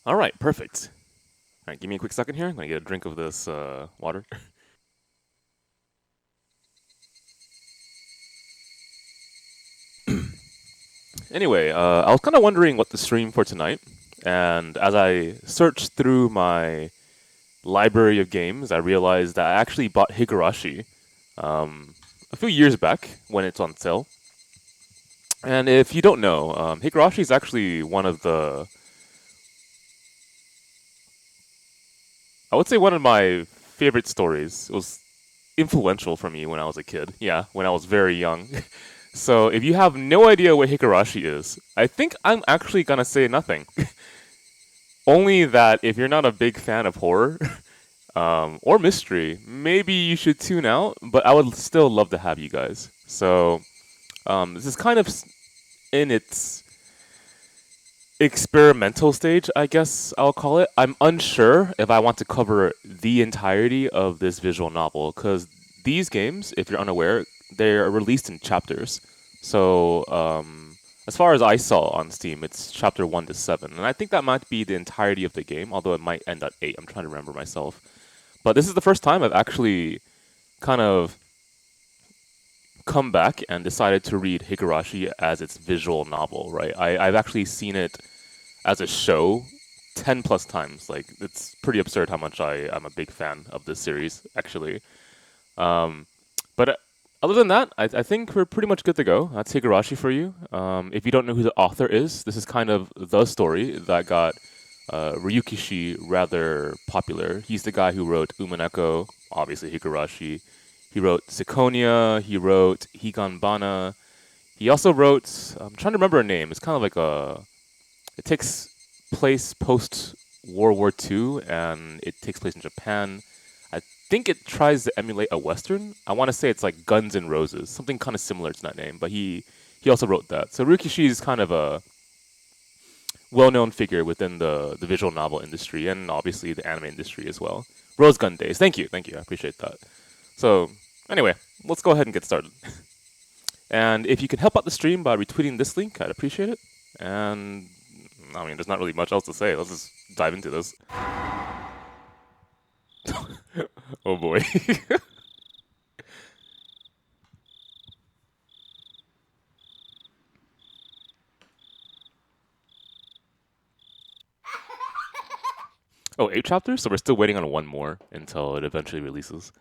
All right, perfect. All right, give me a quick second here. I'm gonna get a drink of this water. Anyway, I was kind of wondering what to stream for tonight, and as I searched through my library of games, I realized that I actually bought Higurashi a few years back when it's on sale. And if you don't know, Higurashi is actually one of the, I would say one of my favorite stories. It was influential for me when I was a kid. Yeah, when I was very young. So if you have no idea what Higurashi is, I think I'm actually gonna say nothing. Only that if you're not a big fan of horror or mystery, maybe you should tune out. But I would still love to have you guys. So this is kind of in its experimental stage, I guess I'll call it. I'm unsure if I want to cover the entirety of this visual novel because these games, if you're unaware, they're released in chapters. So as far as I saw on Steam, it's chapter 1 to 7, and I think that might be the entirety of the game, although it might end at 8. I'm trying to remember myself. But this is the first time I've actually kind of come back and decided to read Higurashi as its visual novel, right? I've actually seen it as a show 10 plus times. Like, it's pretty absurd how much I'm a big fan of this series, actually. But other than that, I think we're pretty much good to go. That's Higurashi for you. If you don't know who the author is, this is kind of the story that got Ryukishi rather popular. He's the guy who wrote Umaneko, obviously Higurashi. He wrote Zirconia, he wrote Higanbana. He also wrote, I'm trying to remember a name. It's kind of like it takes place post World War II, and it takes place in Japan. I think it tries to emulate a Western. I want to say it's like Guns N' Roses, something kind of similar to that name. But he also wrote that. So Ryukishi is kind of a well-known figure within the visual novel industry and obviously the anime industry as well. Rose Gun Days. Thank you, thank you. I appreciate that. So anyway, let's go ahead and get started. And if you can help out the stream by retweeting this link, I'd appreciate it. And I mean, there's not really much else to say. Let's just dive into this. Oh boy. Oh, 8 chapters? So we're still waiting on one more until it eventually releases.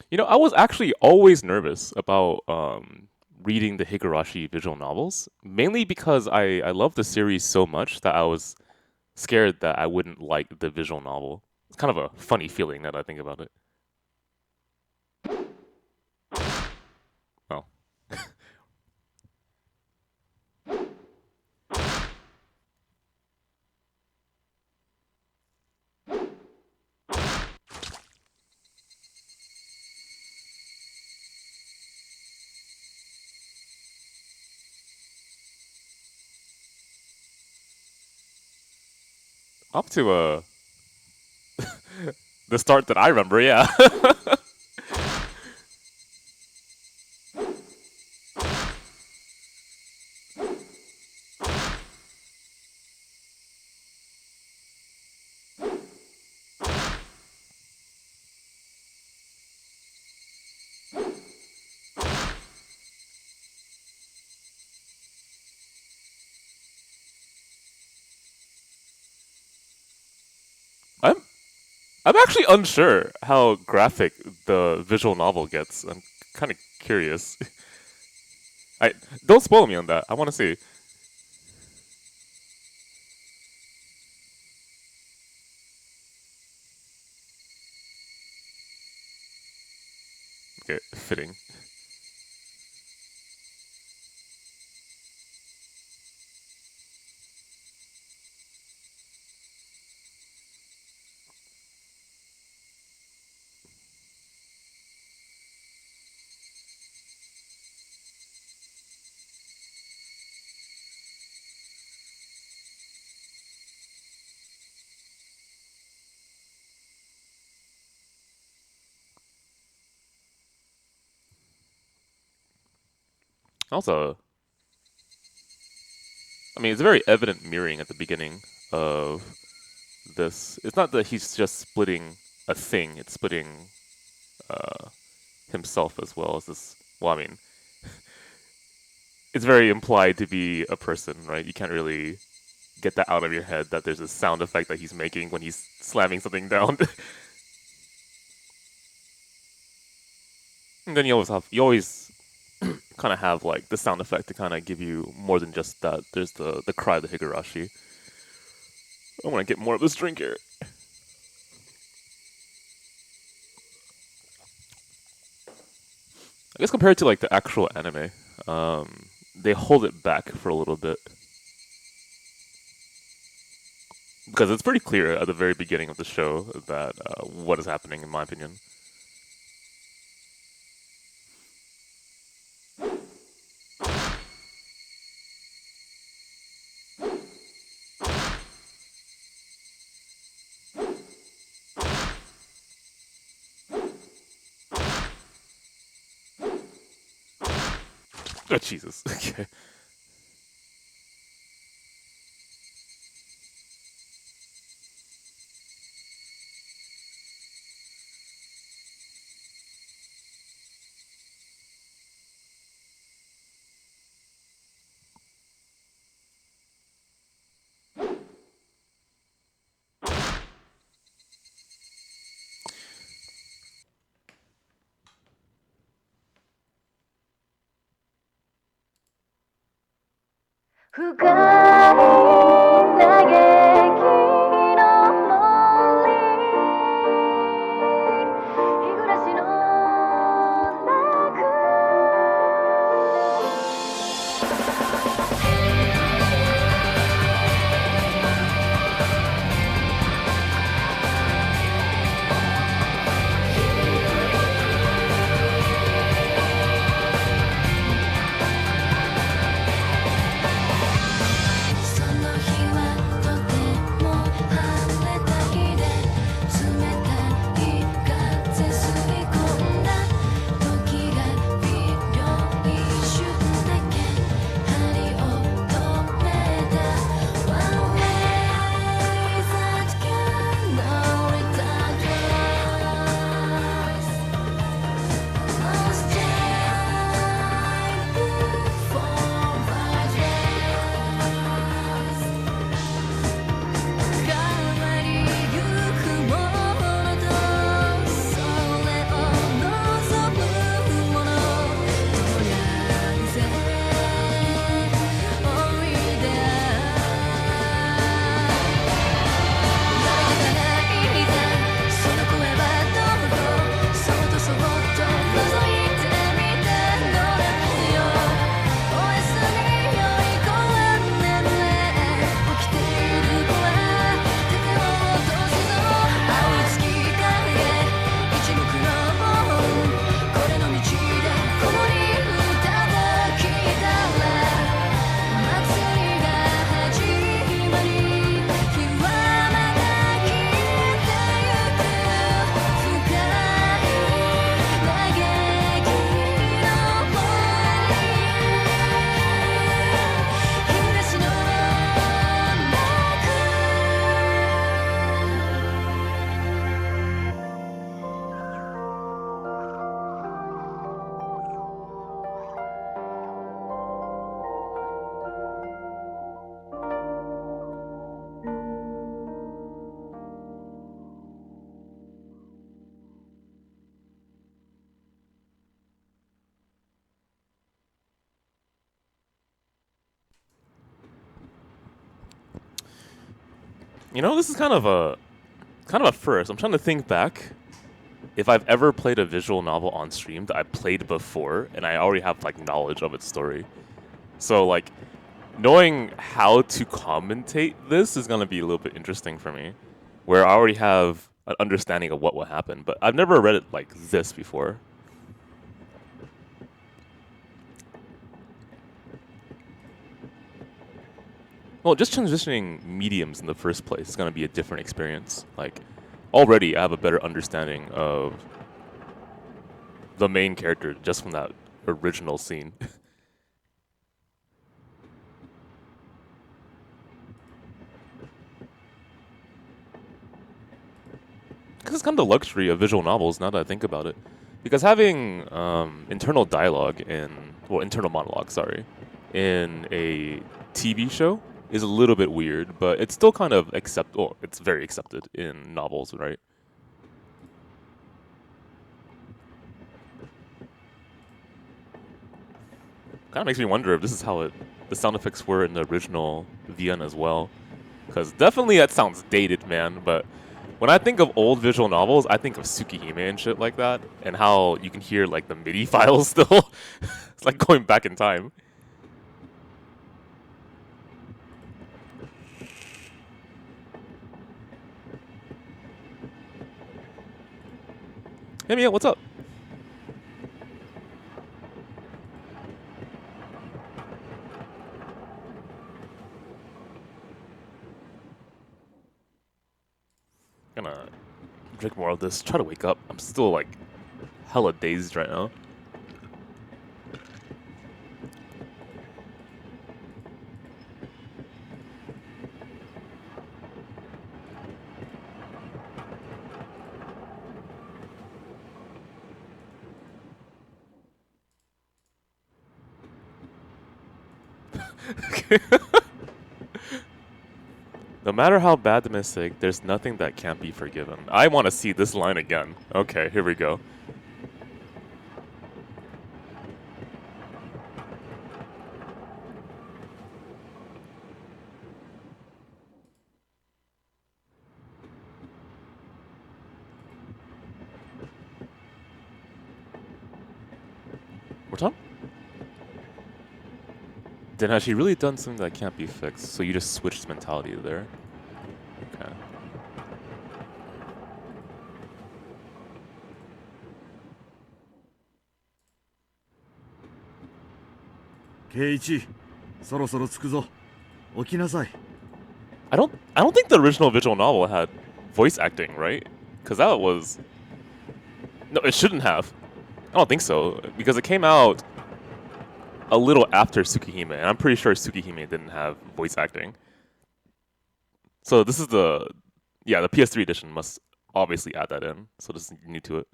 You know, I was actually always nervous about reading the Higurashi visual novels, mainly because I love the series so much that I was scared that I wouldn't like the visual novel. It's kind of a funny feeling now that I think about it. Oh. Up to the start that I remember, yeah. I'm I'm actually unsure how graphic the visual novel gets. I'm kind of curious. I don't spoil me on that. I want to see. Okay, fitting. Also, I mean, it's a very evident mirroring at the beginning of this. It's not that he's just splitting a thing; it's splitting uh, himself as well as this. Well, I mean, it's very implied to be a person, right? You can't really get that out of your head that there's a sound effect that he's making when he's slamming something down. And then you always kind of have like the sound effect to kind of give you more than just that. There's the cry of the Higurashi. I want to get more of this drink here. I guess compared to like the actual anime, they hold it back for a little bit because it's pretty clear at the very beginning of the show that what is happening, in my opinion. Oh, Jesus. Okay. You know, this is kind of a first. I'm trying to think back if I've ever played a visual novel on stream that I played before and I already have like knowledge of its story. So like knowing how to commentate this is gonna be a little bit interesting for me, where I already have an understanding of what will happen, but I've never read it like this before. Well, just transitioning mediums in the first place is gonna be a different experience. Like already I have a better understanding of the main character just from that original scene. this is kind of the luxury of visual novels now that I think about it. Because having internal dialogue internal monologue, sorry, in a TV show is a little bit weird, but it's still kind of it's very accepted in novels, right? Kind of makes me wonder if this is how the sound effects were in the original VN as well. Because definitely that sounds dated, man, but when I think of old visual novels, I think of Tsukihime and shit like that, and how you can hear like the MIDI files still. It's like going back in time. Hey Mia, what's up? Gonna drink more of this, try to wake up. I'm still like hella dazed right now. No matter how bad the mistake, there's nothing that can't be forgiven. I want to see this line again. Okay, here we go. More time? Then has she really done something that can't be fixed? So you just switched mentality there. Okay. 圭一、そろそろ着くぞ。起きなさい。I don't think the original visual novel had voice acting, right? Because that was no, it shouldn't have. I don't think so because it came out a little after Tsukihime, and I'm pretty sure Tsukihime didn't have voice acting. So this is the PS3 edition must obviously add that in. So this is new to it.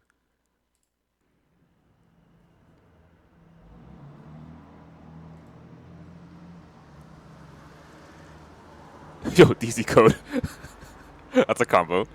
Yo, DC code. That's a combo.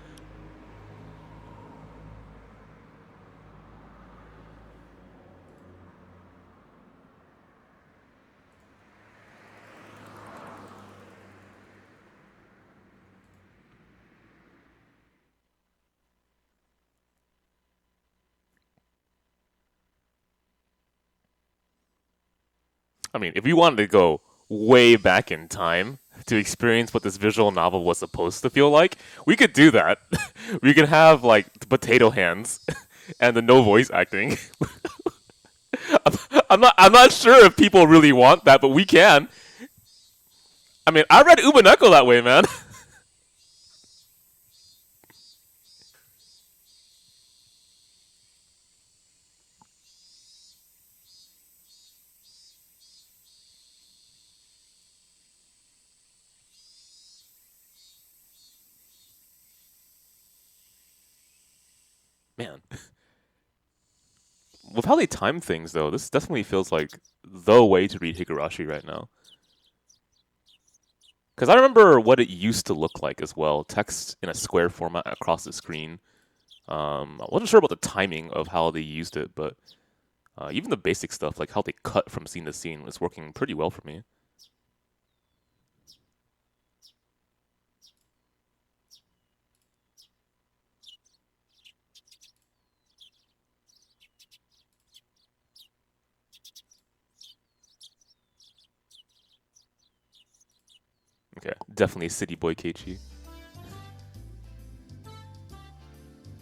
I mean, if you wanted to go way back in time to experience what this visual novel was supposed to feel like, we could do that. We could have like the potato hands and the no voice acting. I'm not sure if people really want that, but we can. I mean, I read Ubaneko that way, man. Man. With how they time things, though, this definitely feels like the way to read Higurashi right now. Because I remember what it used to look like as well. Text in a square format across the screen. I wasn't sure about the timing of how they used it, but even the basic stuff, like how they cut from scene to scene, was working pretty well for me. Okay, definitely City Boy Keiichi.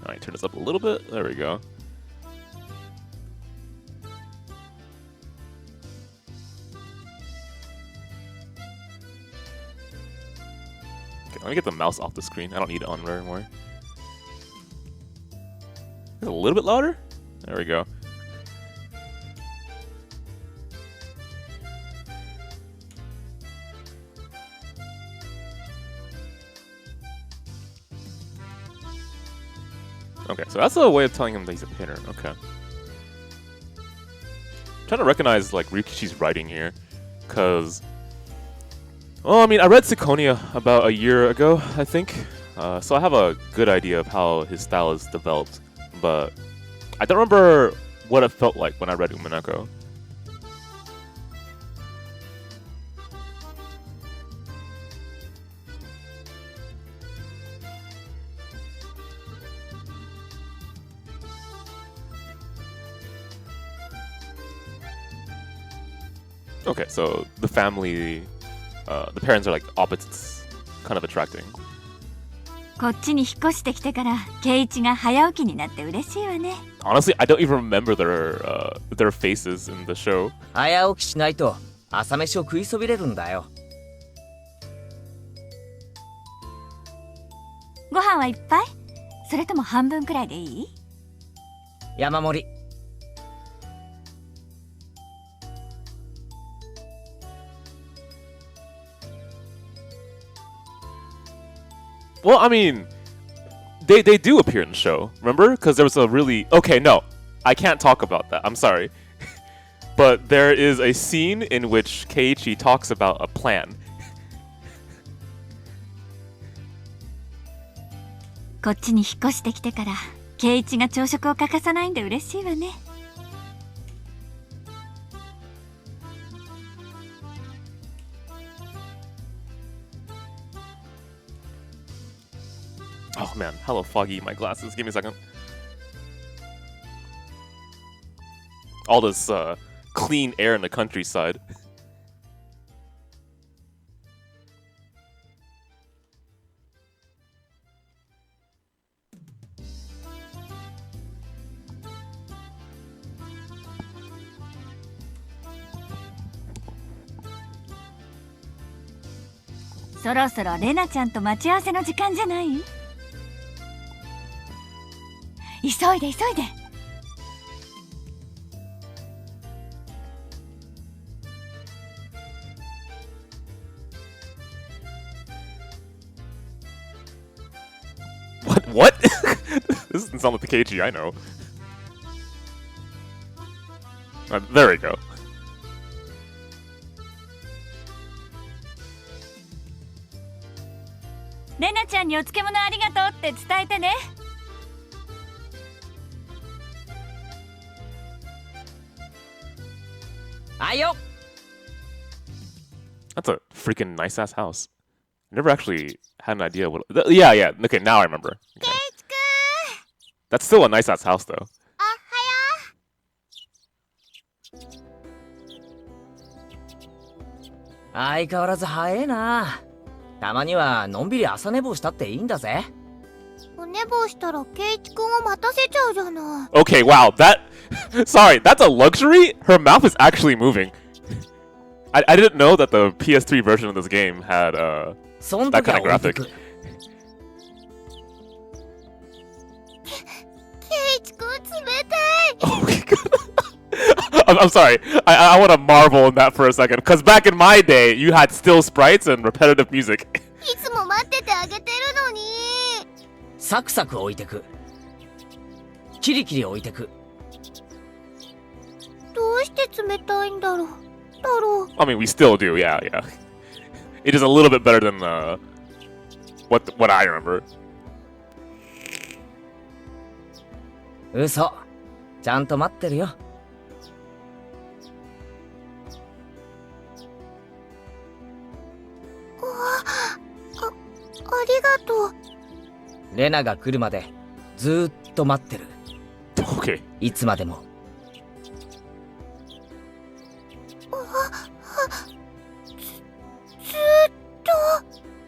Alright, turn this up a little bit. There we go. Okay, let me get the mouse off the screen. I don't need it on anymore. A little bit louder? There we go. Okay, so that's a way of telling him that he's a painter. Okay. Trying to recognize like Ryukishi's writing here, cause, well, I mean, I read Syconia about a year ago, I think, so I have a good idea of how his style is developed, but I don't remember what it felt like when I read Umineko. Okay, so the family, the parents are like opposites, kind of attracting. こっちに引っ越してきてから圭一が早起きになって嬉しいわね。 Honestly, I don't even remember their faces in the show. 早起きしないと朝飯を食いそびれるんだよ。ご飯はいっぱい？それとも半分くらいでいい？山盛り。Well, I mean, they do appear in the show, remember? Because there was a really... Okay, no, I can't talk about that. I'm sorry. But there is a scene in which Keiichi talks about a plan. こっちに引っ越してきてから圭一が朝食を欠かさないんで嬉しいわね。 Oh man, hello foggy, my glasses. Give me a second. All this clean air in the countryside.「そろそろレナちゃんと待ち合わせの時間じゃない？急いで急いで。 What? This doesn't sound like the Keiichi I know. There we go. レナちゃんにお漬物ありがとうって伝えてね。 あいよ。 That's a freaking nice ass house. I never actually had an idea what. Yeah. Okay, now I remember. Okay. That's still a nice ass house, though. 相変わらず早えな。たまにはのんびり朝寝坊したっていいんだぜ。お寝坊したら圭一くんを待たせちゃうじゃない。 Okay, wow, that. Sorry, that's a luxury? Her mouth is actually moving. I didn't know that the PS3 version of this game had that kind of graphic. 圭一くん冷たい。 Oh my god. I'm sorry. I want to marvel in that for a second. Because back in my day, you had still sprites and repetitive music. いつも待っててあげてるのに。サクサク置いてく。キリキリ置いてく。どうして冷たいんだろう。I mean, we still do, yeah. It is a little bit better than what I remember. 嘘。ちゃんと待ってるよ。ありがとう。レナが来るまでずーっと待ってる。Okay. いつまでも。ずーっと。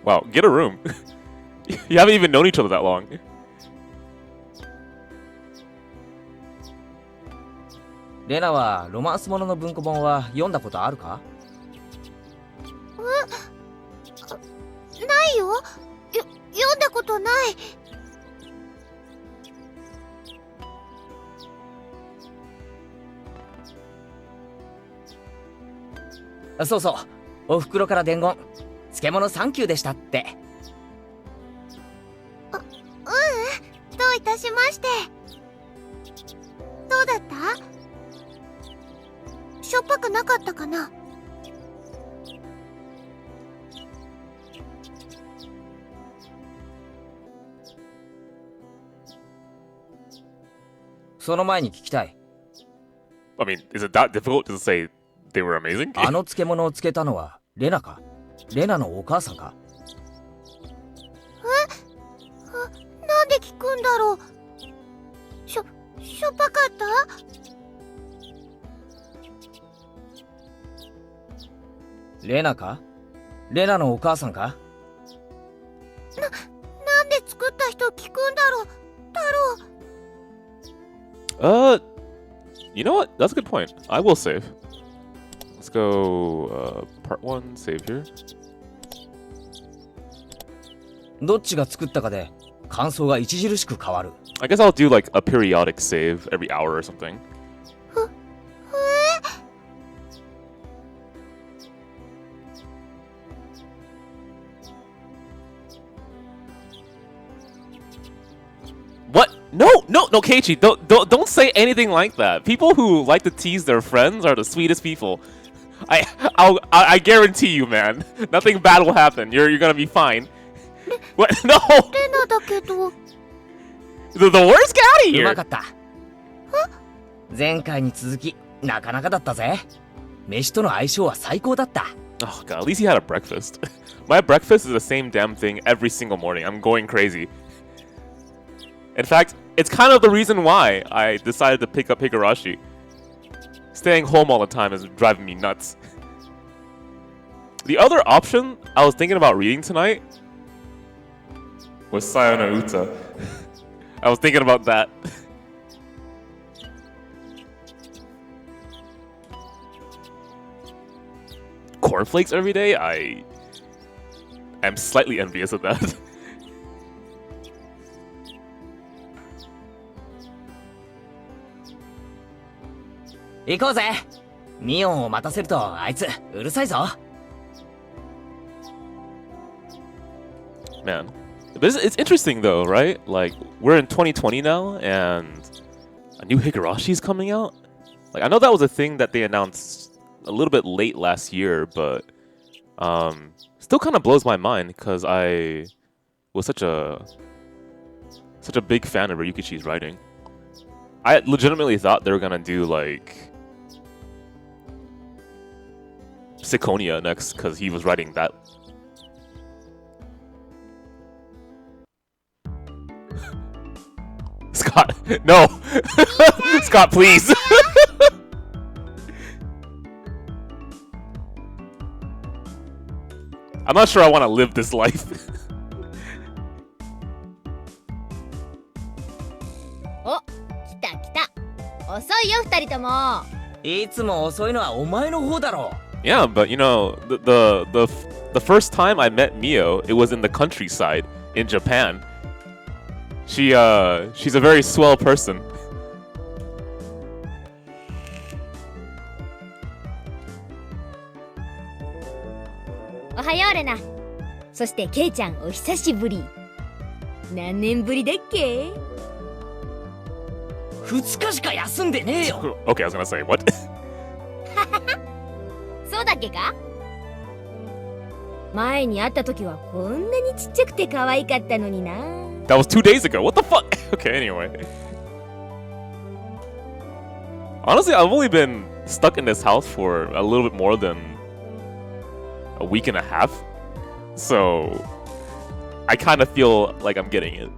Wow, get a room. You haven't even known each other that long. レナはロマンスものの文庫本は読んだことあるか？ないよ。読んだことない。そうそう。おふくろから伝言。漬物サンキューでしたって。どういたたしまして。どうだった？しょっぱくなかったかな？その前に聞きたい。I mean, is it that difficult to say they were amazing? あの漬物を漬けたのはレナか？レナのお母さんか？なんで聞くんだろう。しょっぱかった？レナか？レナのお母さんか？なんで作った人聞くんだろう、太郎。You know what? That's a good point. I will save. Let's go part 1, save here. どっちが作ったかで感想が著しく変わる。I guess I'll do like a periodic save every hour or something. What? No, Keiichi, don't say anything like that. People who like to tease their friends are the sweetest people. I guarantee you, man. Nothing bad will happen. You're gonna be fine. What? No. レナだけど。The worst? Get out of うま here. かった。前回に続きなかなかだったぜ。飯との相性は最高だった。Oh god, at least he had a breakfast. My breakfast is the same damn thing every single morning. I'm going crazy. In fact, it's kind of the reason why I decided to pick up Higurashi. Staying home all the time is driving me nuts. The other option I was thinking about reading tonight was Sayona Uta. I was thinking about that. Cornflakes every day? I am slightly envious of that. 行こうぜ。ミオンを待たせるとあいつうるさいぞ。Man, but it's interesting though, right? Like we're in 2020 now, and a new Higurashi is coming out. Like I know that was a thing that they announced a little bit late last year, but still kind of blows my mind because I was such a big fan of Ryukicci's writing. I legitimately thought they were gonna do like Syconia next because he was writing that. Scott, no! Scott, please! I'm not sure I want to live this life. お、来た来た。遅いよ二人とも。いつも遅いのはお前の方だろ。Yeah, but you know, the first time I met Mio, it was in the countryside in Japan. She's a very swell person. おはようレナ。そしてケイちゃんお久しぶり。何年ぶりだっけ2日しか休んでねえよ。Okay, I was gonna say, what? そうだっけか前に会った時はこんなにちっちゃくて可愛かったのにな。That was 2 days ago. What the fuck? Okay, anyway. Honestly, I've only been stuck in this house for a little bit more than a week and a half. So, I kind of feel like I'm getting it.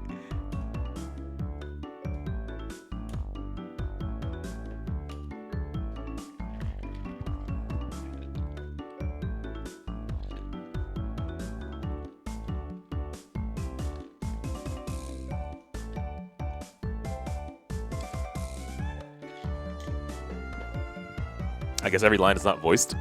I guess every line is not voiced.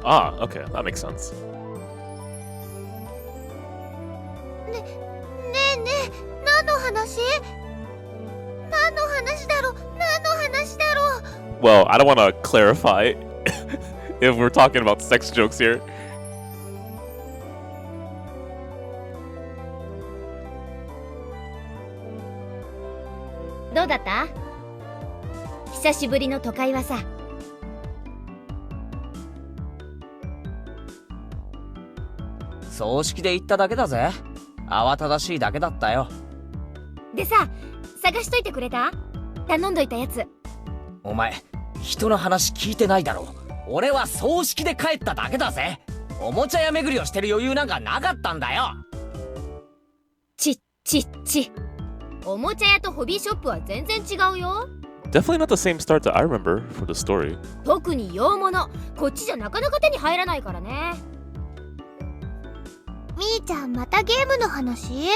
Ah, okay, that makes sense. えねえ、何の話？何の話だろう？何の話だろう？ Well, I don't want to clarify if we're talking about sex jokes here. どうだった？久しぶりの都会はさ。葬式で行っただけだぜ。慌ただしいだけだったよ。でさ、探しといてくれた？頼んどいたやつ。お前、人の話聞いてないだろ。俺は葬式で帰っただけだぜ。おもちゃ屋巡りをしてる余裕なんかなかったんだよ。ち。おもちゃ屋とホビーショップは全然違うよ。Definitely not the same start that I remember for the story. 特に洋物、こっちじゃなかなか手に入らないからね。みーちゃん、またゲームの話？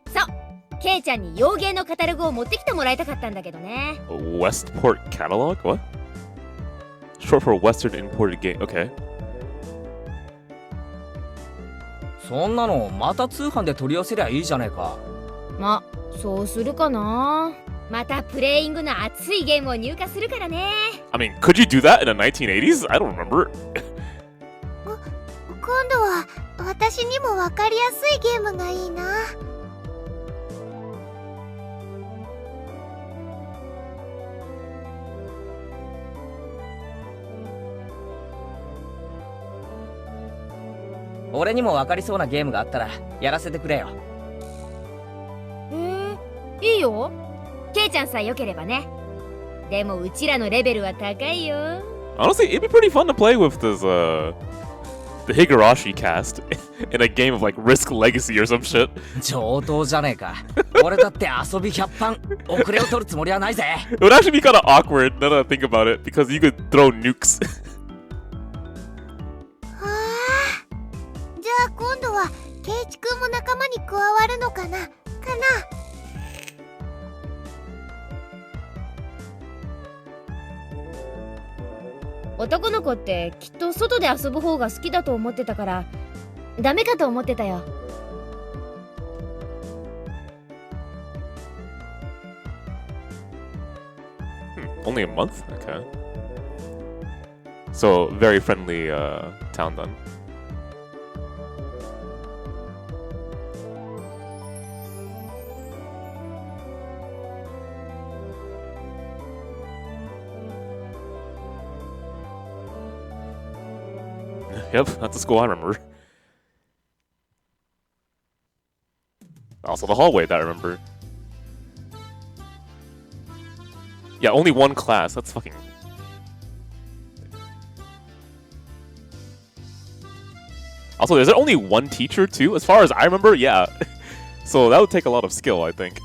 そう、ケイちゃんに洋芸のカタログを持ってきてもらいたかったんだけどね。Westport catalog? What? Short for Western imported game. Okay. そんなのまた通販で取り寄せりゃいいじゃねえか。ま、そうするかな。またプレイングの熱いゲームを入荷するからね。I mean, could you do that in the 1980s? I don't remember. 今度は私にも分かりやすいゲームがいいな。俺にも分かりそうなゲームがあったらやらせてくれよ。いいよ。ケイちゃんさえ良ければね。でもうちらのレベルは高いよ。Honestly, it'd be pretty fun to play with this, the Higurashi cast in a game of like Risk Legacy or some shit. 上等じゃねえか。俺だって遊び100番遅れを取るつもりはないぜ。It would actually be kind of awkward now that I think about it because you could throw nukes. はあ、じゃあ今度はケイチくんも仲間に加わるのかな？男の子ってきっと外で遊ぶ方が好きだと思ってたからダメかと思ってたよ。Only a month? Okay. So, very friendly town then. Yep, that's the school I remember. Also the hallway that I remember. Yeah, only one class. That's fucking... Also, is there only one teacher too? As far as I remember, yeah. So that would take a lot of skill, I think.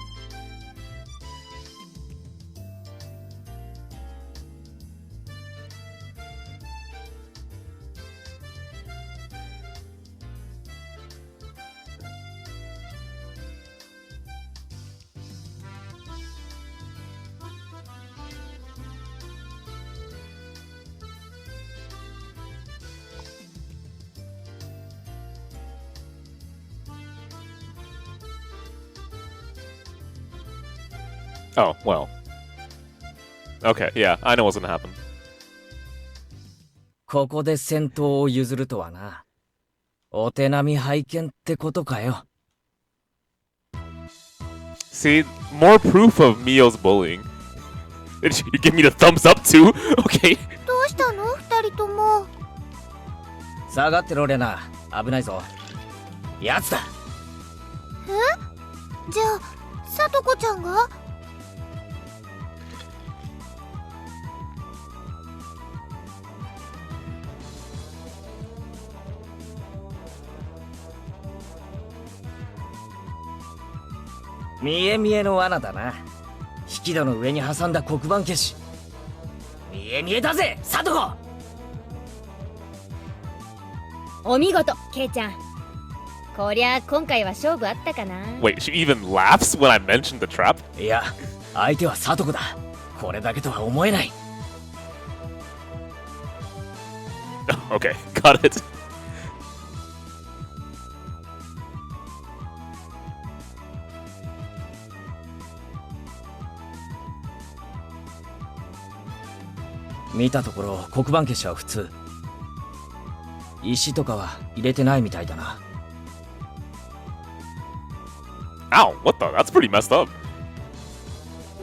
Oh, well. Okay, yeah, I know what's gonna happen. ここで戦闘を譲るとはな。お手並み拝見ってことかよ。See, more proof of Mio's bullying. Did you give me the thumbs up too? Okay. どうしたの？二人とも。下がってろレナ。危ないぞ。やつだ。え？じゃあ、さとこちゃんが？見え見えの罠だな。引き戸の上に挟んだ黒板消し。見え見えだぜ、サトコ。お見事、ケイちゃん。こりゃ今回は勝負あったかな。 Wait, she even laughs when I mentioned the trap? いや、相手はサトコだ。これだけとは思えない。Okay, got it. 見たところ黒板消しは普通。石とかは入れてないみたいだな。Ow, what the? That's pretty messed up.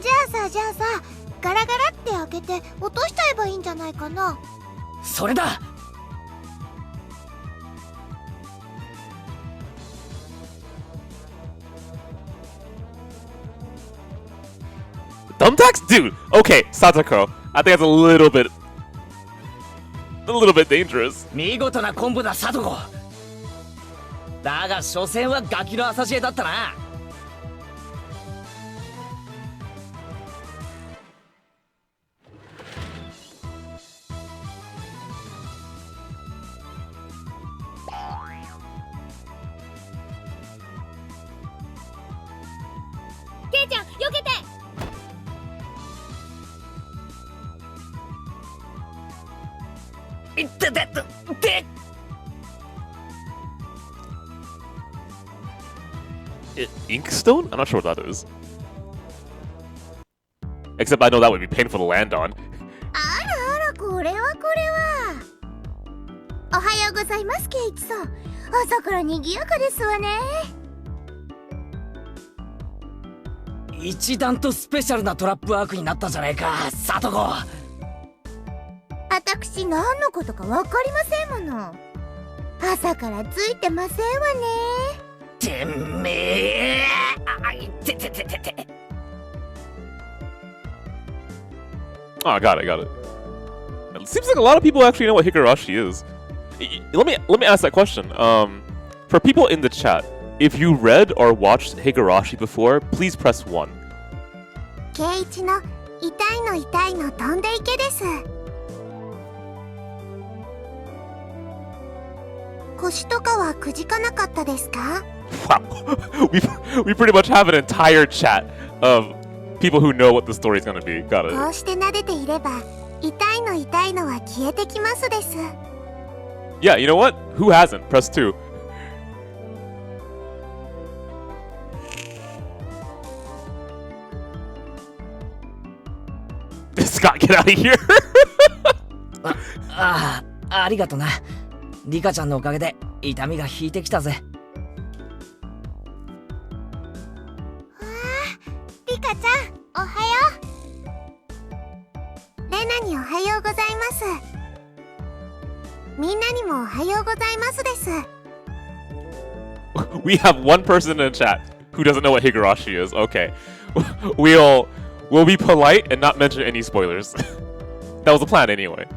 じゃあさガラガラって開けて落としちゃえばいいんじゃないかな。それだ。Thumbtacks? Dude, okay, Satoko. I think that's a little bit dangerous. 見事なコンボだ、サトコ。だが所詮はガキの浅知恵だったな。ケイちゃん、避けて。いっててってInkstone? I'm not sure what that is. Except I know that would be painful to land on. あらあら、これはおはようございます、ケイチさん。朝から賑やかですわね。一段とスペシャルなトラップワークになったじゃねえか、サトコ。私何のことかわかりませんもの。朝からついてませんわね。てめえ。あいててててて。Oh, I got it. It seems like a lot of people actually know what Higurashi is. Let me ask that question. For people in the chat, if you read or watched Higurashi before, please press 1. ケイチの痛いの飛んでいけです。腰とかはくじかなかったですか？ Wow, we pretty much have an entire chat of people who know what the story is gonna be. Got こ it. うして撫でていれば痛いのは消えてきますです。 Yeah, you know what? Who hasn't? Press 2. Scott, get out of here! ありがとな。リカちゃんのおかげで痛みが引いてきたぜ。リカちゃん、おはよう。レナにおはようございます。みんなにもおはようございますです。We have one person in the chat who doesn't know what Higurashi is. Okay. We'll be polite and not mention any spoilers. That was the plan anyway.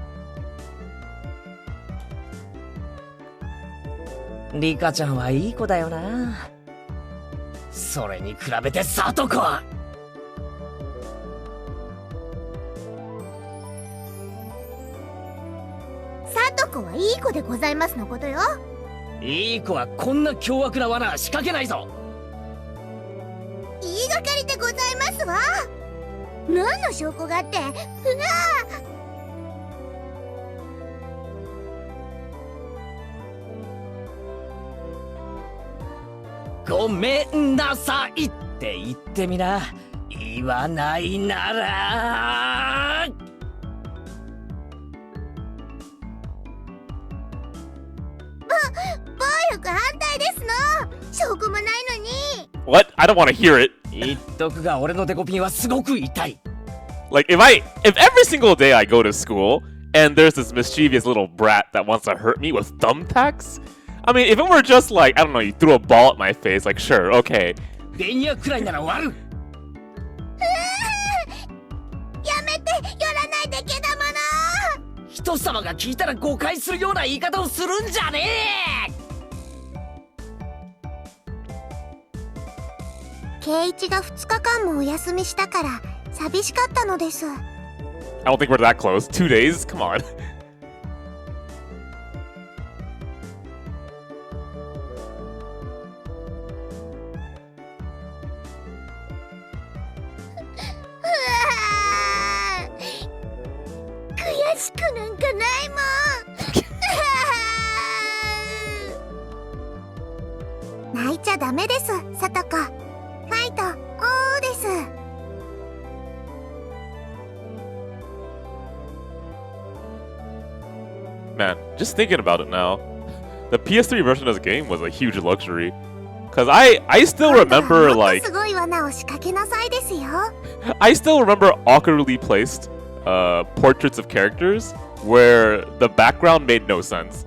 リカちゃんはいい子だよな。それに比べてサトコは。サトコはいい子でございますのことよ。いい子はこんな凶悪な罠は仕掛けないぞ。言いがかりでございますわ。何の証拠があって。ごめんなさいって言ってみな。言わないなら。暴力反対ですの。証拠もないのに。 What? I don't want to hear it. 言っとくが俺のデコピンはすごく痛い。Like, if every single day I go to school and there's this mischievous little brat that wants to hurt me with thumbtacks, I mean, if it were just like, I don't know, you threw a ball at my face, like, sure, okay. ベニヤくらいなら割る。やめて、寄らないでけだもの。人様が聞いたら誤解するような言い方をするんじゃねえ。ケイチが2日間もお休みしたから寂しかったのです。 I don't think we're that close. 2 days? Come on. 悔しくなんかないもん。泣いちゃダメです、サトコ。ファイト、おーです。just thinking about it now, the PS3 version of the game was a huge luxury. Cause I still remember like すごい罠を仕掛けなさいですよ。 I still remember awkwardly placed portraits of characters where the background made no sense.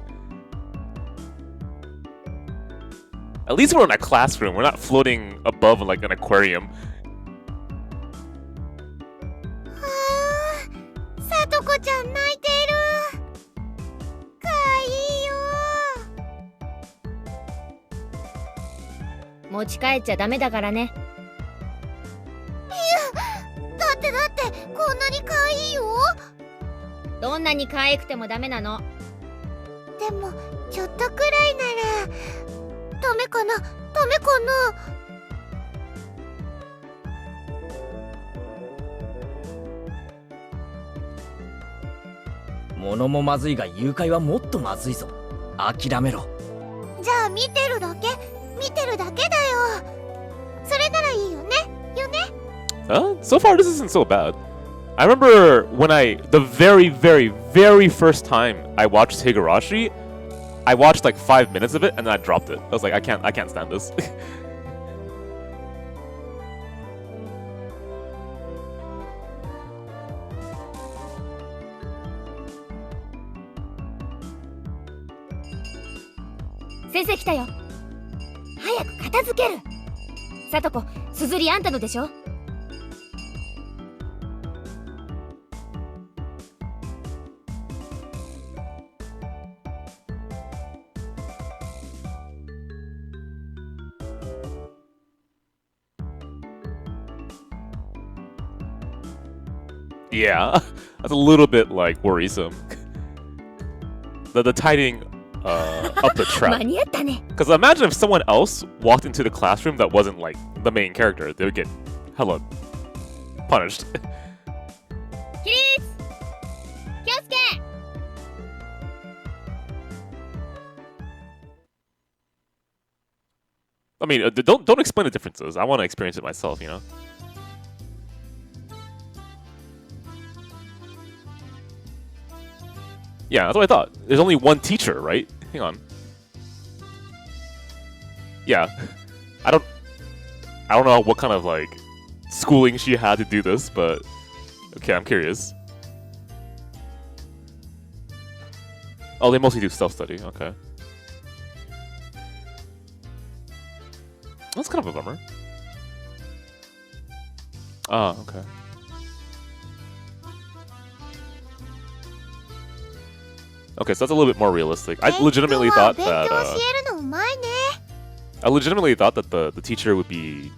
At least we're in a classroom. We're not floating above like an aquarium. さとこちゃん泣いてる。かわいいよ。持ち帰っちゃダメだからね。だってこんなにかわいいよ。どんなに可愛くてもダメなの。でもちょっとくらいならダメかな。物もまずいが誘拐はもっとまずいぞ。諦めろ。じゃあ見てるだけだよ。それならいいよね。So far this isn't so bad. I remember when the very first time I watched Higurashi, I watched like 5 minutes of it and then I dropped it. I was like, I can't stand this. "先生来たよ。早く片付ける。さとこ、すずりあんたのでしょ。Yeah, that's a little bit like worrisome. The tiding up the 間 trap. に合ったね。Because imagine if someone else walked into the classroom that wasn't like the main character, they would get hella punished. 起立。気をつけ。I mean, don't explain the differences. I want to experience it myself, you know. Yeah, that's what I thought. There's only one teacher, right? Hang on. Yeah, I don't know what kind of like schooling she had to do this, but okay, I'm curious. Oh, they mostly do self-study. Okay, that's kind of a bummer. Ah, okay. Okay, so that's a little bit more realistic. I legitimately thought that the teacher would be,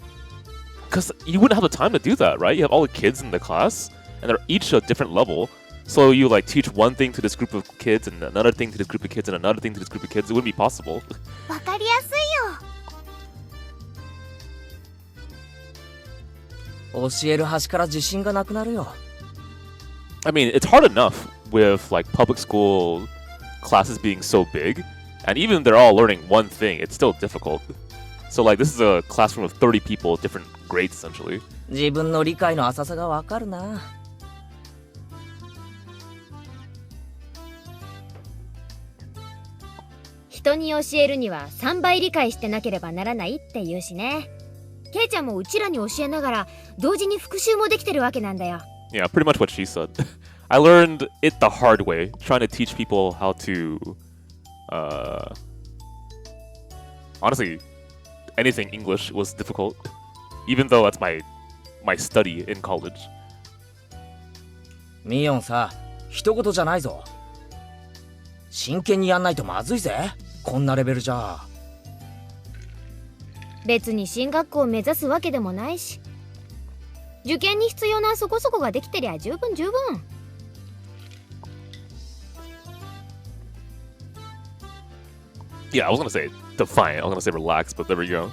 because you wouldn't have the time to do that, right? You have all the kids in the class, and they're each a different level. So you like teach one thing to this group of kids, and another thing to this group of kids, and another thing to this group of kids. It wouldn't be possible. わかりやすいよ。教える端から自信がなくなるよ。I mean, it's hard enough with like public school classes being so big, and even they're all learning one thing, it's still difficult. So like this is a classroom of 30 people, different grades essentially. 自分の理解の浅さがわかるな。人に教えるには3倍理解してなければならないって言うしね。ケイちゃんもうちらに教えながら同時に復習もできてるわけなんだよ。Yeah, pretty much what she said. I learned it the hard way, trying to teach people how to, honestly, anything English was difficult, even though that's my study in college. ミヨンさ、一言じゃないぞ。真剣にやんないとまずいぜ。こんなレベルじゃ。別に進学校を目指すわけでもないし、受験に必要なそこそこができてりゃ十分。Yeah, I was gonna say defiant. I was gonna say relax, but there we go.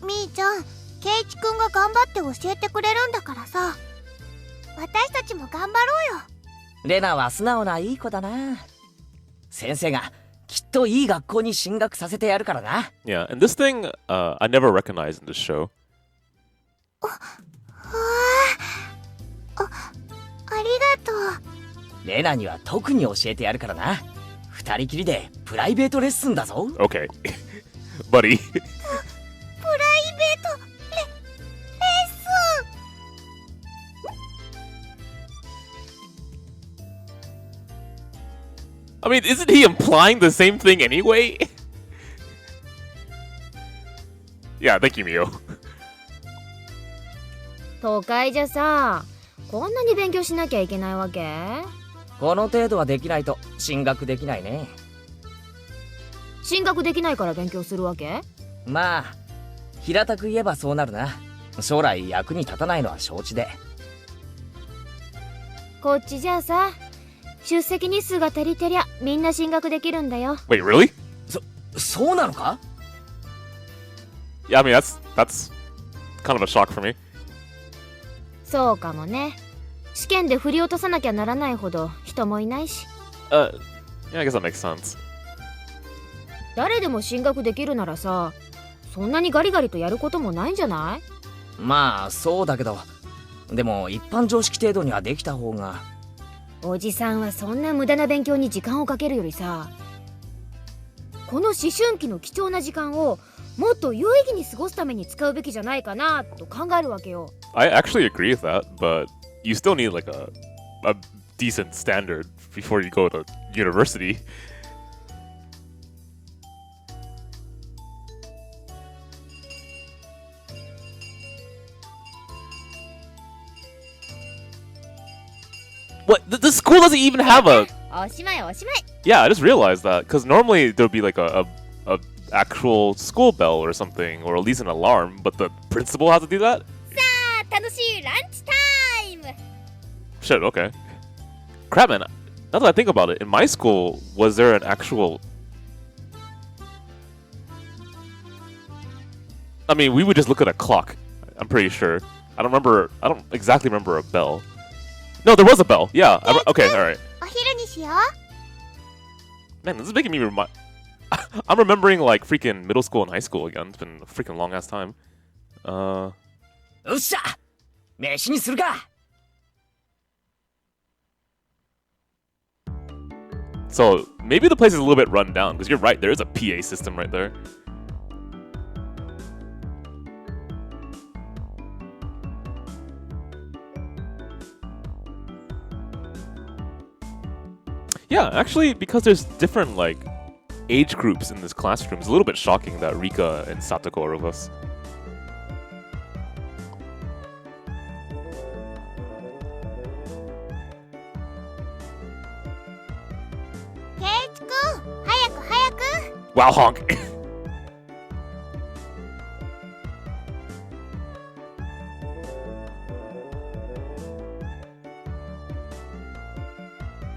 みーちゃん、ケイチくんが頑張って教えてくれるんだからさ。私たちも頑張ろうよ。レナは素直ないい子だな。先生がきっといい学校に進学させてやるからな。Yeah, and this thing, I never recognized in this show. ありがとう。レナには特に教えてやるからな。二人きりでプライベートレッスンだぞ。Okay. Buddy. プライベートレッスン。 I mean, isn't he implying the same thing anyway? Yeah, thank you, Mio. 都会じゃさ、こんなに勉強しなきゃいけないわけ？この程度はできないと進学できないね。進学できないから勉強するわけ？まあ平たく言えばそうなるな。将来役に立たないのは承知で。こっちじゃさ、出席日数が足りてりゃみんな進学できるんだよ。 Wait, really? そうなのか？ Yeah, I mean, that's kind of a shock for me. そうかもね。試験で振り落とさなきゃならないほど人もいないし。Yeah, I guess that makes sense. 誰でも進学できるならさ、そんなにガリガリとやることもないんじゃない？まあそうだけど、でも一般常識程度にはできた方が。おじさんはそんな無駄な勉強に時間をかけるよりさ、この思春期の貴重な時間をもっと有意義に過ごすために使うべきじゃないかなと考えるわけよ。I actually agree with that, but you still need like a decent standard before you go to university. What? The school doesn't even have a. おしまいおしまい。 Yeah, I just realized that because normally there'd be like a actual school bell or something, or at least an alarm, but the principal has to do that. 楽しいランチタイム。 Shit. Okay. Crap, man. Now that I think about it, in my school, was there an actual? I mean, we would just look at a clock. I'm pretty sure. I don't exactly remember a bell. No, there was a bell. Yeah. Okay. All right. お昼にしよう。 Man, this is making me remind. I'm remembering like freaking middle school and high school again. It's been a freaking long ass time. よっしゃ、飯にするか。 So maybe the place is a little bit run down because you're right. There is a PA system right there. Yeah, actually, because there's different like age groups in this classroom, it's a little bit shocking that Rika and Satoko are with us. ケイチくん、早く早く。 Wow, honk.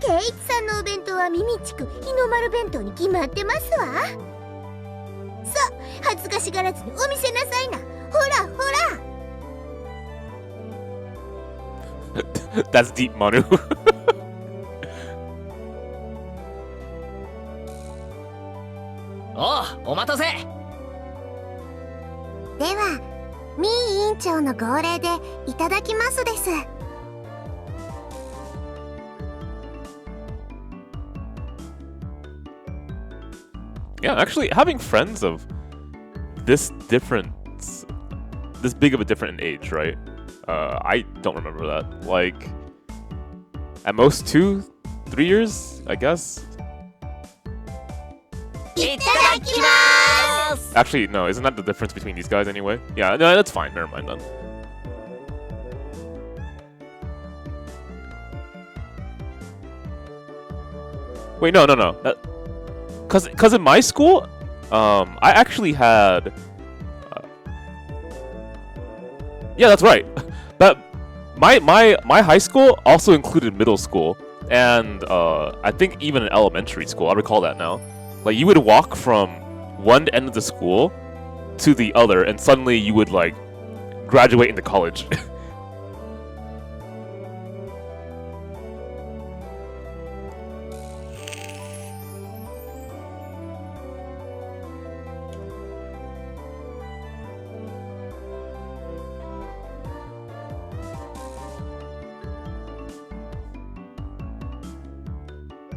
ケイチさんのお弁当はミミチク日の丸弁当に決まってますわ。さあ、恥ずかしがらずにお見せなさいな。ほらほら。 That's deep, Manu. おう、お待たせ。では、ミー委員長の号令でいただきますです。 Yeah, actually, having friends of this big of a different in age, right? I don't remember that. Like, at most 2-3 years, I guess. いただきます。 Actually, no, isn't that the difference between these guys anyway? Yeah, no, that's fine. Never mind then. Wait, no. Cause in my school, I actually had. Yeah, that's right. But my high school also included middle school, and I think even an elementary school. I recall that now. Like you would walk from one end of the school to the other, and suddenly you would like graduate into college.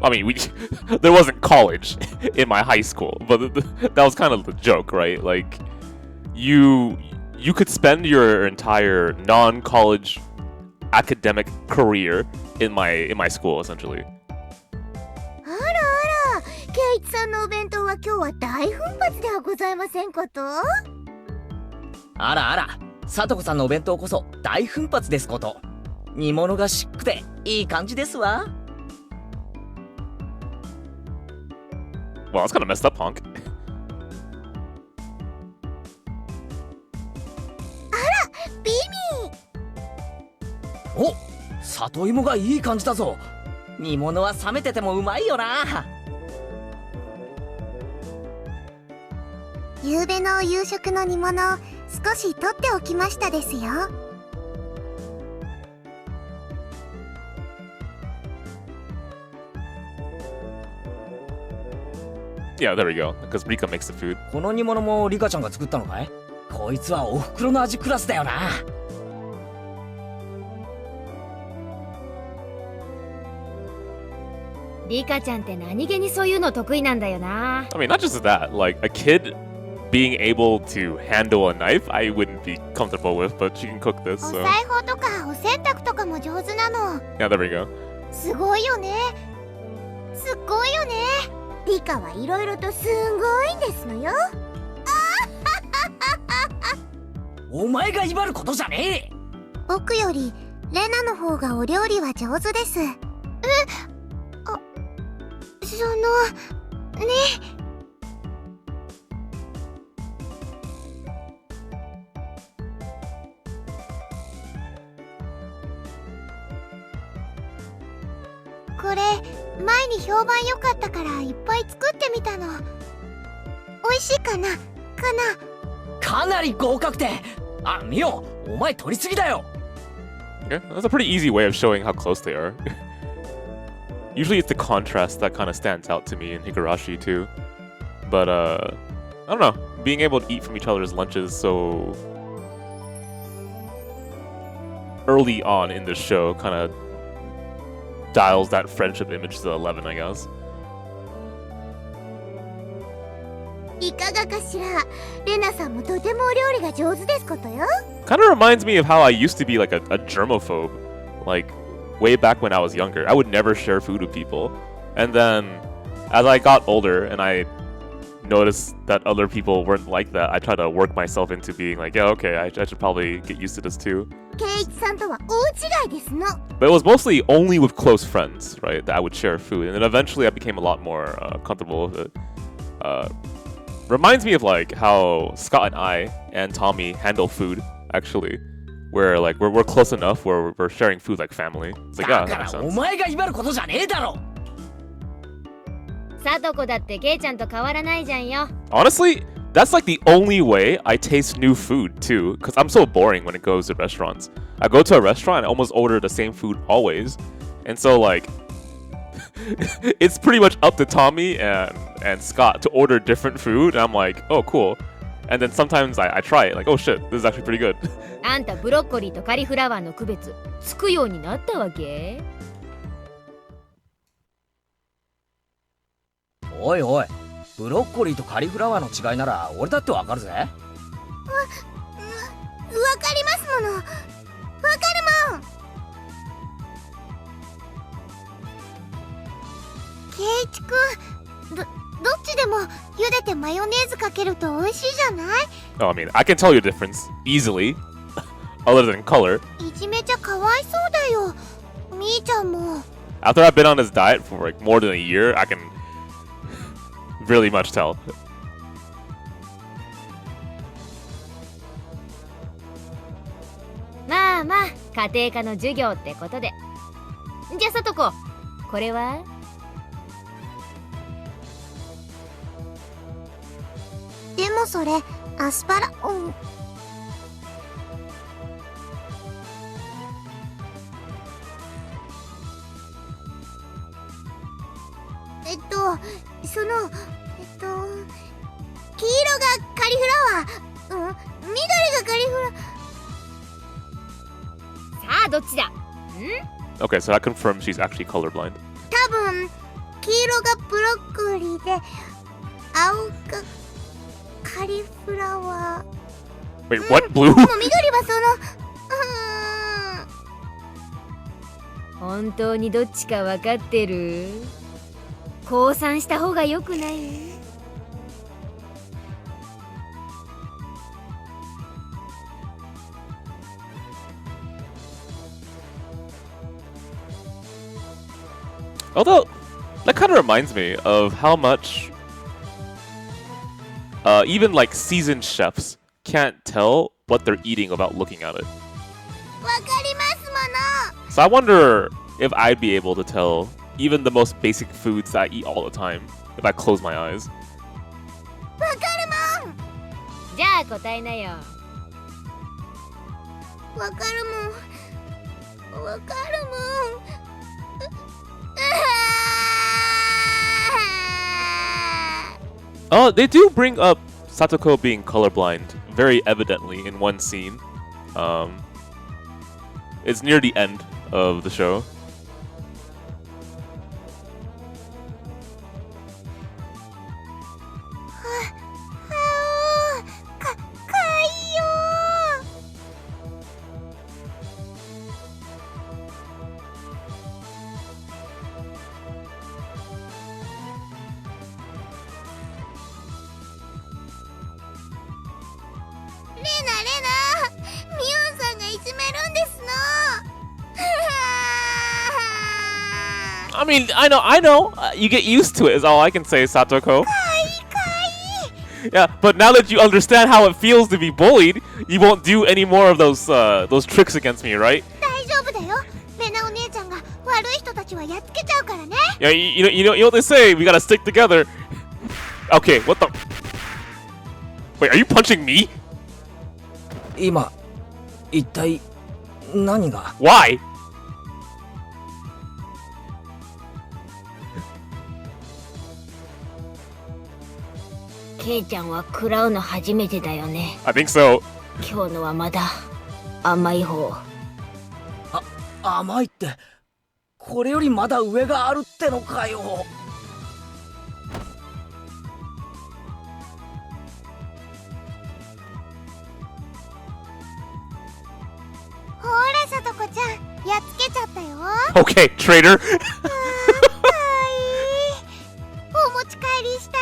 I mean, there wasn't college in my high school, but that was kind of the joke, right? Like, you could spend your entire non-college academic career in my school, essentially. あらあら、ケイチさんのお弁当は今日は大奮発ではございませんこと？あらあら、さとこさんのお弁当こそ大奮発ですこと。煮物がシックでいい感じですわ。Well, that's kind of messed up, Honk. ビミお、里芋がいい感じだぞ。煮物は冷めててもうまいよな。夕べの夕食の煮物少し取っておきましたですよ。Yeah, there we go. Because Rika makes the food. この煮物もリカちゃんが作ったのかい？こいつはお袋の味クラスだよな。リカちゃんって何気にそういうの得意なんだよな。 I mean, not just that. Like, a kid being able to handle a knife, I wouldn't be comfortable with, but she can cook this, お so... 裁縫とかお洗濯とかも上手なの。 Yeah, there we go. すごいよね。すっごいよね。リカはいろいろとすごいんですのよ。お前が威張ることじゃねえ。僕よりレナの方がお料理は上手です。そのね。これ前に評判良かったからいっぱい作ってみたの。美味しいかな？かなり合格点。あ、ミオ、お前取りすぎだよ。 Okay, that's a pretty easy way of showing how close they are. Usually it's the contrast that kind of stands out to me in Higurashi too. But I don't know, being able to eat from each other's lunches so early on in the show kind of dials that friendship image to 11, I guess. いかがかしら。レナさんもとてもお料理が上手ですことよ。 Kind of reminds me of how I used to be like a germaphobe. Like, way back when I was younger, I would never share food with people. And then, as I got older and I noticed that other people weren't like that, I tried to work myself into being like, yeah, okay, I should probably get used to this too. ケイチさんとは大違いですの。 But it was mostly only with close friends, right, that I would share food. And then eventually I became a lot more comfortable with it. Reminds me of like how Scott and I and Tommy handle food, actually. Where like we're close enough where we're sharing food like family. It's like, yeah, だ that か makes らお sense. 前が威張ることじゃねえだろ。さとこだってケイちゃんと変わらないじゃんよ。 Honestly, that's like the only way I taste new food too, because I'm so boring when it goes to restaurants. I go to a restaurant and I almost order the same food always. And so like it's pretty much up to Tommy and Scott to order different food, and I'm like, oh cool. And then sometimes I try it, like, oh shit, this is actually pretty good. あんたブロッコリーとカリフラワーの区別つくようになったわけ？おいおい、ブロッコリーとカリフラワーの違いなら俺だってわかるぜ。わかりますもの。わかるもん。ケイチくん、どっちでも茹でてマヨネーズかけると美味しいじゃない？ Oh, I mean, I can tell you the difference easily, other than color. いじめちゃかわいそうだよ。みーちゃんも。 After I've been on this diet for like more than a year, I can really much tell. まあまあ家庭科の授業ってことで。じゃあさとこ、これは？でもそれアスパラ、その黄色がカリフラワー、緑がカリフラ。さあどっちだ？ん？ Okay, so that confirms she's actually colorblind. 多分黄色がブロッコリーで青がカリフラワー。 Wait, what? Blue? もう緑は本当にどっちか分かってる？降参した方がよくない？Although, that kind of reminds me of how much even like seasoned chefs can't tell what they're eating without looking at it. わかりますもの。 So I wonder if I'd be able to tell even the most basic foods that I eat all the time if I close my eyes. わかるもん。じゃあ答えなよ。わかるもん。わかるもん。Oh, they do bring up Satoko being colorblind very evidently in one scene. It's near the end of the show. I mean, I know. You get used to it is all I can say, Satoko. Yeah, but now that you understand how it feels to be bullied, you won't do any more of those tricks against me, right? 大丈夫だよ。レナお姉ちゃんが悪い人たちはやっつけちゃうからね。 Yeah, you know what they say. We gotta stick together. Okay, what the? Wait, are you punching me? 今一体何が？ Why? ケイちゃんは食らうの初めてだよね。 I think so. 今日のはまだ甘い方。甘いってこれよりまだ上があるってのかよ。ほらさとこちゃん、やっつけちゃったよ。 Okay, traitor. かわいい。お持ち帰りしたい。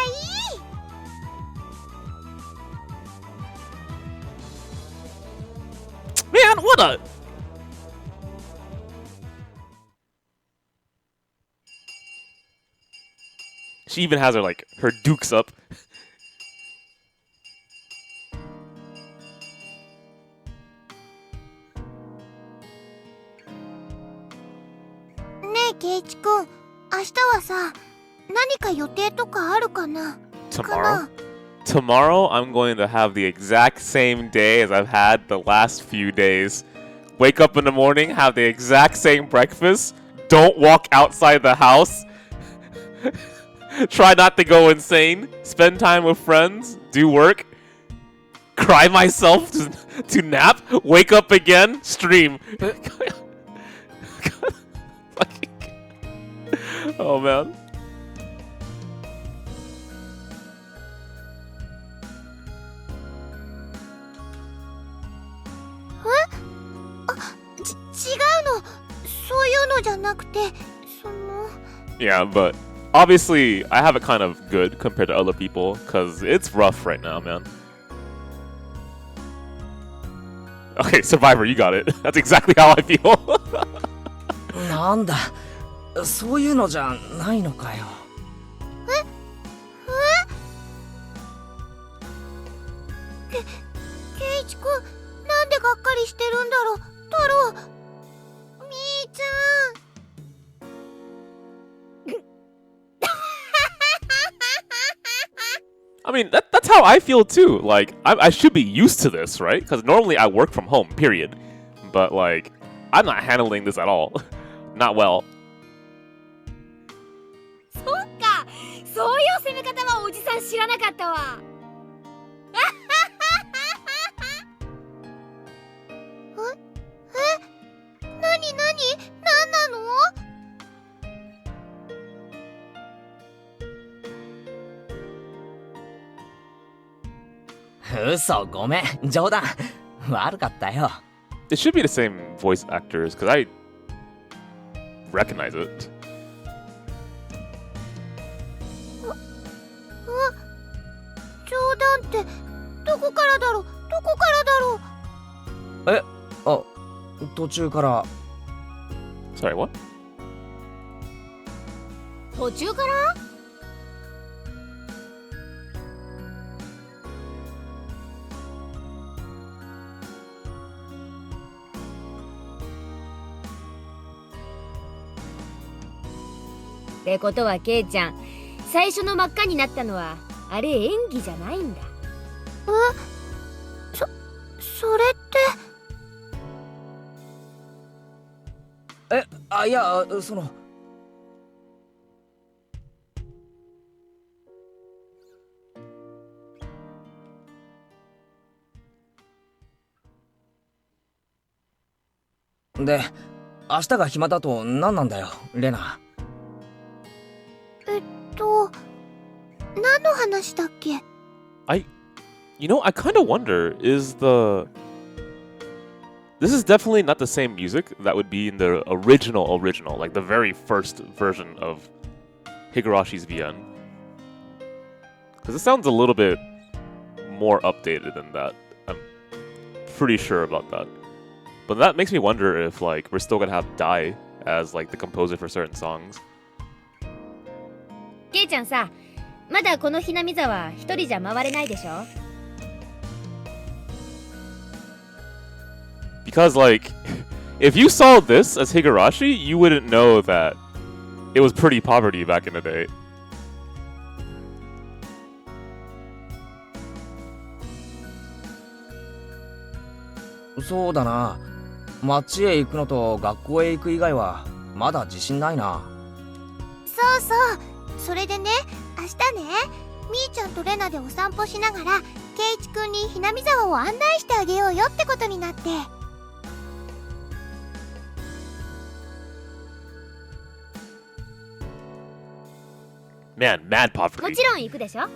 Man, what a... She even has her dukes up. ねえケイチくん、明日はさ、何か予定とかあるかな？ Tomorrow? Tomorrow, I'm going to have the exact same day as I've had the last few days. Wake up in the morning, have the exact same breakfast, don't walk outside the house, try not to go insane, spend time with friends, do work, cry myself to nap, wake up again, stream. Oh man. Yeah, but obviously I have it kind of good compared to other people because it's rough right now, man. Okay, Survivor, you got it. That's exactly how I feel. なんだ、そういうのじゃないのかよ。ケイチくん、なんでがっかりしてるんだろう、太郎。みーちゃん。I mean, that's how I feel too. Like, I should be used to this, right? Because normally I work from home, period. But like, I'm not handling this at all. Not well. そっか、そういう攻め方はおじさん知らなかったわ。なになに、なんなの？嘘、ごめん。冗談。悪かったよ。It should be the same voice actors, because I recognize it. 冗談ってどこからだろう、どこからだろう。途中から。Sorry, what? 途中からってことはケイちゃん、最初の真っ赤になったのはあれ演技じゃないんだ。それって。いや、その。で、明日が暇だと何なんだよ、レナ。何の話だっけ？ You know, I kind of wonder, this is definitely not the same music that would be in the original, like the very first version of Higurashi's VN. Because it sounds a little bit more updated than that. I'm pretty sure about that. But that makes me wonder if, like, we're still gonna have Dai as, like, the composer for certain songs. ケイちゃんさ、まだこのひなみ沢一人じゃ回れないでしょ？ Because, like, if you saw this as Higurashi, you wouldn't know that it was pretty poverty back in the day. そうだな。町へ行くのと学校へ行く以外はまだ自信ないな。そうそう、それでね、明日ね、みーちゃんとレナでお散歩しながらケイチくんにひなみ沢を案内してあげようよってことになって。Man, mad も poverty. ちろん行くでしょ？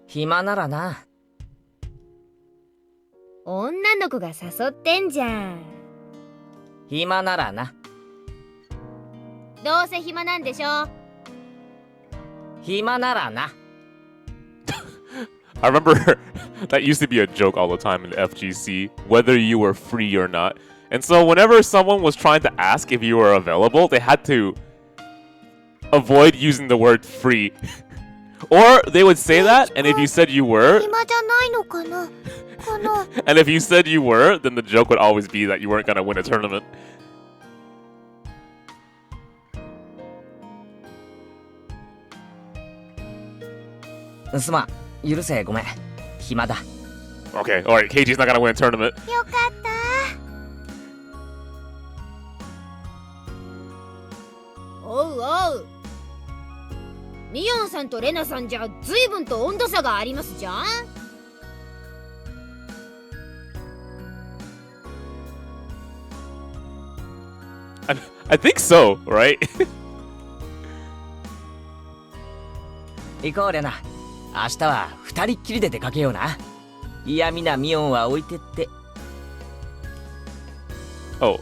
暇ならな。女の子が誘ってんじゃん。暇ならな。どうせ暇なんでしょ？暇ならな。I remember that used to be a joke all the time in the FGC, whether you were free or not. And so whenever someone was trying to ask if you were available, they had to avoid using the word free. Or they would say that, and if you said you were, 暇じゃないのかな。and if you said you were, then the joke would always be that you weren't gonna win a tournament. すまん、許せ、ごめん。暇だ。Okay, alright, KG's not gonna win a tournament. よかった。おうおう。ミヨンさんとレナさんじゃ随分と温度差がありますじゃん。I think so, right? 行こう、レナ。明日は二人っきりで出かけような。嫌味なミオンは置いてって。Oh,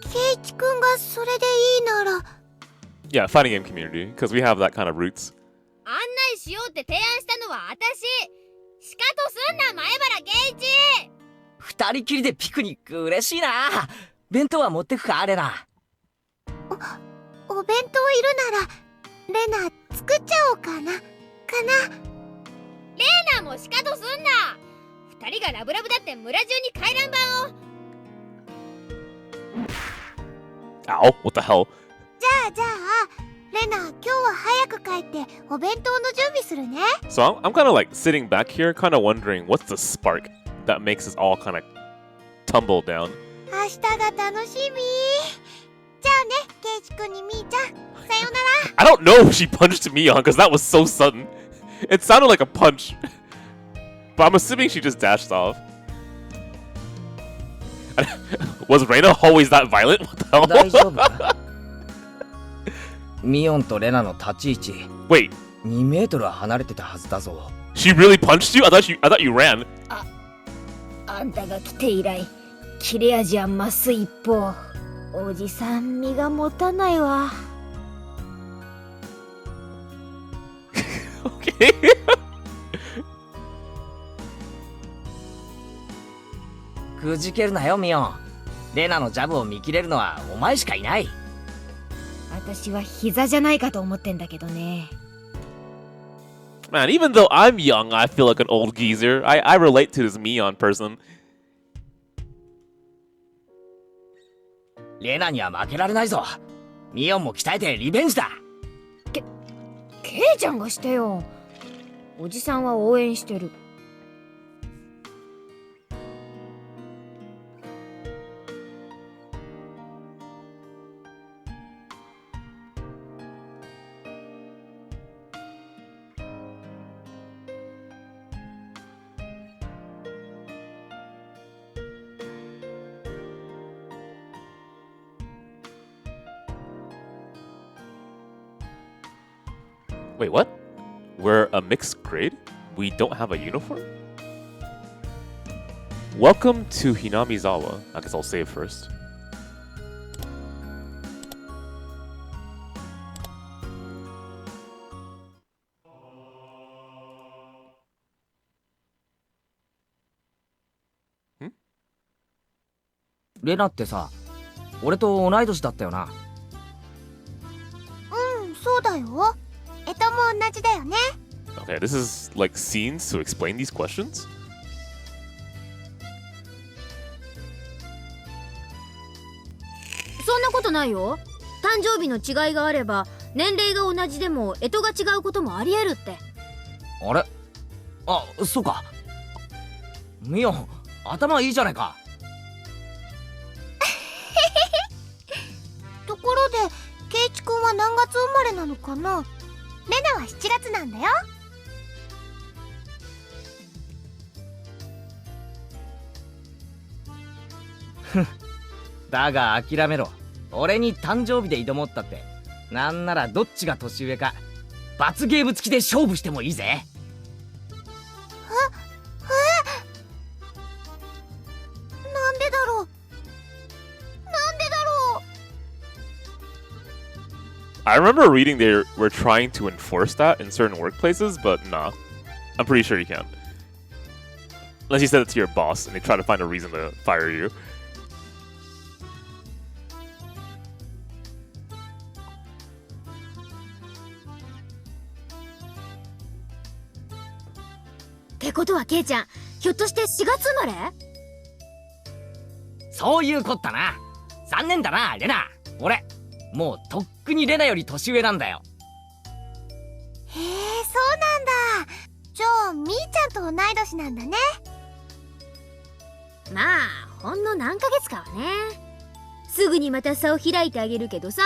ケイチくんがそれでいいなら。yeah, fighting game community, because we have that kind of roots. 案内しようって提案したのは私。しかとすんな、前原圭一。二人きりでピクニック嬉しいな。弁当は持ってくか、レナ。お弁当いるならレナ作っちゃおうかな。レナもしかとすんな。二人がラブラブだって村中に回覧板を。Ow, what the hell? じゃあレナ、今日は早く帰ってお弁当の準備するね。 So I'm kind of like sitting back here, kind of wondering what's the spark that makes us all kind of tumble down. 明日が楽しみ。じゃあね、ケイチくんにみーちゃん、さようなら。 I don't know if she punched me on, because that was so sudden. It sounded like a punch. But I'm assuming she just dashed off. Was Reina always that violent? What the hell? 大丈夫。ミオンとレナの立ち位置。Wait, 2メートルは離れてたはずだぞ。 She really punched you? I thought you ran. あんたが来て以来切れ味は増す一方、おじさん身が持たないわ。Okay. くじけるなよミオン。レナのジャブを見切れるのはお前しかいない。私は膝じゃないかと思ってんだけどね。Man, even though I'm young, I feel like an old geezer. I relate to this Mion person. レナには負けられないぞ。ミオンも鍛えてリベンジだ。ケイちゃんがしてよ。おじさんは応援してる。Wait, what? We're a mixed grade? We don't have a uniform? Welcome to Hinamizawa. I guess I'll save first. Hmm? レナってさ、俺と同い年だったよな。うん、そうだよ。干支も同じだよね。 Okay, this is like scenes to explain these questions? そんなことないよ。誕生日の違いがあれば年齢が同じでも干支が違うこともありえるって。あれ、あ、そうか。ミオン、頭いいじゃないか。ところでケイチ君は何月生まれなのかな。レナは7月なんだよ。だが諦めろ。俺に誕生日で挑もうったって、なんならどっちが年上か罰ゲーム付きで勝負してもいいぜ。なんでだろう。なんでだろう。 I remember reading they were trying to enforce that in certain workplaces, but nah. I'm pretty sure you can't. Unless you said it to your boss and they try to find a reason to fire you. ってことはケイちゃん、ひょっとして4月生まれ？そういうこったな。残念だなレナ。俺もうとっくにレナより年上なんだよ。へえ、そうなんだ。じゃあみーちゃんと同い年なんだね。まあほんの何ヶ月かはね。すぐにまた差を開いてあげるけどさ。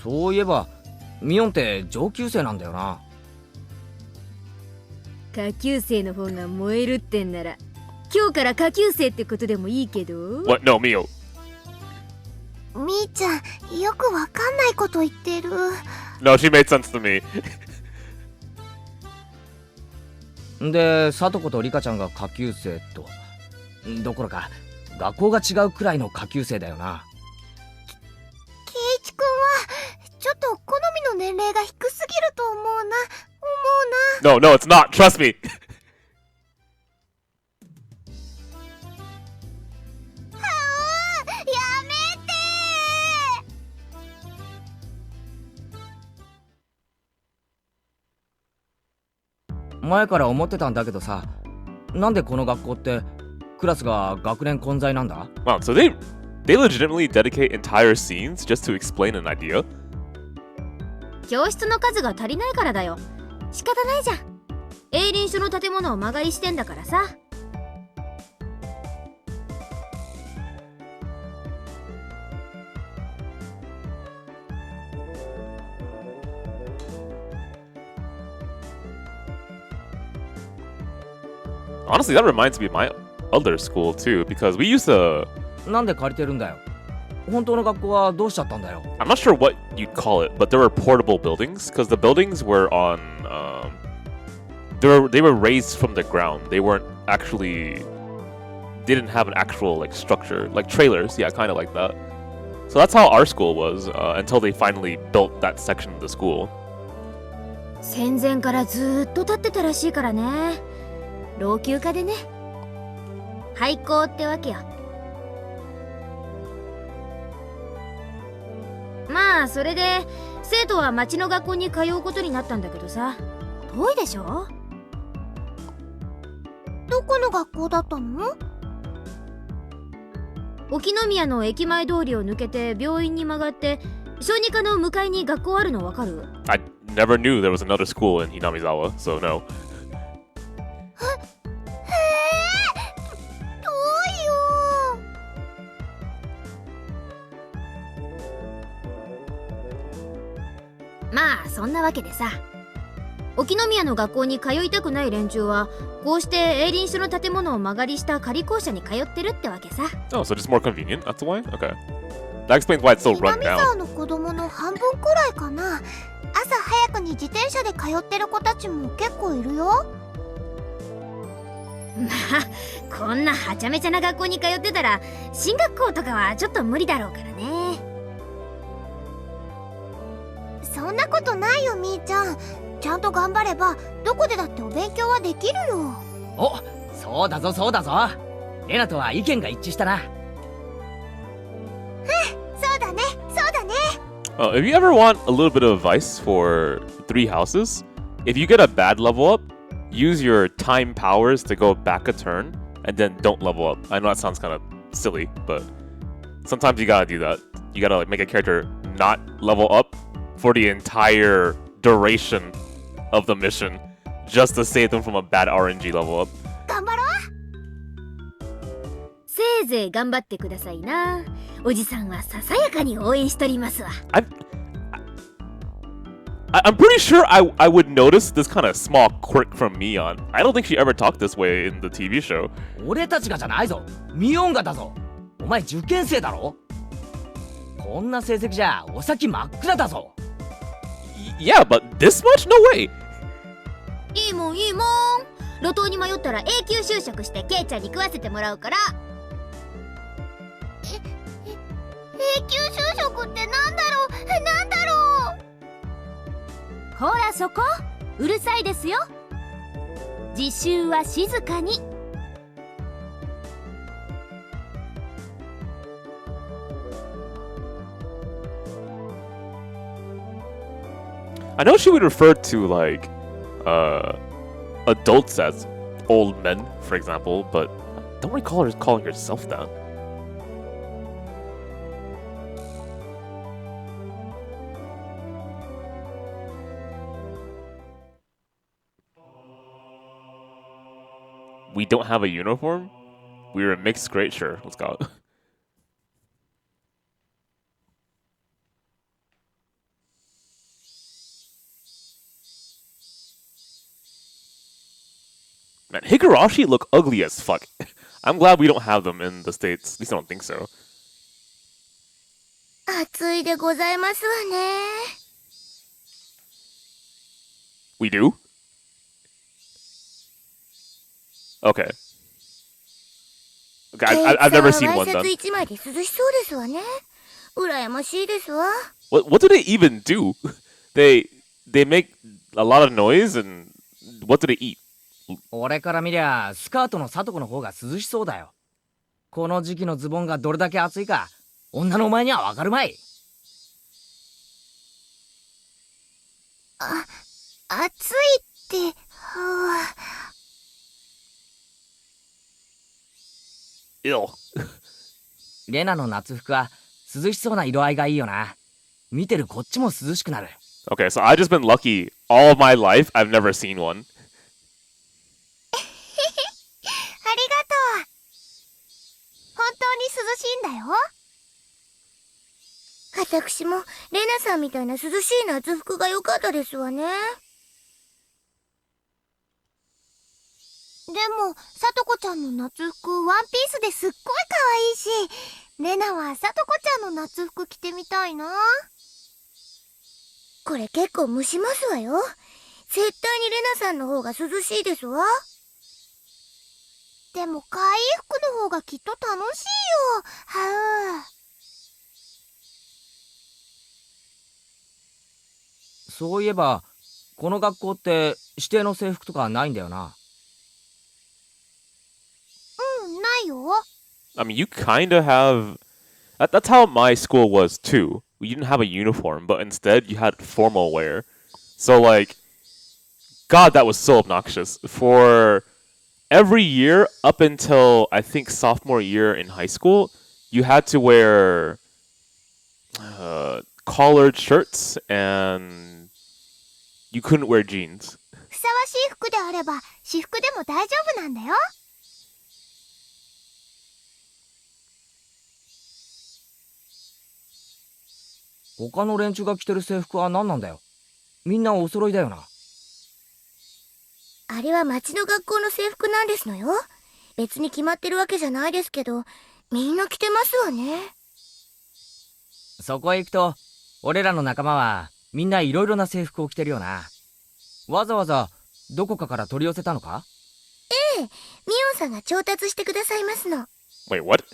そういえばミオンって上級生なんだよな。下級生の方が燃えるってんなら今日から下級生ってことでもいいけど。 What? No, Mio. みーちゃん、よくわかんないこと言ってる。 No, she made sense to me. で、サトコとリカちゃんが下級生と、どころか学校が違うくらいの下級生だよな。ケイチ君はちょっと好みの年齢が低すぎると思うな。 No, it's not. Trust me. やめてー。前から思ってたんだけどさ、なんでこの学校ってクラスが学年混在なんだ？ Wow, so they legitimately dedicate entire scenes just to explain an idea? 教室の数が足りないからだよ。仕方ないじゃん。営林署の建物を間借りしてんだからさ。Honestly, that reminds me of my other school too, because we used to なんで借りてるんだよ。本当の学校はどうしちゃったんだよ。 I'm not sure what you'd call it, but there were portable buildings because the buildings were on. They were raised from the ground. They weren't actually. Didn't have an actual like structure, like trailers. Yeah, kind of like that. So that's how our school was until they finally built that section of the school. 戦前からずーっと建ってたらしいからね。老朽化でね。廃校ってわけよ。まあそれで生徒は町の学校に通うことになったんだけどさ、遠いでしょ。どこの学校だったの？沖宮の駅前通りを抜けて病院に曲がって小児科の向かいに学校あるのわかる？ I never knew there was another school in Hinamizawa, so no. 遠いよ。まあそんなわけでさ、沖宮の学校に通いたくない連中はこうして営林署の建物を間借りした仮校舎に通ってるってわけさ。 Oh, so just more convenient. That's why. Okay, that explains why it's so run 南 down. 沢の子供の半分くらいかな。朝早くに自転車で通ってる子たちも結構いるよ。まあこんなはちゃめちゃな学校に通ってたら進学校とかはちょっと無理だろうからね。そんなことないよみーちゃん。ちゃんと頑張ればどこでだってお勉強はできるよ。お、そうだぞそうだぞ。レナとは意見が一致したな。そうだねそうだね。If you ever want a little bit of advice for 3 houses, if you get a bad level up, use your time powers to go back a turn, and then don't level up. I know that sounds kind of silly, but sometimes you gotta do that. You gotta like make a character not level up for the entire duration of the mission, just to save them from a bad RNG level up. 頑張ろう。せいぜい頑張ってくださいな。おじさんはささやかに応援しとりますわ。I'm pretty sure I would notice this kind of small quirk from Mion. I don't think she ever talked this way in the TV show. 俺たちがじゃないぞ。ミオンがだぞ。お前受験生だろ。こんな成績じゃお先真っ暗だぞ。Yeah, but this much? No way! いいもんいいもん。路頭に迷ったら永久就職してケイちゃんに食わせてもらうから。永久就職ってなんだろうなんだろう。ほらそこうるさいですよ。自習は静かに。I know she would refer to like adults as old men, for example, but I don't recall her calling herself that. We don't have a uniform? We're a mixed grade, sure, let's go. Man, Higurashi look ugly as fuck. I'm glad we don't have them in the States. At least I don't think so. 暑いでございますわね。We do? Okay. Okay, I've never seen one ワイシャツ done. 一枚で涼しそうですわね。羨ましいですわ。What do they even do? They make a lot of noise and what do they eat? 俺から見りゃスカートのサトコの方が涼しそうだよ。この時期のズボンがどれだけ暑いか女のお前にはわかるまい。暑いって、Ill. レナの夏服は涼しそうな色合いがいいよな。見てるこっちも涼しくなる。 Okay, so I've just been lucky all of my life. I've never seen one. ありがとう。本当に涼しいんだよ。私もレナさんみたいな涼しい夏服が良かったですわね。でも、さとこちゃんの夏服ワンピースですっごい可愛いし、レナはさとこちゃんの夏服着てみたいな。これ結構蒸しますわよ。絶対にレナさんの方が涼しいですわ。でも可愛い服の方がきっと楽しいよ。はう。そういえばこの学校って指定の制服とかないんだよな。ないよ。I mean, you kind of have. That's how my school was too. We didn't have a uniform, but instead you had formal wear. So like, God, that was so obnoxious. For every year up until I think sophomore year in high school, you had to wear collared shirts and you couldn't wear jeans. ふさわしい服であれば私服でも大丈夫なんだよ。他の連中が着てる制服は何なんだよ。みんなお揃いだよな。あれは町の学校の制服なんですのよ。別に決まってるわけじゃないですけど、みんな着てますわね。そこへ行くと俺らの仲間はみんないろいろな制服を着てるよな。わざわざどこかから取り寄せたのか？ええ、ミオンさんが調達してくださいますの。 Wait, what?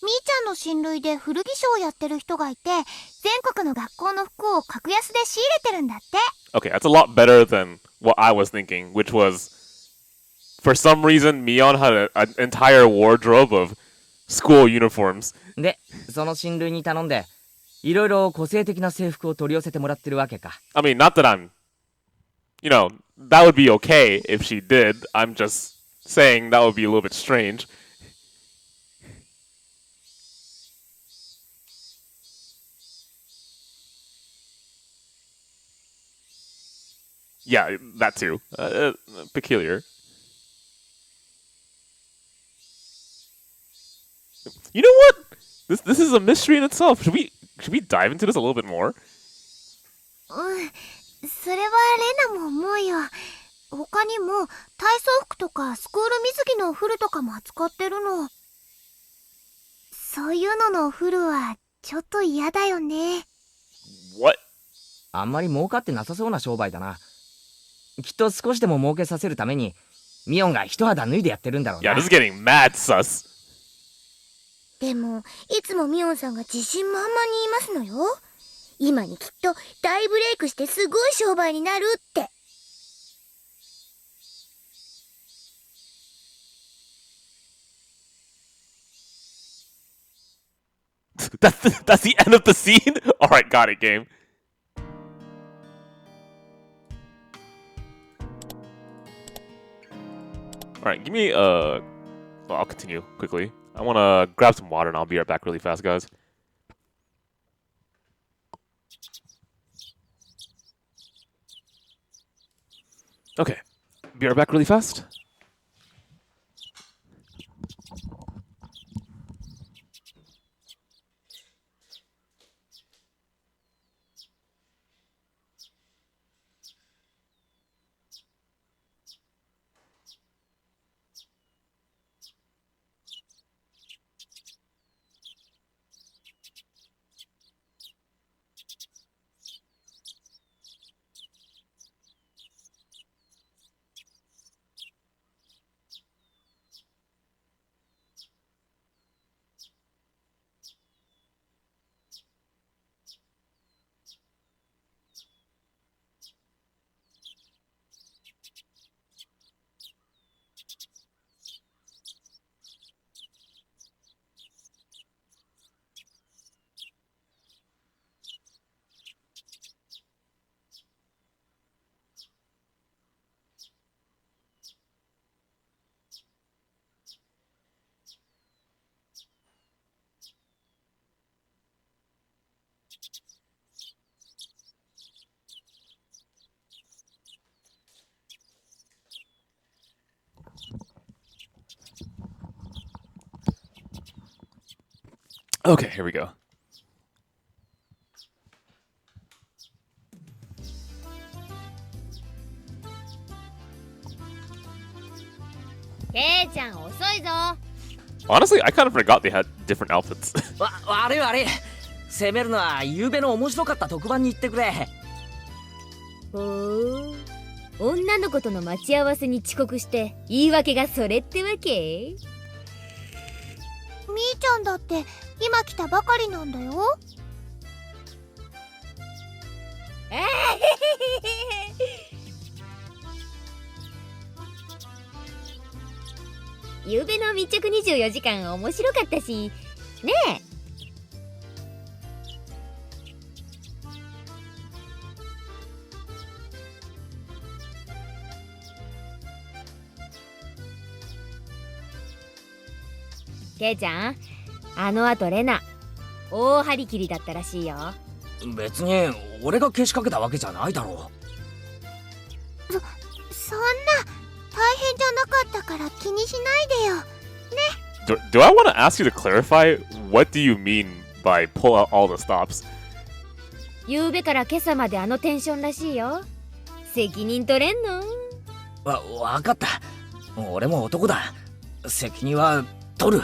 みーちゃんの親類で古着商をやってる人がいて、全国の学校の服を格安で仕入れてるんだって。 Okay, that's a lot better than what I was thinking, which was, for some reason, Mion had an entire wardrobe of school uniforms. で、その親類に頼んでいろいろ個性的な制服を取り寄せてもらってるわけか。I mean, not that I'm, that would be okay if she did. I'm just saying that would be a little bit strange. Yeah, that too. Peculiar. You know what? This is a mystery in itself. Should we dive into this a little bit more? それはレナも思うよ。他にも体操服とかスクール水着のお古とかも扱ってるの。そういうののお古はちょっと嫌だよね。 What? あんまり儲かってなさそうな商売だな。きっと少しでも儲けさせるためにミオンが一肌脱いでやってるんだろうな。Yeah, this is getting mad sus. でもいつもミオンさんが自信満々に言いますのよ。今にきっと大ブレイクしてすごい商売になるって。That's the end of the scene? Alright, got it, game. Alright, give me well, I'll continue quickly. I wanna grab some water and I'll be right back really fast, guys. Okay, be right back really fast. Okay, here we go. ケイちゃん遅いぞ。Honestly, I kind of forgot they had different outfits. 悪い悪い。攻めるのは昨べの面白かった特番に行ってくれ。ほう、女の子との待ち合わせに遅刻して言い訳がそれってわけ？みーちゃんだって今来たばかりなんだよ。ゆうべの密着24時間面白かったしねえ。ケイちゃん、あのあとレナ大張り切りだったらしいよ。別に俺がけしかけたわけじゃないだろそんな大変じゃなかったから気にしないでよ。 Do I want to ask you to clarify? What do you mean by pull out all the stops? ゆうべから今朝まであのテンションらしいよ。責任取れんの？わかった。俺も男だ。責任は取る。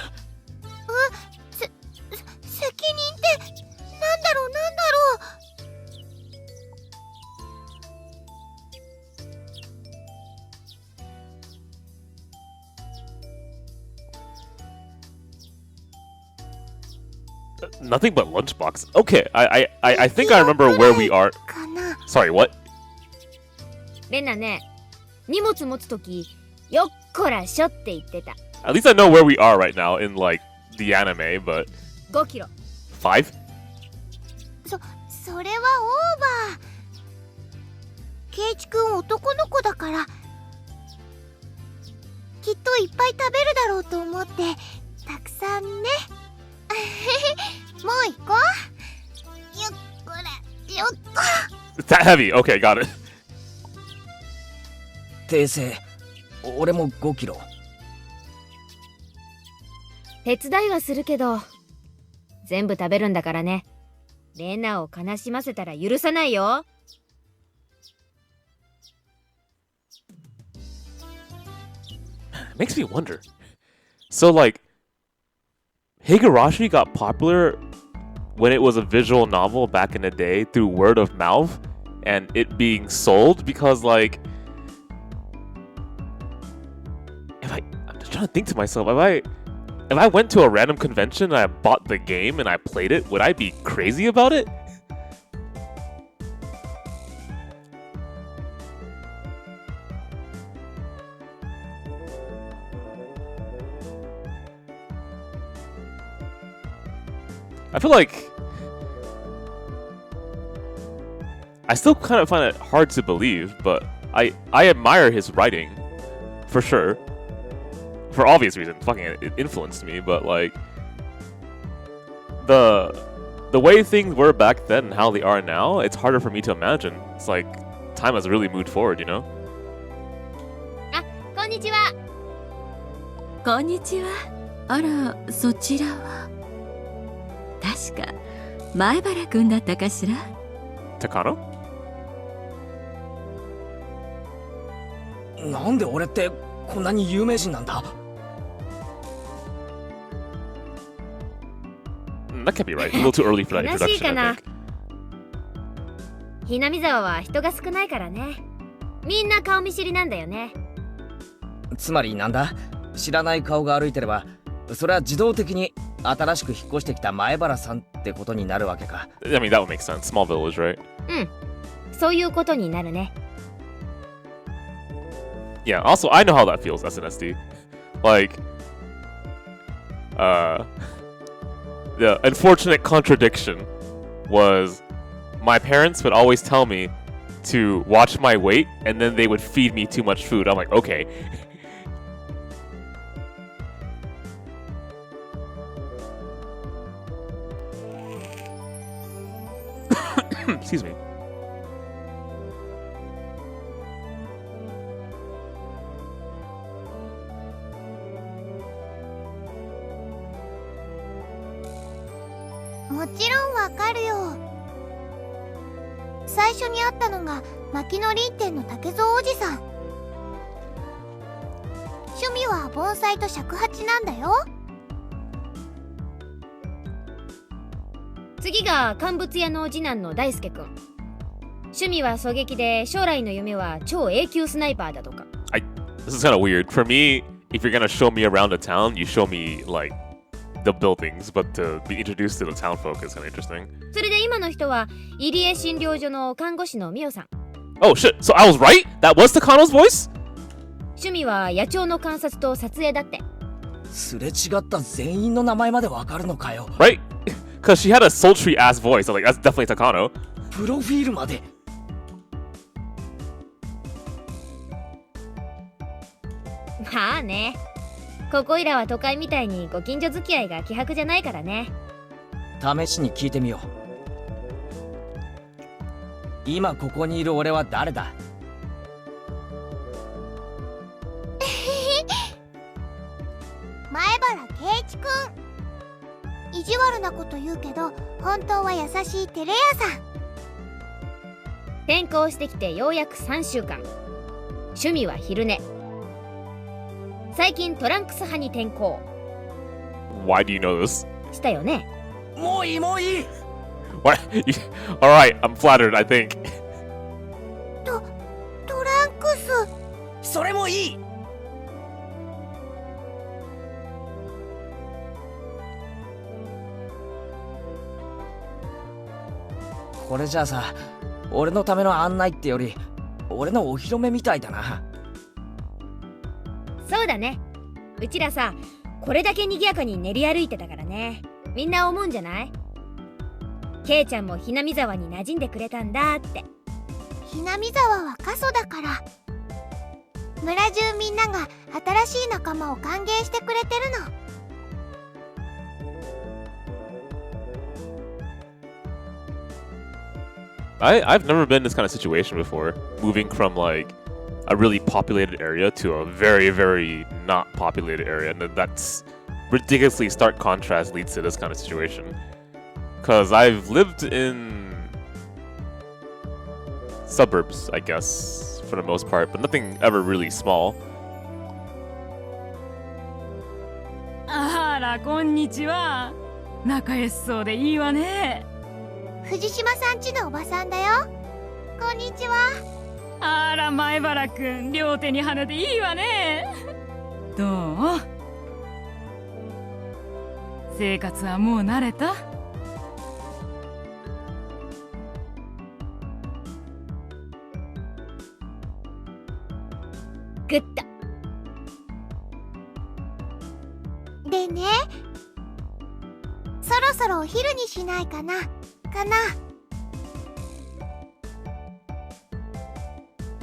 責任ってなんだろう。 Nothing but lunchbox. Okay, I think I remember where we are. かな。 Sorry, what? レナね、荷物持つときよっこらしょって言ってた。 At least I know where we are right now in like the anime, but 5キロ。 5? それはオーバー。ケイチくん男の子だからきっといっぱい食べるだろうと思ってたくさんね。もう行こう。よっこらよっこ。 It's that heavy. Okay, got it. 訂正。俺も5キロ。手伝いはするけど全部食べるんだからね。レナを悲しませたら許さないよ。 Makes me wonder. So like Higurashi got popular when it was a visual novel back in the day through word of mouth and it being sold because like I'm just trying to think to myself, if I went to a random convention and I bought the game and I played it, would I be crazy about it? I feel like I still kind of find it hard to believe, but I admire his writing for sure. For obvious reasons, fucking it influenced me, but like the way things were back then and how they are now, it's harder for me to imagine. It's like time has really moved forward, you know? あ、こんにちは。こんにちは。あら、そちらは確か前原くんだったかしら。 Takano? なんで俺ってこんなに有名人なんだ？ That can't be right. A little too early for that 悲しいか introduction, な。 I think. ひなみ沢は人が少ないからね。みんな顔見知りなんだよね。つまりなんだ？知らない顔が歩いてれば、それは自動的に新しく引っ越してきた前原さんってことになるわけか。I mean, that would make sense. Small village, right? うん、そういうことになるね。 Yeah, also, I know how that feels, SNSD. Like, the unfortunate contradiction was my parents would always tell me to watch my weight, and then they would feed me too much food. I'm like, okay. Excuse me.「もちろんわかるよ。最初に会ったのが牧野林店の竹蔵おじさん。趣味は盆栽と尺八なんだよ。次が乾物屋の次男の大輔くん。趣味は狙撃で、将来の夢は超 A 級スナイパーだとか。This is kind of weird. For me, if you're gonna show me around a town, you show me like the buildings, but to be introduced to the town folk is kind of interesting. それで今の人は入江診療所の看護師のミオさん。Oh shit! So I was right. That was Takano's voice. 趣味は野鳥の観察と撮影だって。すれ違った全員の名前までわかるのかよ。 Right? Because she had a sultry ass voice. So like that's definitely Takano. プロフィールまで。まあね。ここいらは都会みたいにご近所付き合いが希薄じゃないからね。試しに聞いてみよう。今ここにいる俺は誰だ？前原圭一くん。意地悪なこと言うけど本当は優しいテレ屋さん。転校してきてようやく3週間。趣味は昼寝。最近トランクス派に転校 Why do you know this? したよね。もういいもういい。 What? All right, I'm flattered. I think. トランクス。それもいい。これじゃあさ、俺のための案内ってより俺のお披露目みたいだな。そうだね。うちらさ、これだけ賑やかに練り歩いてたからね。みんな思うんじゃない？ケイちゃんもひなみ沢に馴染んでくれたんだって。ひなみ沢は過疎だから。村中みんなが新しい仲間を歓迎してくれてるの。I've never been in this kind of situation before. Moving from like a really populated area to a very, very not populated area, and that's ridiculously stark contrast leads to this kind of situation. Because I've lived in suburbs, I guess, for the most part, but nothing ever really small. あら、こんにちは。仲良しそうでいいわね。藤島さんちのおばさんだよ。こんにちは。あら、前原くん、両手に花でいいわね。どう？生活はもう慣れた？グッド。でね、そろそろお昼にしないかな。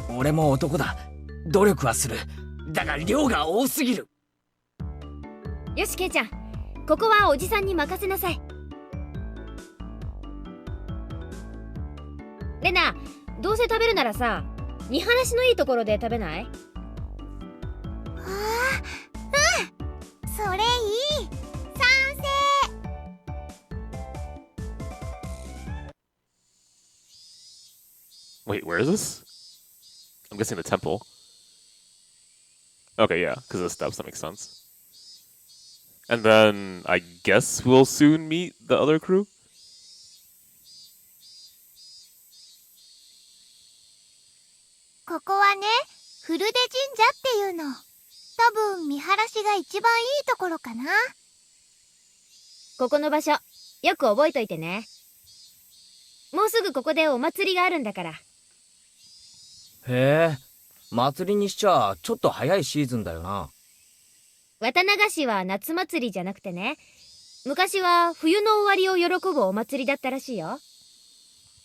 俺も男だ。努力はする。だが量が多すぎる。よし、ケイちゃん。ここはおじさんに任せなさい。レナ、どうせ食べるならさ、見晴らしのいいところで食べない？それいい。賛成。Wait, where is this? I'm guessing the temple. Okay, yeah, because of the steps, that makes sense. And then I guess we'll soon meet the other crew? ここはね、古出神社っていうの。多分見晴らしが一番いいところかな。ここの場所、よく覚えといてね。もうすぐここでお祭りがあるんだから。へえ、祭りにしちゃちょっと早いシーズンだよな。綿流しは夏祭りじゃなくてね、昔は冬の終わりを喜ぶお祭りだったらしいよ。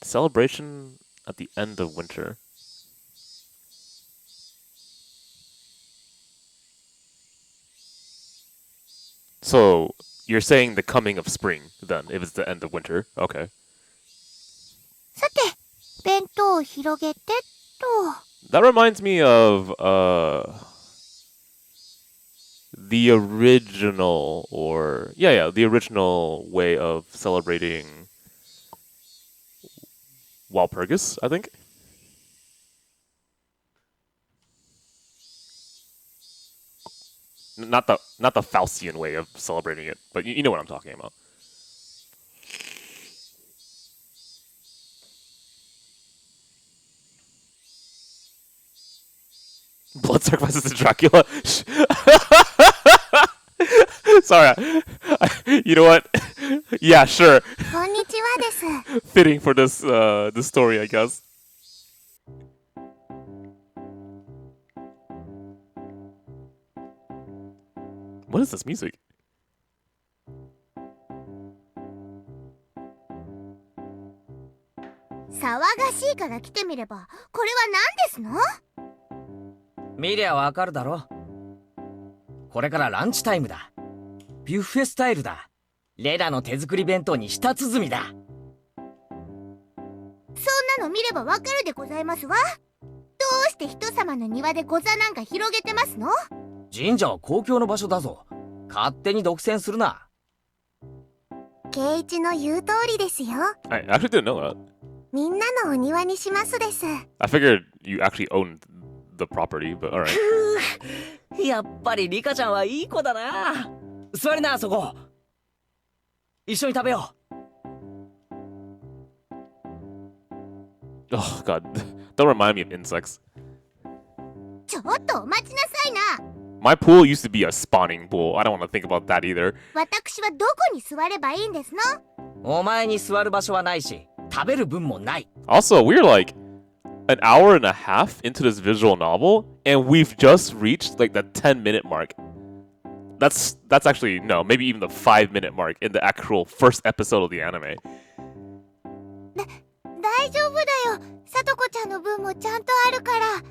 Celebration at the end of winter. So, you're saying the coming of spring, then, if it's the end of winter. Okay. さて、弁当を広げてと。That reminds me of, the original, or... Yeah, the original way of celebrating Walpurgis, I think. Not the Faustian way of celebrating it, but you know what I'm talking about. Blood sacrifices to Dracula. Sorry, you know what? Yeah, sure. こんにちはです。 Fitting for this story, I guess. What is this music? 騒がしいから来てみれば、これは何ですの？見りゃわかるだろ。これからランチタイムだ。ビュッフェスタイルだ。レラの手作り弁当に舌鼓だ。そんなの見ればわかるでございますわ。どうして人様の庭で御座なんか広げてますの？神社は公共の場所だぞ。勝手に独占するな。圭一の言う通りですよ。 I actually didn't know that. みんなのお庭にしますです。 I figured you actually owned the property, but alright. やっぱりリカちゃんはいい子だな。座りな、そこ。一緒に食べよう。 Oh god, don't remind me of insects. ちょっとお待ちなさいな。 My pool used to be a spawning pool. I don't want to think about that either. 私はどこに座ればいいんですの？お前に座る場所はないし、食べる分もない。 Also, we're like an hour and a half into this visual novel, and we've just reached like the 10-minute mark. That's actually no, maybe even the 5-minute mark in the actual first episode of the anime. 大丈夫だよ。さとこちゃんの分もちゃんとあるから。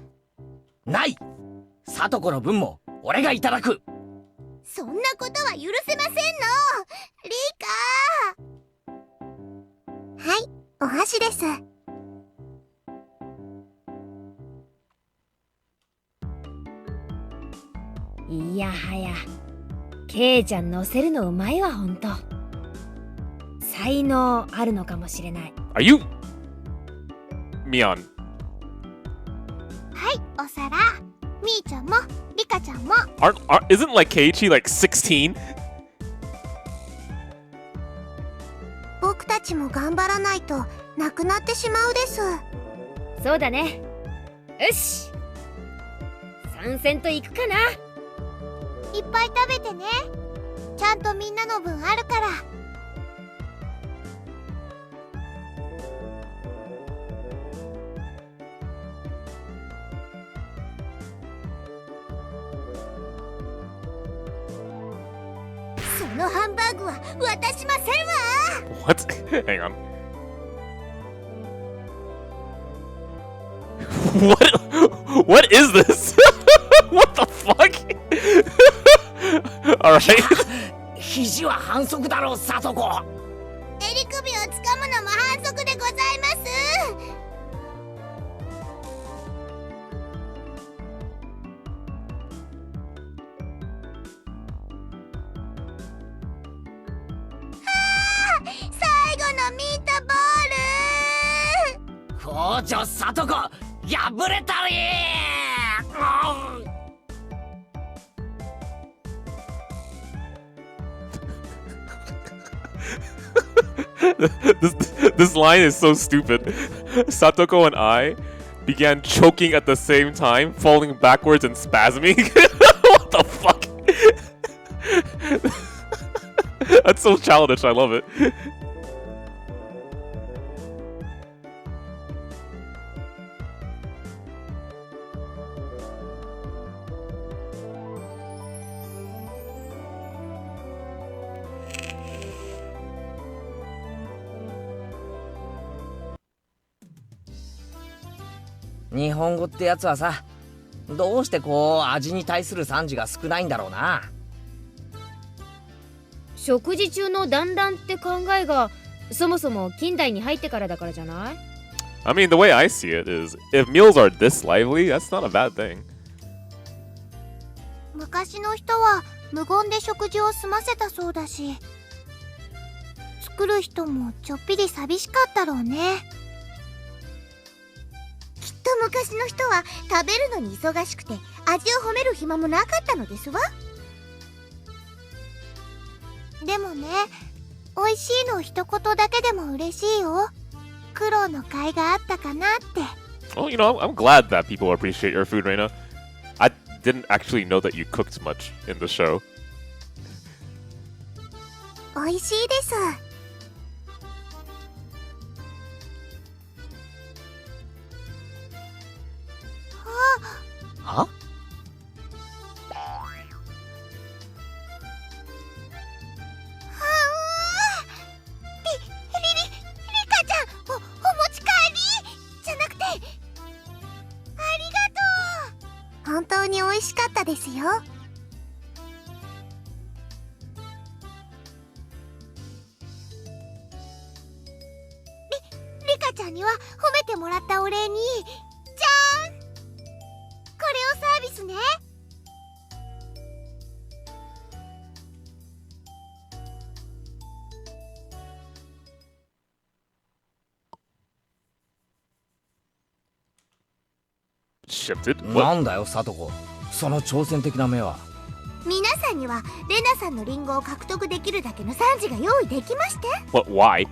ない。さとこの分も俺がいただく。そんなことは許せませんの。リカ。はい、お箸です。いやはや、ケイちゃん乗せるのうまいわ、ほんと。才能あるのかもしれない。 Are you Mion? はい、お皿。みーちゃんも、リカちゃんも。Isn't like Keiichi like 16? 僕たちも頑張らないとなくなってしまうです。そうだね。よし、参戦と行くかな。いっぱい食べてね。ちゃんとみんなの分あるから。そのハンバーグは渡しませんわ。 What? Hang on. What is this? What the fuck? Alright. 肘は反則だろう、さとこ。襟首をつかむのも反則でございます。 最後のミートボール。校長さとこ、破れたり。This line is so stupid. Satoko and I began choking at the same time, falling backwards and spasming. What the fuck? That's so childish, I love it. .日本語ってやつはさ、どうしてこう味に対する賛辞が少ないんだろうな。食事中の団らんって考えがそもそも近代に入ってからだからじゃない？ I mean, the way I see it is, if meals are this lively, that's not a bad thing. 昔の人は無言で食事を済ませたそうだし、作る人もちょっぴり寂しかったろうね。きっと昔の人は食べるのに忙しくて味を褒める暇もなかったのですわ。でもね、美味しいの一言だけでも嬉しいよ。苦労の甲斐があったかなって。 Well, you know, I'm glad that people appreciate your food, Reina. didn't actually know that you cooked much in the show. 美味しいです。は？リカちゃん、お持ち帰りじゃなくて、ありがとう。本当に美味しかったですよ。リカちゃんには褒めてもらったお礼に、じゃーん、これをサービスね。Shifted? な What? んだよサトコ、その挑戦的な目は。皆さんにはレナさんのリンゴを獲得できるだけの賛辞が用意できまして。 What? Why?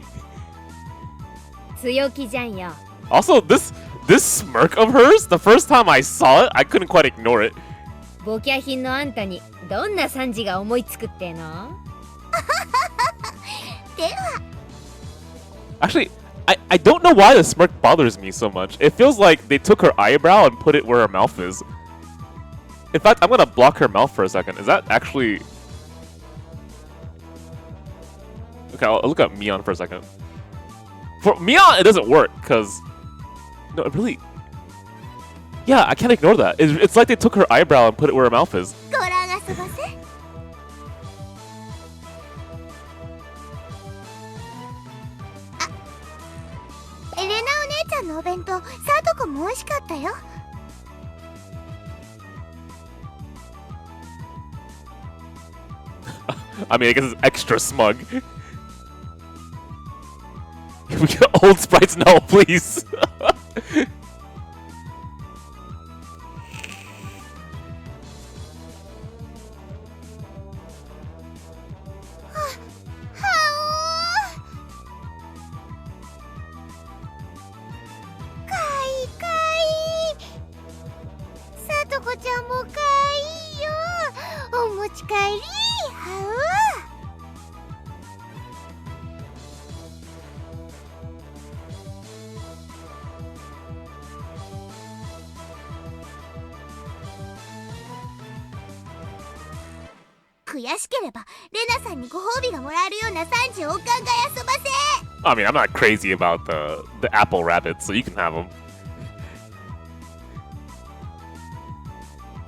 強気じゃんよ。 Also, this smirk of hers, the first time I saw it, I couldn't quite ignore it. ボキャ品のあんたにどんな賛辞が思いつくっての？では Actually, I don't know why the smirk bothers me so much. It feels like they took her eyebrow and put it where her mouth is. In fact, I'm gonna block her mouth for a second. Is that actually... Okay, I'll look at Mion for a second. For Mion, it doesn't work, because... No, it really... Yeah, I can't ignore that. It's like they took her eyebrow and put it where her mouth is. ご覧あそばせ。レナお姉ちゃんのお弁当、サトコも美味しかったよ。I mean, I guess it's extra smug. We get old sprites now, please. I mean, I'm not crazy about the apple rabbits, so you can have them.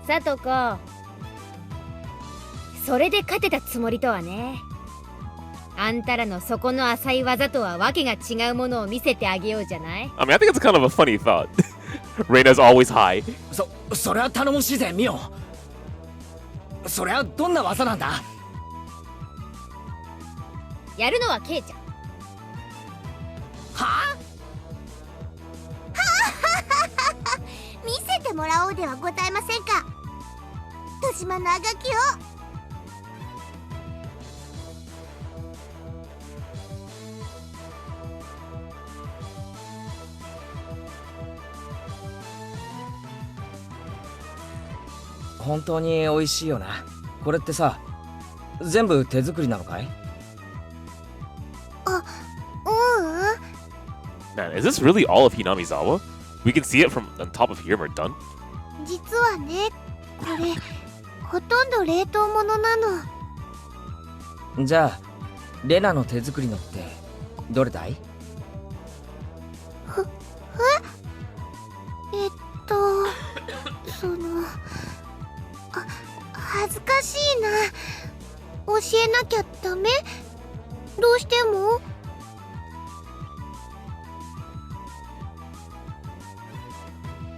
さとこ、それで勝てたつもりとはね。あんたらの底の浅い技とはわけが違うものを見せてあげようじゃない。 I mean, I think it's kind of a funny thought. Reina's always high. それは頼もしいぜミオ。それはどんな技なんだ？やるのはケイちゃん。はあ見せてもらおうではございませんか。戸島のあがきを。本当に美味しいよな。これってさ、全部手作りなのかい？Man, is this really all of Hinamizawa? We can see it from on top of here and we're done? 実はね、これほとんど冷凍物なの。じゃあレナの手作りのってどれだい？恥ずかしいな。教えなきゃダメ？どうしても？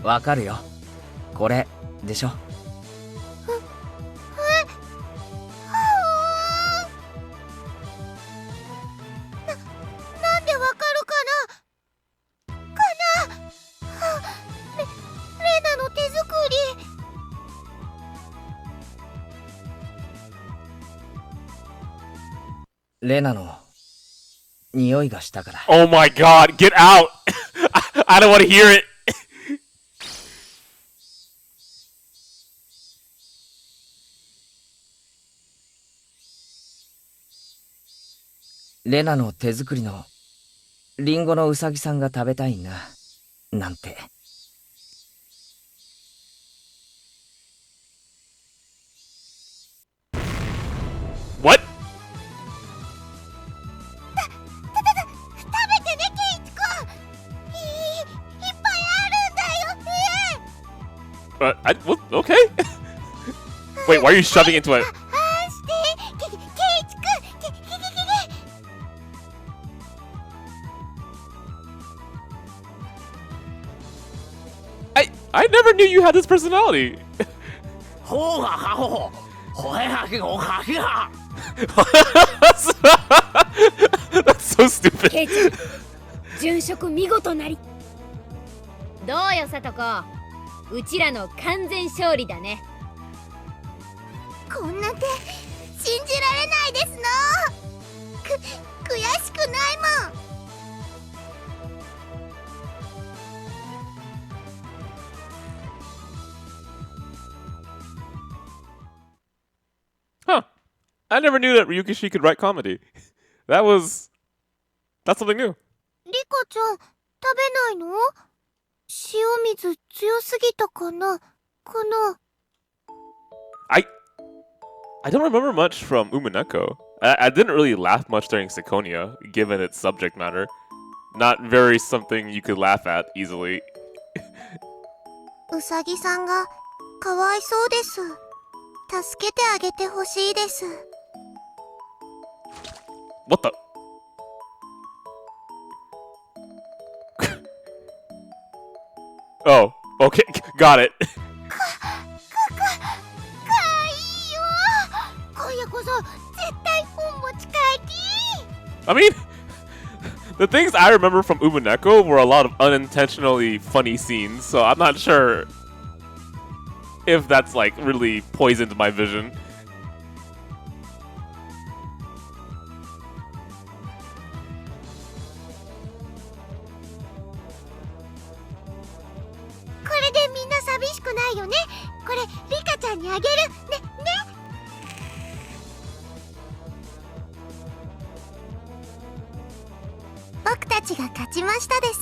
わかるよ。これでしょ。なんでわかるかな？レナの手作り。レナの匂いがしたから。Oh my god, get out! I don't want to hear it! レナの手作りのリンゴのウサギさんが食べたいな、なんて。What? 食べてね、ケイチ君。いっぱいあるんだよ。Okay. Wait, why are you shoving into it? あーして、ケイチ君。I never knew you had this personality. ほうがはほほへはけごはけは。 That's so stupid. ケイちゃん殉職見事なり。どうよさとこ、うちらの完全勝利だね。こんなんて信じられないですの。悔しくないもん。Huh. I never knew that Ryukishi could write comedy. That's something new. リコちゃん、食べないの？塩水強すぎたかな？I don't remember much from Umineko. I didn't really laugh much during Seconia, given its subject matter. Not very something you could laugh at easily. うさぎさんがかわいそうです。助けてあげてほしいです。What the? Oh, okay, got it. 今夜こそ絶対本持ち帰り。 I mean, the things I remember from Umineko were a lot of unintentionally funny scenes, so I'm not sure if that's like really poisoned my vision. これでみんな寂しくないよね。これリカちゃんにあげるね。僕たちが勝ちましたです。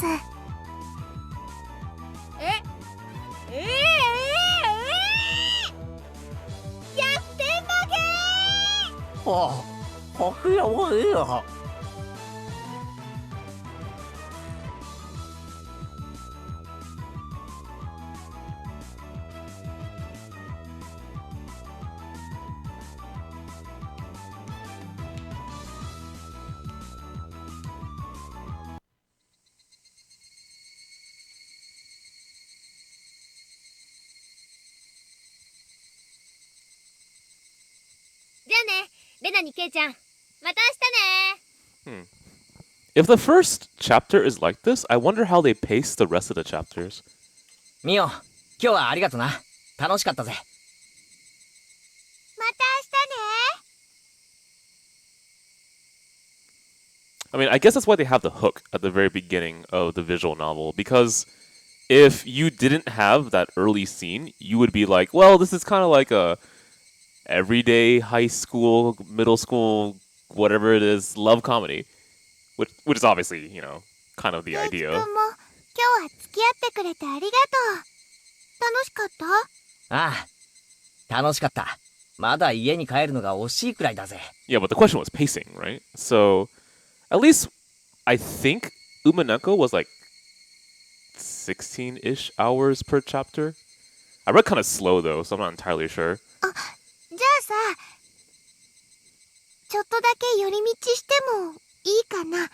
逆転負け。はあ、はくやわえや。じゃあね、レナにケイちゃん。また明日ね。 If the first chapter is like this, I wonder how they pace the rest of the chapters. ミオ、今日はありがとな。楽しかったぜ。また明日ね。 I mean, I guess that's why they have the hook at the very beginning of the visual novel, because if you didn't have that early scene, you would be like, well, this is kind of like a everyday high school, middle school, whatever it is, love comedy, which is obviously, you know, kind of the ケイチ idea. 君も今日は付き合ってくれてありがとう。楽しかった？ああ、楽しかった。まだ家に帰るのが惜しいくらいだぜ。Yeah, but the question was pacing, right? So, at least I think Umineko was like 16-ish hours per chapter. I read kind of slow though, so I'm not entirely sure. じゃあさ、ちょっとだけ寄り道してもいいかな？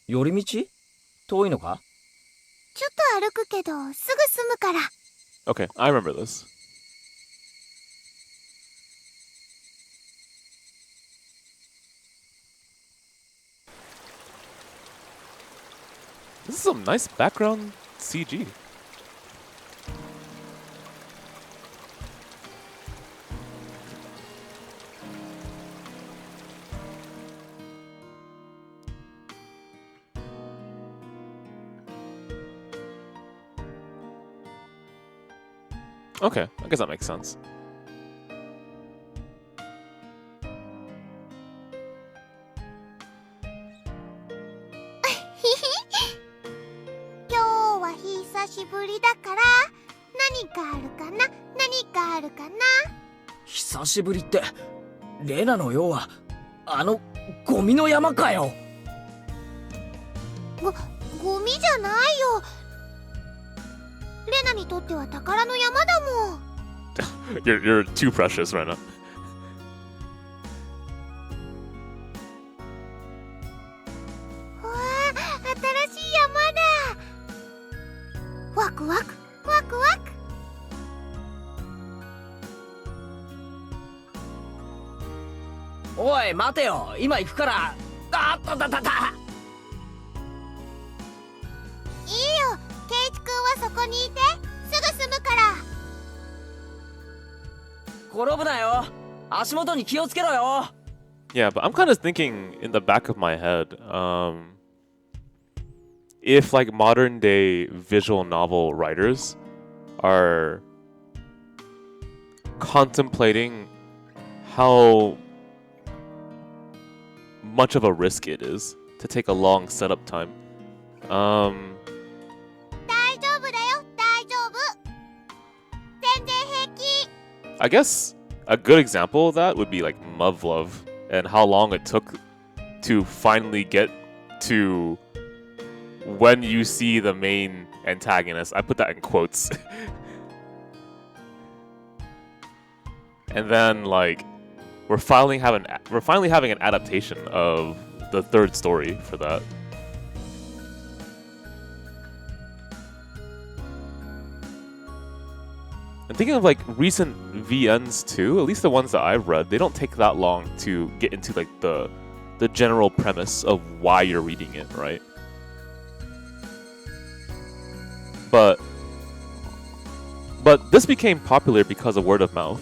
寄り道？遠いのか？ちょっと歩くけどすぐ済むから。 Okay, I remember this. This is some nice background CG. Okay, I guess that makes sense. 久しぶりだから何かあるかな、何かあるかな。久しぶりってレナのようはあのゴミの山かよ。ゴミじゃないよ。レナにとっては宝の山だもん。You're too precious right now. わあ、新しい山だ。ワクワクワクワク。おい待てよ、今行くから。あったたたた。いいよ、ケイチ君はそこにいて、すぐ済むから。転ぶなよ、足元に気をつけろよ。 Yeah, but I'm kind of thinking in the back of my head, if like modern day visual novel writers are contemplating how much of a risk it is to take a long setup time. 大丈夫だよ、大丈夫。全然平気。 I guess a good example of that would be like Muv-Love and how long it took to finally get to when you see the main antagonist. I put that in quotes. And then like we're finally having an adaptation of the third story for that. And thinking of like recent VNs too, at least the ones that I've read, they don't take that long to get into like the general premise of why you're reading it, right? But this became popular because of word of mouth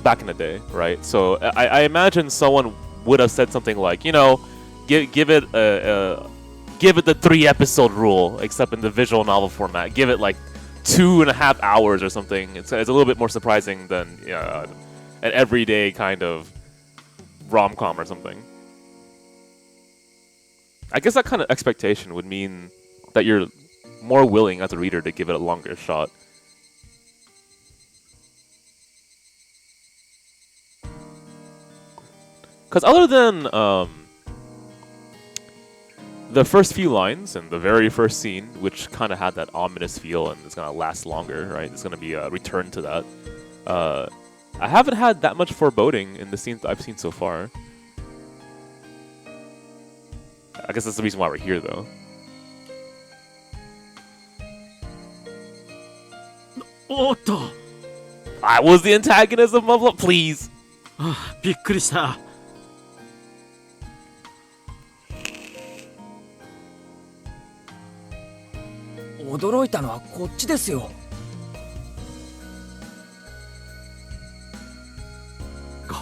back in the day, right? So I imagine someone would have said something like, you know, give it the 3-episode rule, except in the visual novel format. Give it like 2.5 hours or something. It's a little bit more surprising than an everyday kind of rom-com or something. I guess that kind of expectation would mean that you're more willing as a reader to give it a longer shot. Because other than the first few lines and the very first scene, which kind of had that ominous feel and it's going to last longer, right? It's going to be a return to that. I haven't had that much foreboding in the scenes that I've seen so far. I guess that's the reason why we're here, though. Otto! I was the antagonist of Muv-Love, please! びっくりした。驚いたのはこっちですよ。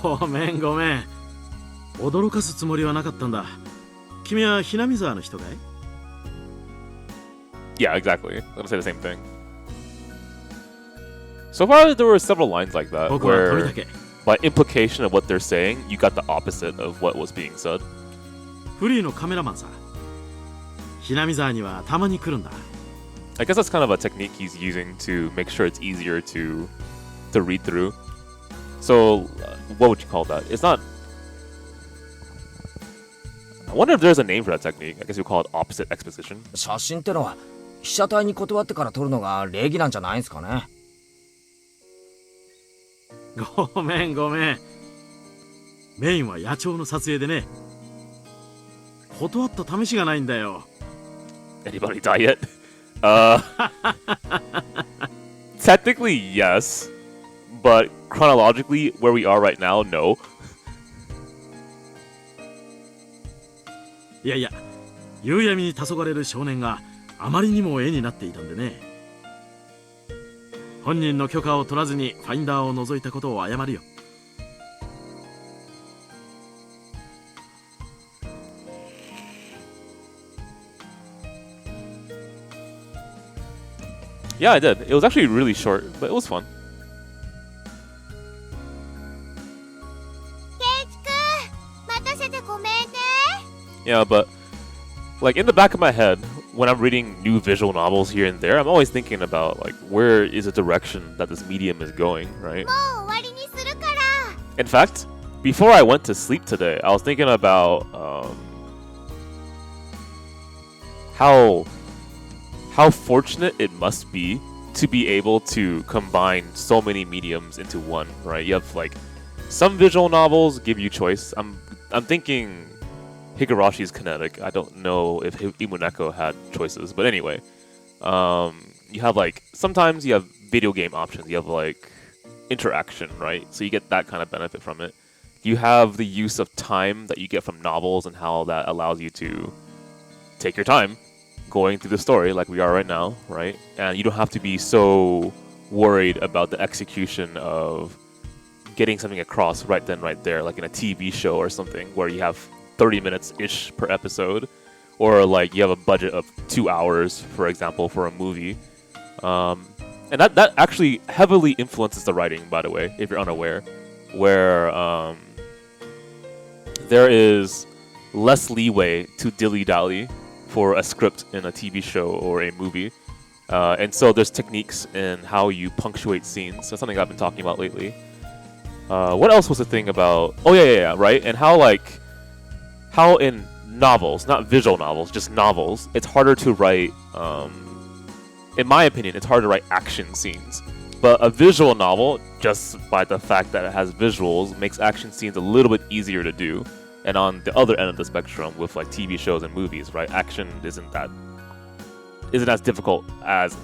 ごめんごめん。驚かすつもりはなかったんだ。君はひなみ沢の人かい？ Yeah, exactly. I'm gonna say the same thing. So far, there were several lines like that 僕は鳥 where, だけ。 by implication of what they're saying, you got the opposite of what was being said. フリーのカメラマンさ。ひなみ沢にはたまに来るんだ。I guess that's kind of a technique he's using to make sure it's easier to read through. So, what would you call that? It's not. I wonder if there's a name for that technique. I guess you call it opposite exposition. 写真ってのは被写体に断ってから撮るのが礼儀なんじゃないんすかね。ごめんごめん。メインは野鳥の撮影でね。断った試しがないんだよ。Anybody die yet? Technically, yes. But chronologically, where we are right now, no. いやいや、夕闇に黄昏る少年があまりにも絵になっていたんでね。本人の許可を取らずにファインダーを覗いたことを謝るよ。Yeah, I did. It was actually really short, but it was fun. ケイチ君、待たせてごめんね。 Yeah, but like in the back of my head, when I'm reading new visual novels here and there, I'm always thinking about like where is the direction that this medium is going, right? もう終わりにするから。 In fact, before I went to sleep today, I was thinking about how fortunate it must be to be able to combine so many mediums into one, right? You have like some visual novels give you choice. I'm thinking Higurashi's Kinetic. I don't know if FinestKO had choices, but anyway, you have like sometimes you have video game options. You have like interaction, right? So you get that kind of benefit from it. You have the use of time that you get from novels and how that allows you to take your time going through the story like we are right now, right? And you don't have to be so worried about the execution of getting something across right then, right there, like in a TV show or something where you have 30 minutes-ish per episode, or like you have a budget of 2 hours, for example, for a movie. And that actually heavily influences the writing, by the way, if you're unaware, where there is less leeway to dilly-dally for a script in a TV show or a movie. And so there's techniques in how you punctuate scenes. That's something I've been talking about lately. What else was the thing about... Oh, yeah, right? And how in novels, not visual novels, just novels, it's harder to write... in my opinion, it's harder to write action scenes. But a visual novel, just by the fact that it has visuals, makes action scenes a little bit easier to do. And on the other end of the spectrum, with like TV shows and movies, right, action isn't as difficult as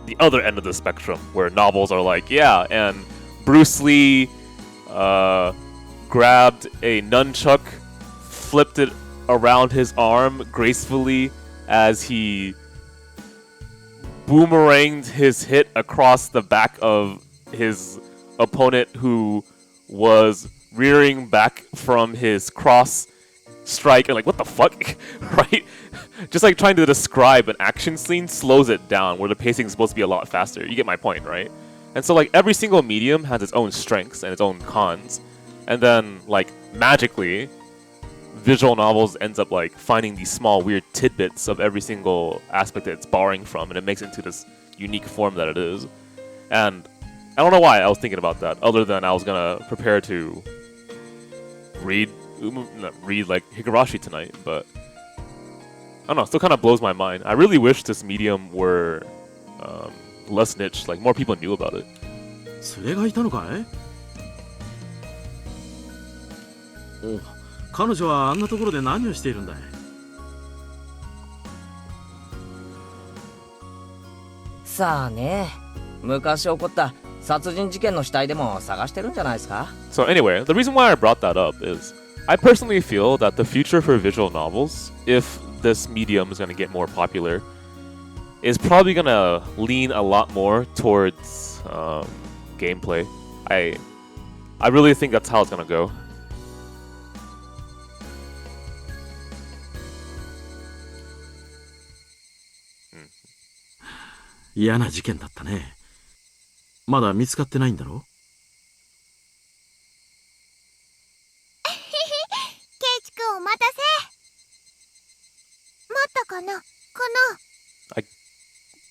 the other end of the spectrum, where novels are like, yeah, and Bruce Lee grabbed a nunchuck, flipped it around his arm gracefully as he boomeranged his hit across the back of his opponent, who was rearing back from his cross strike, and like, what the fuck? Right? Just like trying to describe an action scene slows it down, where the pacing is supposed to be a lot faster. You get my point, right? And so like every single medium has its own strengths and its own cons, and then like magically visual novels ends up like finding these small weird tidbits of every single aspect that it's borrowing from, and it makes it into this unique form that it is. And I don't know why I was thinking about that, other than I was gonna prepare to read like Higurashi tonight, but I don't know, it still kind of blows my mind. I really wish this medium were less niche, like more people knew about it. 連れがいたのかい？お、彼女はあんなところで何をしているんだい？さあね、昔起こった殺人事件の死体でも探してるんじゃないですか？ So anyway, the reason why I brought that up is I personally feel that the future for visual novels, if this medium is going to get more popular, is probably going to lean a lot more towards gameplay. I really think that's how it's going to go. 嫌な事件だったね。まだ見つかってないんだろ？ケイチ君お待たせ。待ったかな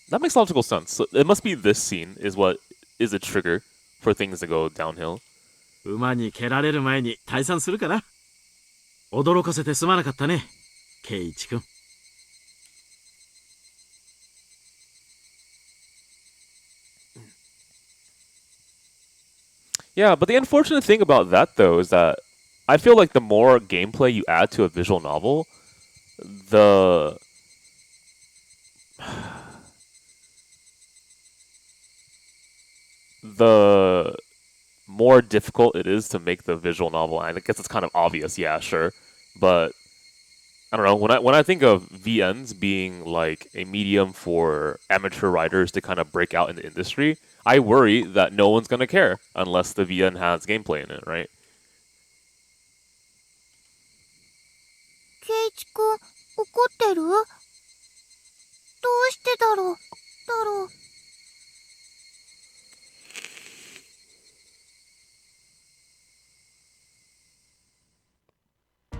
？That makes logical sense. So it must be this scene is what is a trigger for things to go downhill. 馬に蹴られる前に退散するかな。驚かせてすまなかったね、ケイチ君。Yeah, but the unfortunate thing about that, though, is that I feel like the more gameplay you add to a visual novel, the more difficult it is to make the visual novel. And I guess it's kind of obvious, yeah, sure. But I don't know, when I think of VNs being like a medium for amateur writers to kind of break out in the industry, I worry that no one's going to care unless the VN has gameplay in it, right? ケイチ君怒ってる？どうしてだろう？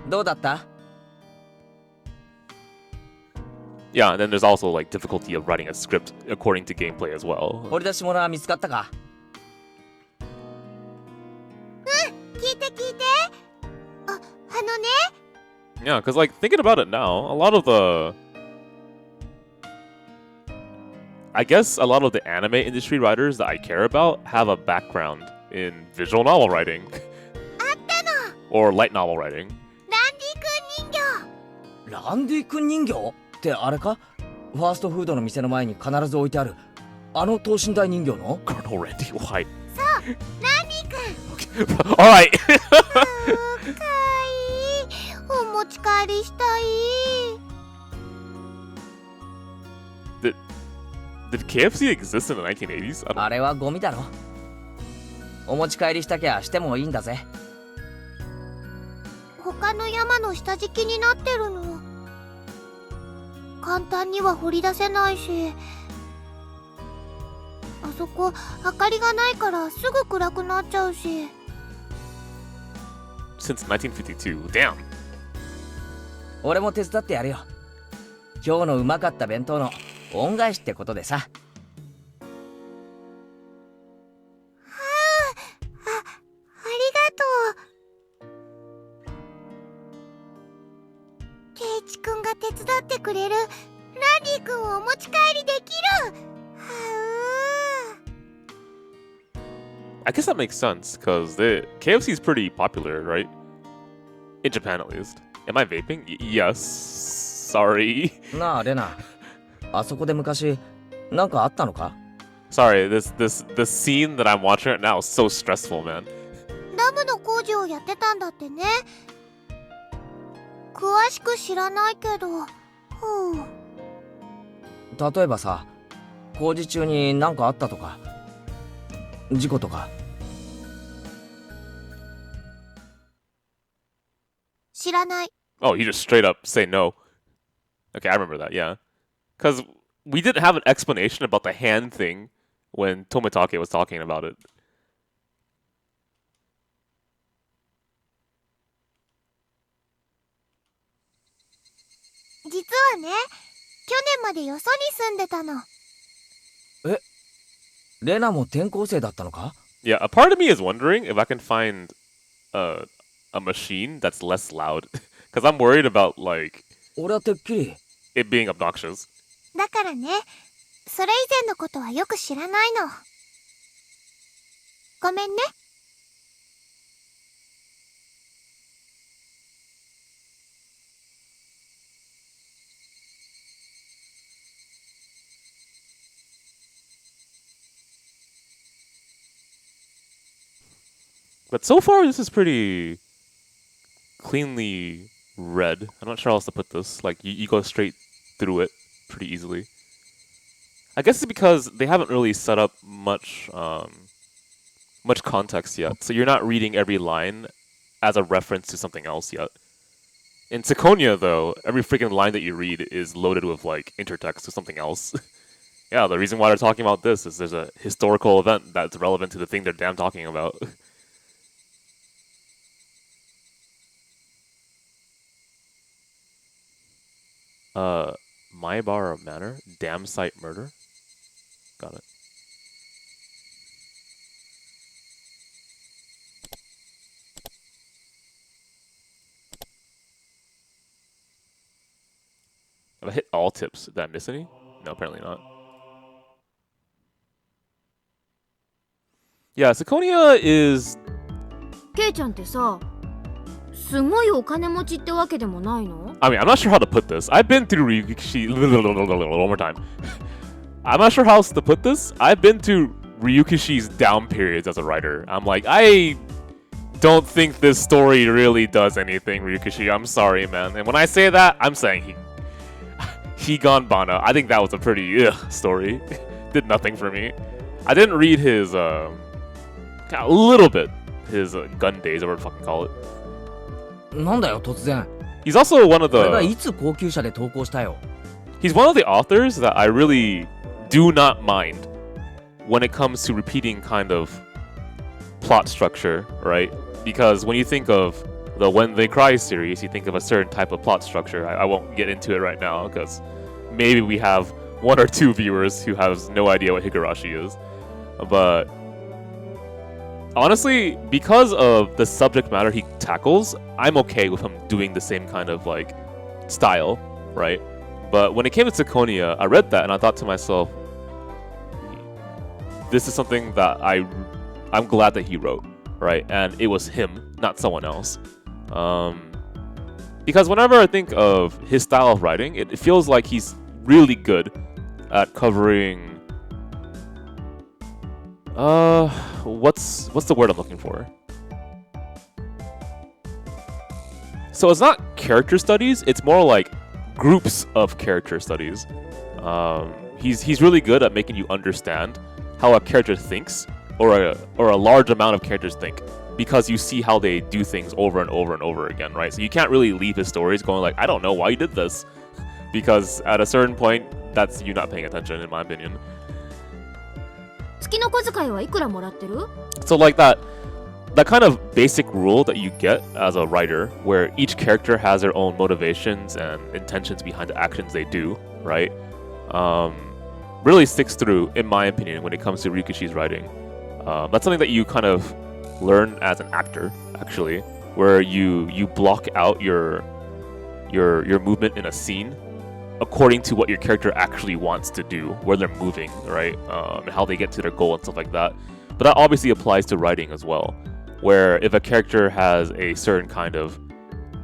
どうだった？ Yeah, and then there's also like difficulty of writing a script according to gameplay as well. 掘り出し物は見つかったか？聞いて聞いて。あのね。 Yeah, because like thinking about it now, I guess a lot of the anime industry writers that I care about have a background in visual novel writing. あったの。 Or light novel writing. ランディ君人形。ランディ君人形ってあれか？ファーストフードの店の前に必ず置いてあるあの等身大人形の？ Colonel Randy, why? そう、ランディ君。Alright! かわいい。お持ち帰りしたい。Did KFC exist in the 1980s? I don't... あれはゴミだろ。お持ち帰りしたきゃしてもいいんだぜ。他の山の下敷きになってるの。簡単には掘り出せないし、あそこ明かりがないからすぐ暗くなっちゃうし。 Since 1952, damn. 俺も手伝ってやるよ。今日のうまかった弁当の恩返しってことでさ。ありがとう。ケイチくんが手伝ってくれる。ランディ君をお持ち帰りできる。I guess that makes sense, because KFC is pretty popular, right? In Japan, at least. Am I vaping? Yes. Sorry. なあレナ、あそこで昔なんかあったのか？ Sorry, the scene that I'm watching right now is so stressful, man. ダムの工事をやってたんだってね。詳しく知らないけど。例えばさ、工事中になんかあったとか、事故とか。知らない。 Oh, you just straight up say no. Okay, I remember that, yeah. Because we didn't have an explanation about the hand thing when Tomitake was talking about it. 実はね、去年までよそに住んでたの。え、レナも転校生だったのか？ Yeah, a part of me is wondering if I can find a machine that's less loud. Because I'm worried about, like, 俺はてっきり it being obnoxious. だからね、それ以前のことはよく知らないの。ごめんね。But so far, this is pretty cleanly read. I'm not sure how else to put this. Like, you go straight through it pretty easily. I guess it's because they haven't really set up much much context yet. So you're not reading every line as a reference to something else yet. In Tsukonia, though, every freaking line that you read is loaded with, like, intertext to something else. Yeah, the reason why they're talking about this is there's a historical event that's relevant to the thing they're damn talking about. Maibara Manor, dam site murder. Got it. Have I hit all tips? Did I miss any? No, apparently not. Yeah, Tsukonia is... ケイちゃんってさ、すごいお金持ちってわけでもないの？ I mean, I'm not sure how to put this. I've been through Ryukishi... One more time. I'm not sure how else to put this. I've been to Ryukishi's down periods as a writer. I'm like, I don't think this story really does anything, Ryukishi. I'm sorry, man. And when I say that, I'm saying Higan Bana. I think that was a pretty story. Did nothing for me. I didn't read his, a little bit, his gun days, or whatever the fucking call it. なんだよ突然。 He's also one of 俺が the... いつ高級車で投稿したよ。 He's one of the authors that I really do not mind when it comes to repeating kind of plot structure, right? Because when you think of the When They Cry series, you think of a certain type of plot structure. I won't get into it right now because maybe we have 1 or 2 viewers who has no idea what Higurashi is. But honestly, because of the subject matter he tackles, I'm okay with him doing the same kind of like style, right? But when it came to Tsukonia, I read that and I thought to myself, this is something that I'm glad that he wrote, right? And it was him, not someone else. Because whenever I think of his style of writing, it feels like he's really good at covering what's the word I'm looking for? So it's not character studies, it's more like groups of character studies. He's really good at making you understand how a character thinks, or a large amount of characters think, because you see how they do things over and over and over again, right? So you can't really leave his stories going like, I don't know why you did this, because at a certain point, that's you not paying attention, in my opinion. 月の小遣いはいくらもらってる? So like that kind of basic rule that you get as a writer, where each character has their own motivations and intentions behind the actions they do, right? Really sticks through, in my opinion, when it comes to Rikushi's writing. That's something that you kind of learn as an actor, actually, where you block out your movement in a scene according to what your character actually wants to do, where they're moving, right? And how they get to their goal and stuff like that. But that obviously applies to writing as well, where if a character has a certain kind of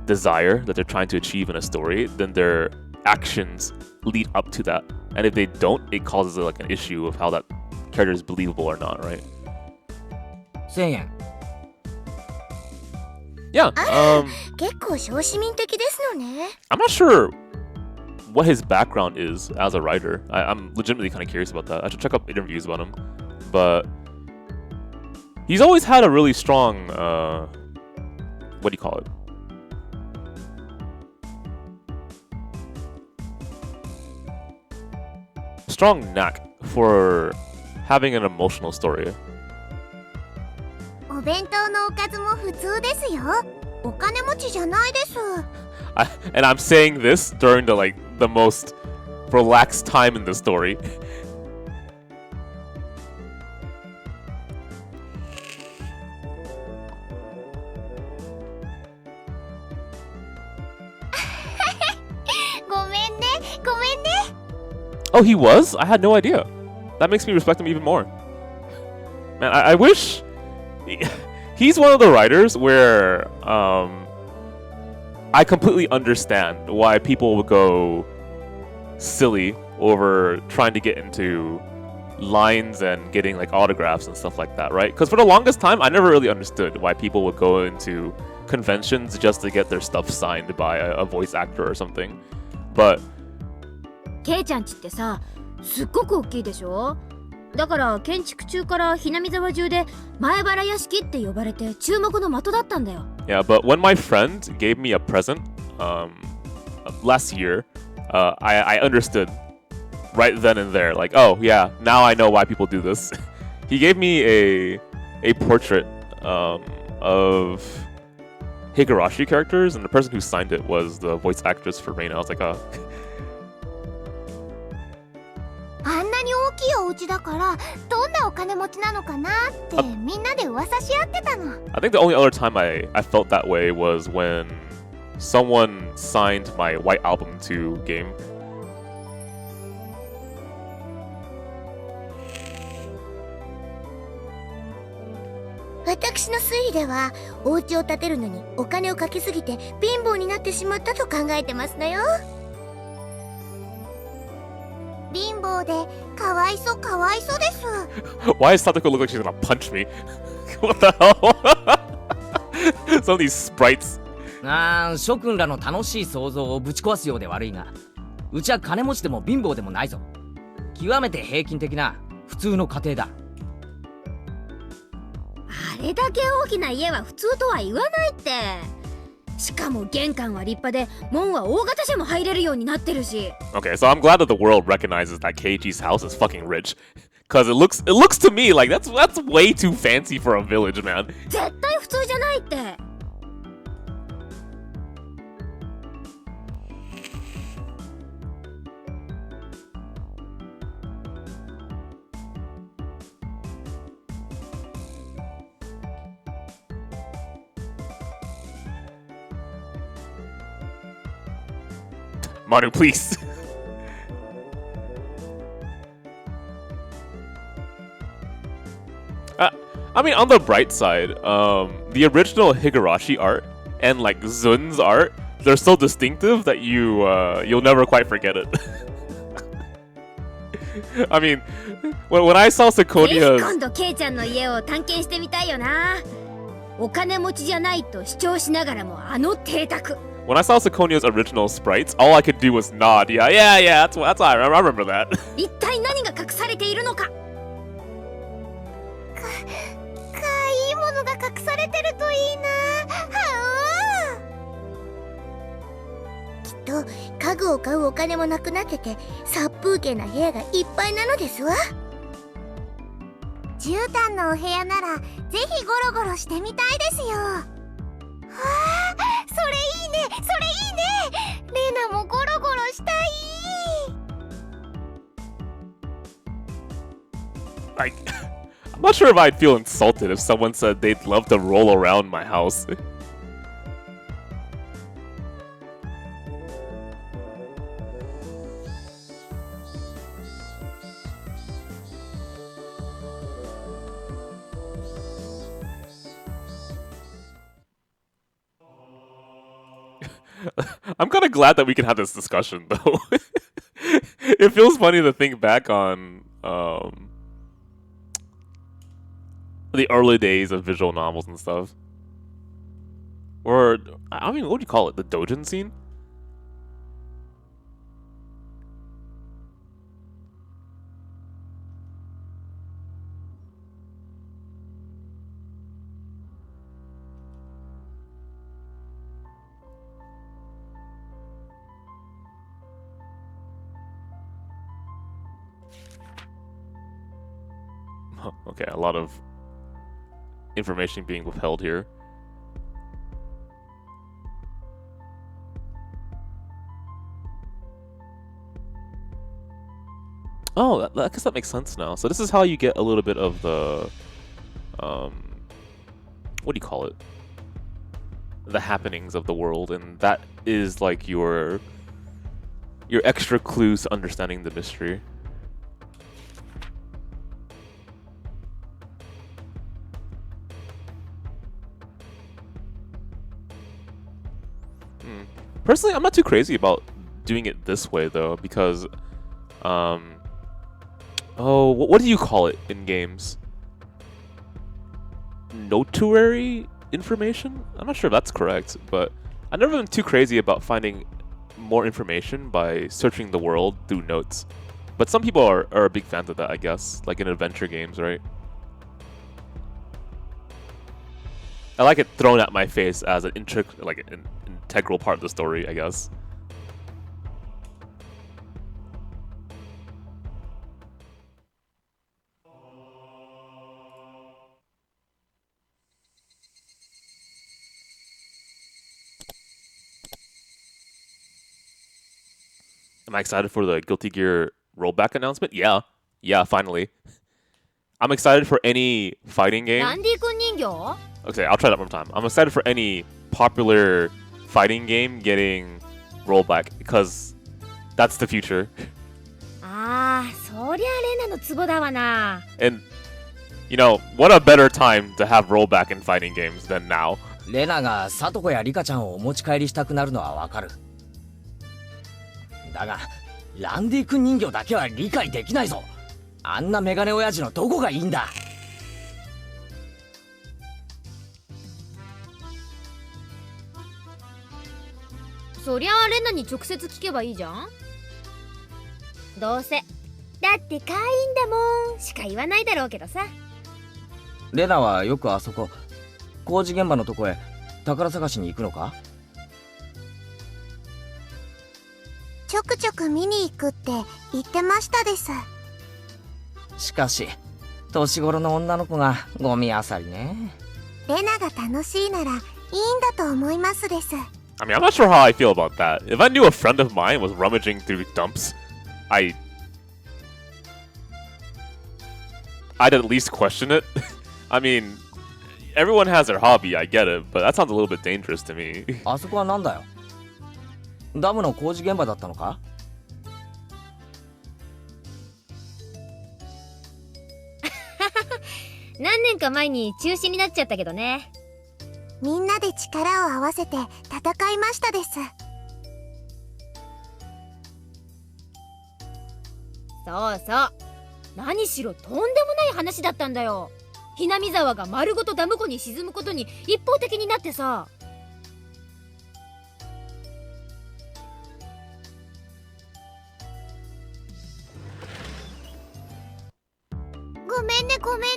desire that they're trying to achieve in a story, then their actions lead up to that. And if they don't, it causes like an issue of how that character is believable or not, right? 1000円 Yeah. 結構小市民的ですのね。 I'm not sure what his background is as a writer. I'm legitimately kind of curious about that. I should check up interviews about him. But he's always had a really strong, what do you call it? Strong knack for having an emotional story. お弁当のおかずも普通ですよ。お金持ちじゃないです。 And I'm saying this during the most relaxed time in the story. ごめんね、ごめんね。 Oh, he was? I had no idea. That makes me respect him even more. Man, I wish... He's one of the writers where I completely understand why people would go silly over trying to get into lines and getting like autographs and stuff like that, right? Because for the longest time, I never really understood why people would go into conventions just to get their stuff signed by a voice actor or something. But ケイちゃんちってさ、すっごく大きいでしょ？だから建築中からひなみ沢中で前原屋敷って呼ばれて注目の的だったんだよ。yeah, but when my friend gave me a present last year, I understood right then and there, like, oh yeah, now I know why people do this. He gave me a portrait of Higurashi characters, and the person who signed it was the voice actress for Reina. I was like, oh. あんなに大きいお家だからどんなお金持ちなのかなってみんなで噂し合ってたの。 I think the only other time I felt that way was when someone signed my White Album 2 game. 私の推理ではお家を建てるのにお金をかけすぎて貧乏になってしまったと考えてますのよ。貧乏でかわいそうかわいそうです。 Why does Satoko look like she's gonna punch me? What the hell? Some of these sprites. 諸君らの楽しい想像をぶち壊すようで悪いが、うちは金持ちでも貧乏でもないぞ。極めて平均的な普通の家庭だ。あれだけ大きな家は普通とは言わないって。しかも玄関は立派で門は大型車も入れるようになってるし。 Okay, so I'm glad that the world recognizes that Keiichi's house is fucking rich. Cause it looks to me like that's way too fancy for a village, man. 絶対普通じゃないって。Manu, please. I mean, on the bright side, the original Higurashi art and like Zun's art, they're so distinctive that you'll never quite forget it. I mean, when I saw ぜひ Sakonia's 今度ケイちゃんの家を探検してみたいよな。お金持ちじゃないと主張しながらもあの邸宅。 when I saw Sakonia's original sprites, all I could do was nod. Yeah, that's I remember that. 一体何が隠されているのか。いいものが隠されてるといいな。きっと家具を買うお金もなくなってて殺風景な部屋がいっぱいなのですわ。絨毯のお部屋ならぜひゴロゴロしてみたいですよ。わあ、それいいね、それいいね。レナもゴロゴロしたい。I'm not sure if I'd feel insulted if someone said they'd love to roll around my house. I'm kind of glad that we can have this discussion, though. It feels funny to think back on the early days of visual novels and stuff. Or, I mean, what do you call it? The doujin scene? Okay, a lot of information being withheld here. Oh, I guess that makes sense now. So this is how you get a little bit of the, what do you call it? The happenings of the world, and that is like your extra clues to understanding the mystery. Personally, I'm not too crazy about doing it this way though, because, what do you call it in games? Notuary information? I'm not sure if that's correct, but I've never been too crazy about finding more information by searching the world through notes. But some people are big fans of that, I guess, like in adventure games, right? I like it thrown at my face as an integral part of the story, I guess. Am I excited for the Guilty Gear rollback announcement? Yeah, finally. I'm excited for any fighting game. ランディ君人形？ Okay, I'll try that one more time. I'm excited for any popular fighting game getting rollback because that's the future. ああ、そりゃレナのツボだわな。 And you know, what a better time to have rollback in fighting games than now. レナがサトコやリカちゃんをお持ち帰りしたくなるのはわかる。だがランディ君人形だけは理解できないぞ。あんなメガネ親父のどこがいいんだ。そりゃレナに直接聞けばいいじゃん。どうせだって可愛いんだもんしか言わないだろうけどさ。レナはよくあそこ工事現場のとこへ宝探しに行くのか？ちょくちょく見に行くって言ってましたです。しかし年頃の女の子がゴミあさりね。レナが楽しいならいいんだと思いますです。I mean, I'm not sure how I feel about that. If I knew a friend of mine was rummaging through dumps, I'd at least question it. I mean, everyone has their hobby, I get it, but that sounds a little bit dangerous to me. あそこはなんだよ。ダムの工事現場だったのか？何年か前に中止になっちゃったけどね。みんなで力を合わせて戦いましたです。そうそう。何しろとんでもない話だったんだよ。ひなみ沢が丸ごとダム湖に沈むことに一方的になってさ。ごめんねごめんね。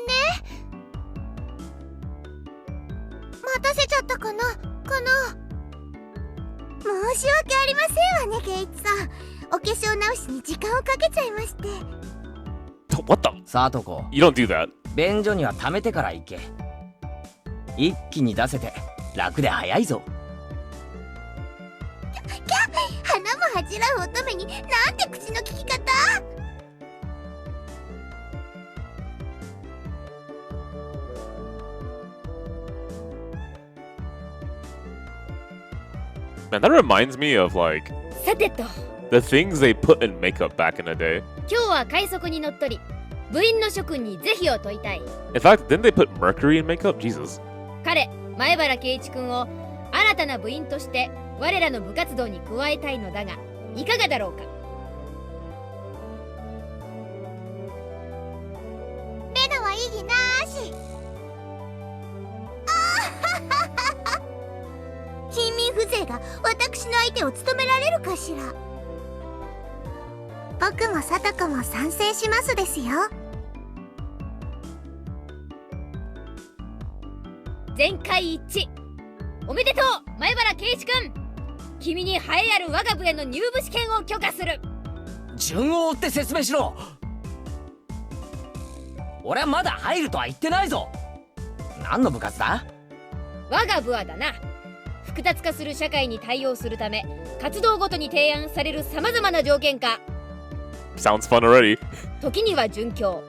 待たせちゃったかな申し訳ありませんわねケイチさん。お化粧直しに時間をかけちゃいまして。What the? さあとこ、 You don't do that. 便所には溜めてから行け。一気に出せて楽で早いぞ。花も恥じらう乙女になんて口の利き方。Man, that reminds me of like さてと、 the things they put in makeup back in the day. 今日は快速に乗っ取り、部員の諸君に是非を問いたい。 In fact, didn't they put mercury in makeup? Jesus. 彼、前原圭一君を新たな部員として我らの部活動に加えたいのだが、いかがだろうか。レナは異議なーし。貧民風情が私の相手を務められるかしら。僕もサトコも賛成しますですよ。全会一致。おめでとう前原圭一君。君に栄えある我が部への入部試験を許可する。順を追って説明しろ。俺はまだ入るとは言ってないぞ。何の部活だ？我が部はだな、複雑化する社会に対応するため活動ごとに提案されるさまざまな条件下、 Sounds fun already. 時には準教、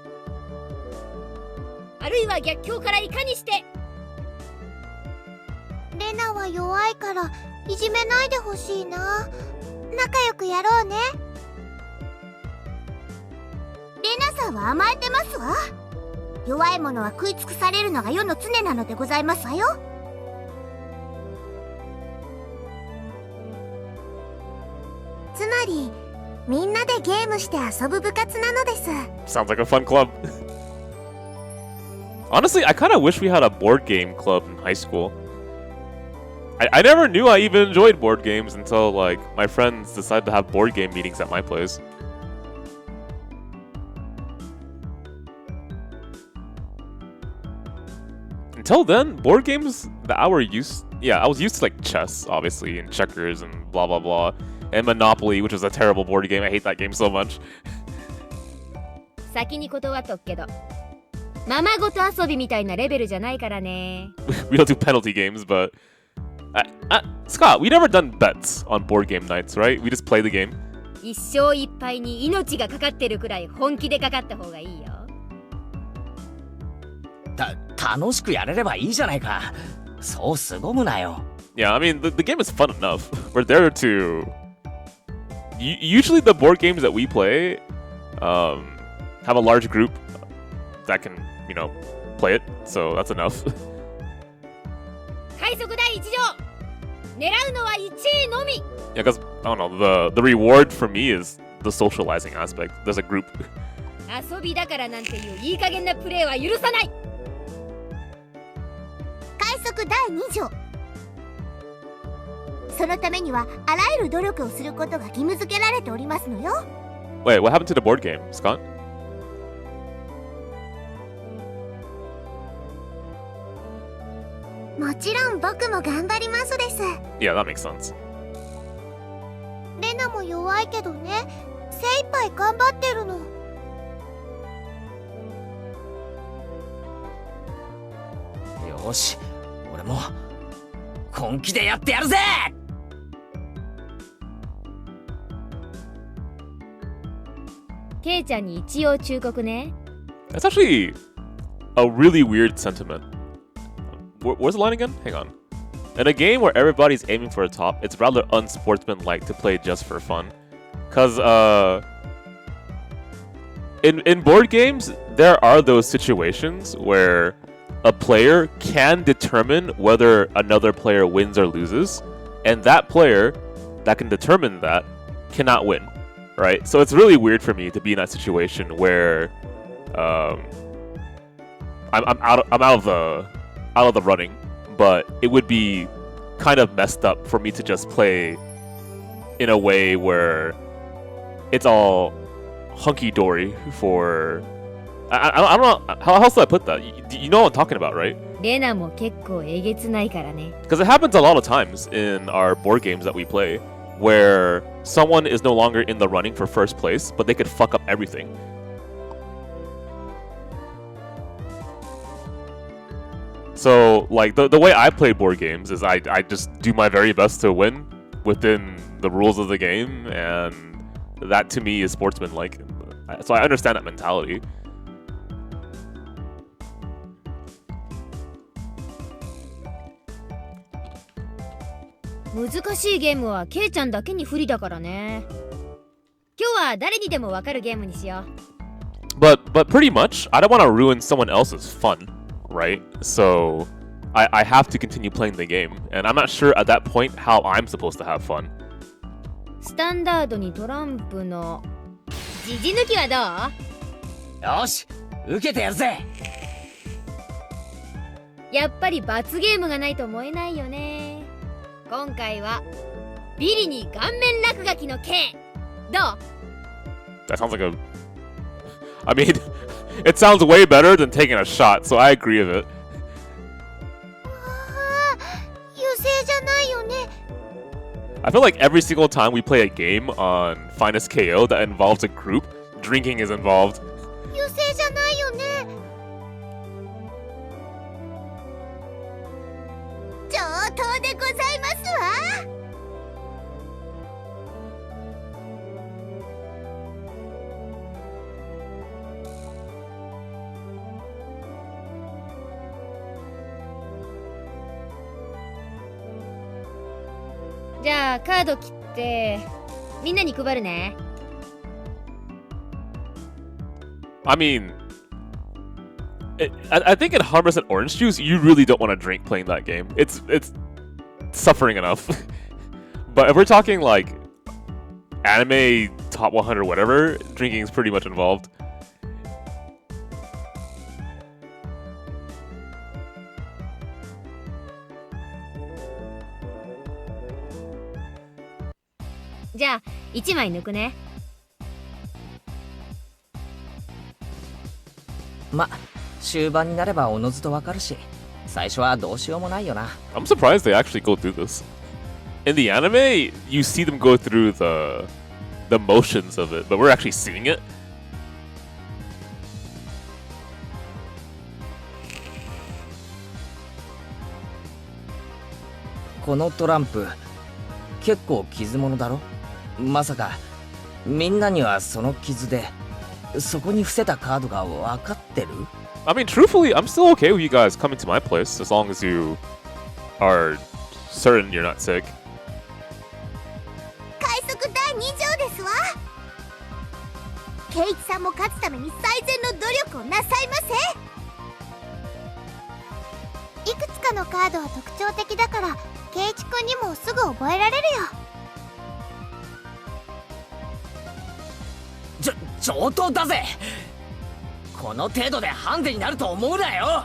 あるいは逆境からいかにして。レナは弱いからいじめないでほしいな。仲良くやろうね。レナさんは甘えてますわ。弱い者は食い尽くされるのが世の常なのでございますわよ。つまりみんなでゲームして遊ぶ部活なのです。 Sounds like a fun club. Honestly, I kind of wish we had a board game club in high school. I never knew I even enjoyed board games until like my friends decided to have board game meetings at my place. Until then, board games that I was used to like chess, obviously, and checkers and blah blah blah, and Monopoly, which was a terrible board game. I hate that game so much. 先に断っとくけど、ままごと遊びみたいなレベルじゃないからね。We don't do penalty games, but Scott, we never done bets on board game nights, right? We just play the game. 一生いっぱいに命がかかってるくらい本気でかかった方がいいよ。楽しくやれればいいじゃないか。そう凄むなよ。Yeah, I mean, the game is fun enough. We're there to... Usually the board games that we play have a large group that can, play it. So that's enough. 快速第一条、狙うのは1位のみ。 Yeah, because, I don't know, the reward for me is the socializing aspect. There's a group. 遊びだからなんていういい加減なプレーは許さない。快速第2条。そのためにはあらゆる努力をすることが義務付けられておりますのよ。 Wait, what happened to the board game, Scott? もちろん僕も頑張りますです。 Yeah, that makes sense. レナも弱いけどね、精一杯頑張ってるの。よし、俺も本気でやってやるぜ。ケイちゃんに一応忠告ね。 That's actually a really weird sentiment. Where's the line again? Hang on. In a game where everybody's aiming for a top, it's rather unsportsmanlike to play just for fun. Cause in board games, there are those situations where a player can determine whether another player wins or loses, and that player that can determine that cannot win, right? So it's really weird for me to be in that situation where I'm out of the running, but it would be kind of messed up for me to just play in a way where it's all hunky-dory for... I don't know, how else do I put that? You know what I'm talking about, right? レナも結構えげつないからね。 Because it happens a lot of times in our board games that we play, where someone is no longer in the running for first place, but they could fuck up everything. So, like, the way I play board games is I just do my very best to win within the rules of the game, and that to me is sportsmanlike. So I understand that mentality. 難しいゲームはケイちゃんだけに不利だからね。今日は誰にでもわかるゲームにしよう。But pretty much, I don't want to ruin someone else's fun, right? So I have to continue playing the game, and I'm not sure at that point how I'm supposed to have fun. スタンダードにトランプのジジ抜きはどう？よし、受けてやるぜ。やっぱり罰ゲームがないと思えないよね。今回はビリに顔面落書きの刑。どう？ That sounds like a... I mean, it sounds way better than taking a shot, so I agree with it. 油性じゃないよね。 I feel like every single time we play a game on FinestKO that involves a group, drinking is involved. 油性じゃないよね。上等でございますわ。じゃあカード切ってみんなに配るね。I mean, I think in 100% orange juice, you really don't want to drink playing that game. It's suffering enough. But if we're talking like anime top 100 whatever, drinking is pretty much involved. じゃあ1枚抜くね。ま、終盤になればおのずとわかるし、最初はどうしようもないよな。I'm surprised they actually go through this. In the anime, you see them go through the motions of it, but we're actually seeing it. このトランプ、結構傷物だろ？まさかみんなにはその傷でそこに伏せたカードが分かってる？ I mean, truthfully, I'm still okay with you guys coming to my place as long as you are certain you're not sick. 快速第2条ですわ。ケイチさんも勝つために最善の努力をなさいませ。いくつかのカードは特徴的だからケイチくんにもすぐ覚えられるよ。上等だぜ。この程度でハンデになると思うなよ。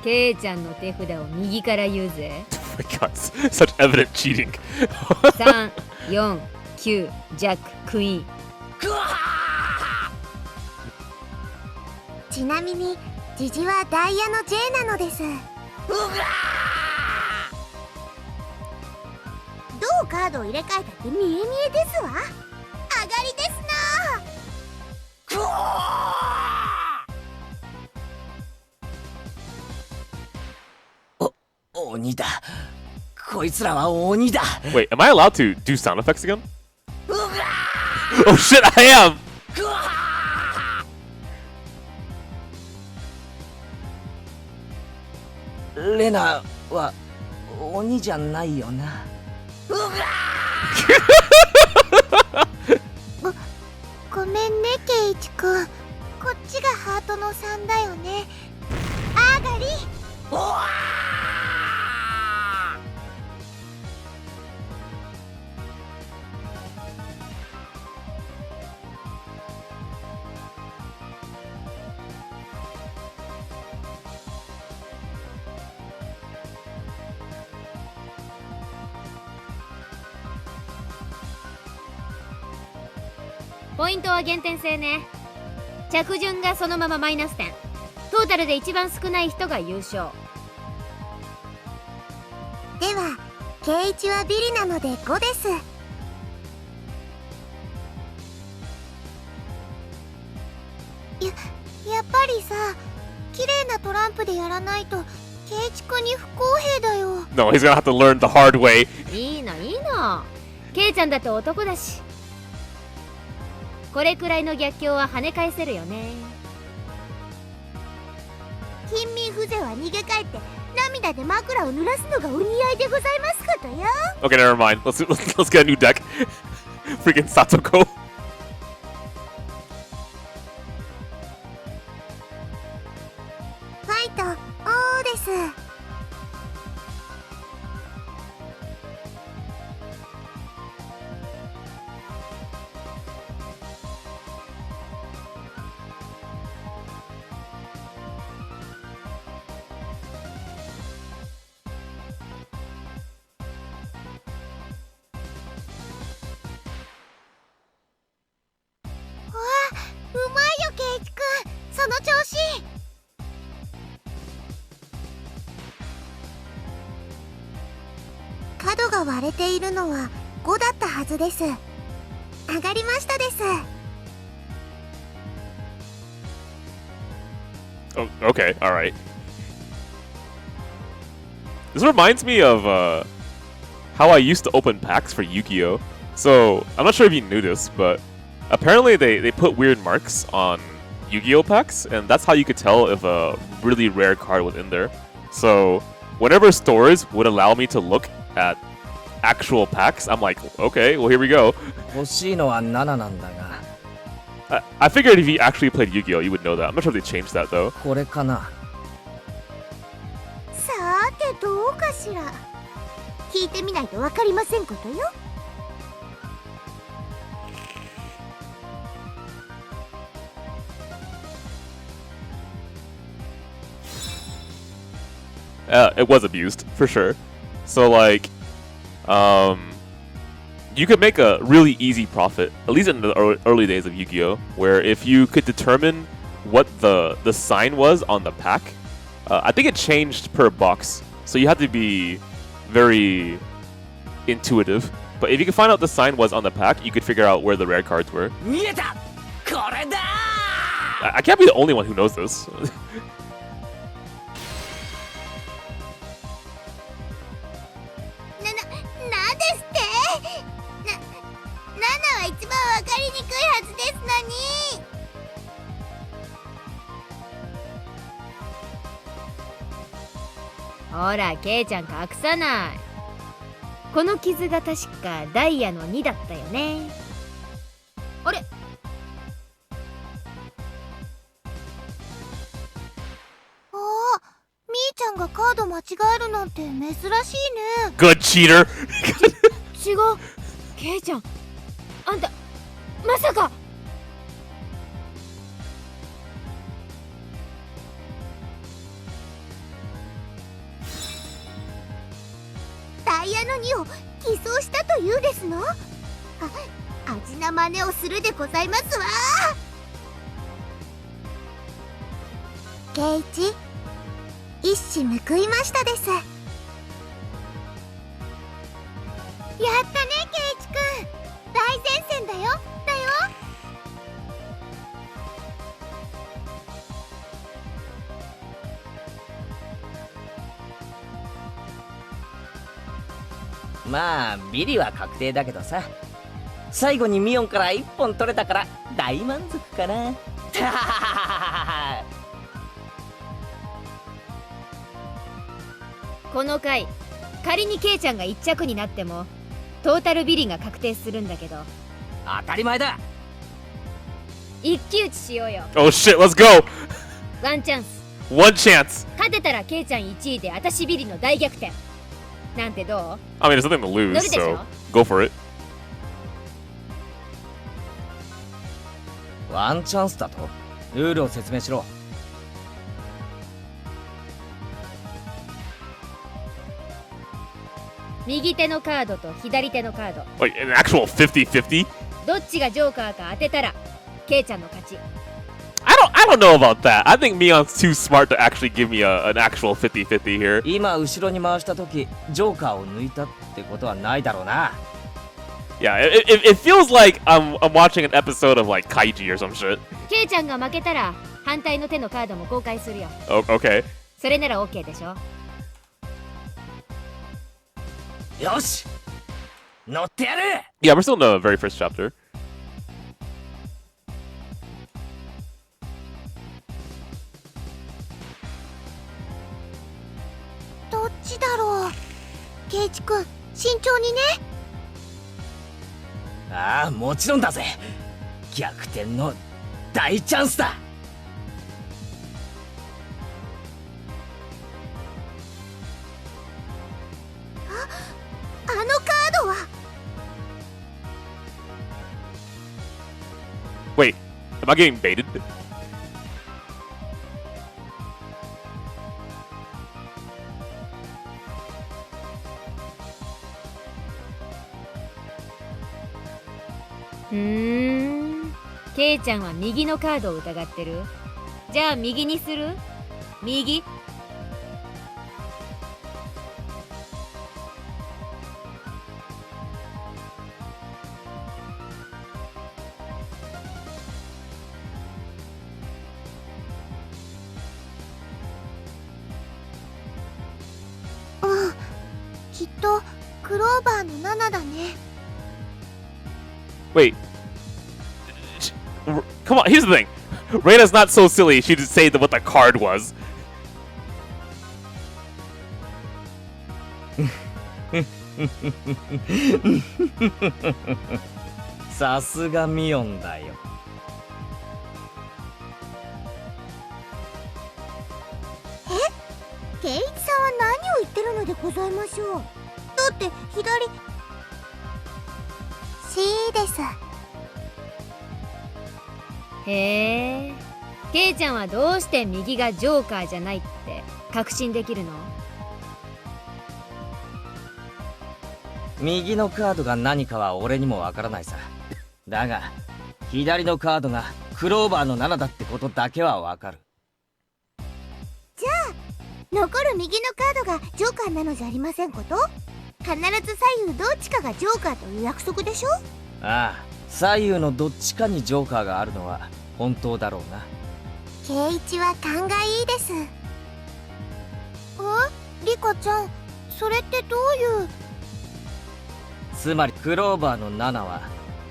ケイちゃんの手札を右から言うぜ。Oh my god, such evident cheating. 3、4、9、ジャック、クイーン。ぐわー！ちなみにジジはダイヤの J なのです。うわどうカードを入れ替えたって見え見えですわ。上が鬼だ。こいつらは鬼だ。 Wait, am I allowed to do sound effects again? Oh shit, I am! レナは鬼じゃないよな。ごめんねケイチくん。こっちがハートの3だよね。あがり。おわポイントは減点制ね。着順がそのままマイナス点。トータルで一番少ない人が優勝。ではケイチはビリなので5です。やっぱりさ、綺麗なトランプでやらないとケイチくんに不公平だよ。 No, he's gonna have to learn the hard way. いいのいいの。ケイちゃんだって男だし。これくらいの逆境は跳ね返せるよね。貧民風情は逃げ帰って涙で枕を濡らすのがお似合いでございますことよ。 Okay, never mind. Let's get a new deck. Freaking Satoko. ファイトオーです。うまいよケイチくん、その調子。角が割れているのは5だったはずです。上がりましたです。 Oh, okay, alright. This reminds me of how I used to open packs for Yu-Gi-Oh! So, I'm not sure if you knew this, but apparently they put weird marks on Yu-Gi-Oh! Packs, and that's how you could tell if a really rare card was in there. So, whenever stores would allow me to look at actual packs, I'm like, okay, well here we go. 欲しいのは7なんだが。 I figured if you actually played Yu-Gi-Oh! You would know that. I'm not sure if they changed that though. これかな。さーてどうかしら。聞いてみないとわかりませんことよ。It was abused, for sure. So like, you could make a really easy profit, at least in the early days of Yu-Gi-Oh! Where if you could determine what the sign was on the pack, I think it changed per box, so you had to be very intuitive. But if you could find out the sign was on the pack, you could figure out where the rare cards were. 見えた。これだ。 I can't be the only one who knows this. なんですって7は一番わかりにくいはずですのに。ほらケイちゃん隠さない。この傷が確かダイヤの2だったよね。あれ、みーちゃんがカード間違えるなんて珍しいね。 Good cheater. 違う。ケイちゃん、あんたまさか。ダイヤの2を偽装したというですの。味な真似をするでございますわ。ケイチ、一矢報いましたです。やったねケイチくん、大前線だよ。まあビリは確定だけどさ、最後にミオンから1本取れたから大満足かな。この回仮にケイちゃんが1着になってもトータルビリが確定するんだけど、当たり前だ。一騎打ちしようよ。 Oh shit, let's go! ワンチャンス。 One chance! 勝てたらケイちゃん1位で私ビリの大逆転なんてどう？ I mean, there's nothing to lose, 乗るでしょ？ so go for it. ワンチャンスだと？ルールを説明しろ。右手のカードと左手のカード、 Wait, an actual 50-50? どっちがジョーカーか当てたらケイちゃんの勝ち。 I don't know about that. I think Mion's too smart to actually give me an actual 50-50 here. 今後ろに回した時ジョーカーを抜いたってことはないだろうな。Yeah, it feels like I'm watching an episode of like Kaiji or some shit. ケイちゃんが負けたら反対の手のカードも公開するよ。 Oh, okay. それなら OK でしょ。よし乗ってやる。 Yeah, we're still in the very first chapter. どっちだろう。ケイチくん慎重にね。ああもちろんだぜ。逆転の大チャンスだ。あのカードは。 Wait, am I getting baited? ケイちゃんは右のカードを疑ってる。じゃあ右にする？右？うん、きっとクローバーの7だね。 Wait. Come on, here's the thing. Reina's not so silly. She just say what the card was. さすがミオンだよ。ケイチさんは何を言ってるのでございましょう。だって左 C です。へえ、ケイちゃんはどうして右がジョーカーじゃないって確信できるの？右のカードが何かは俺にもわからないさ。だが左のカードがクローバーの7だってことだけはわかる。じゃあ残る右のカードがジョーカーなのじゃありませんこと？必ず左右どっちかがジョーカーという約束でしょ？ああ、左右のどっちかにジョーカーがあるのは本当だろうな。ケイチは勘がいいです。リカちゃん、それってどういう？つまりクローバーの7は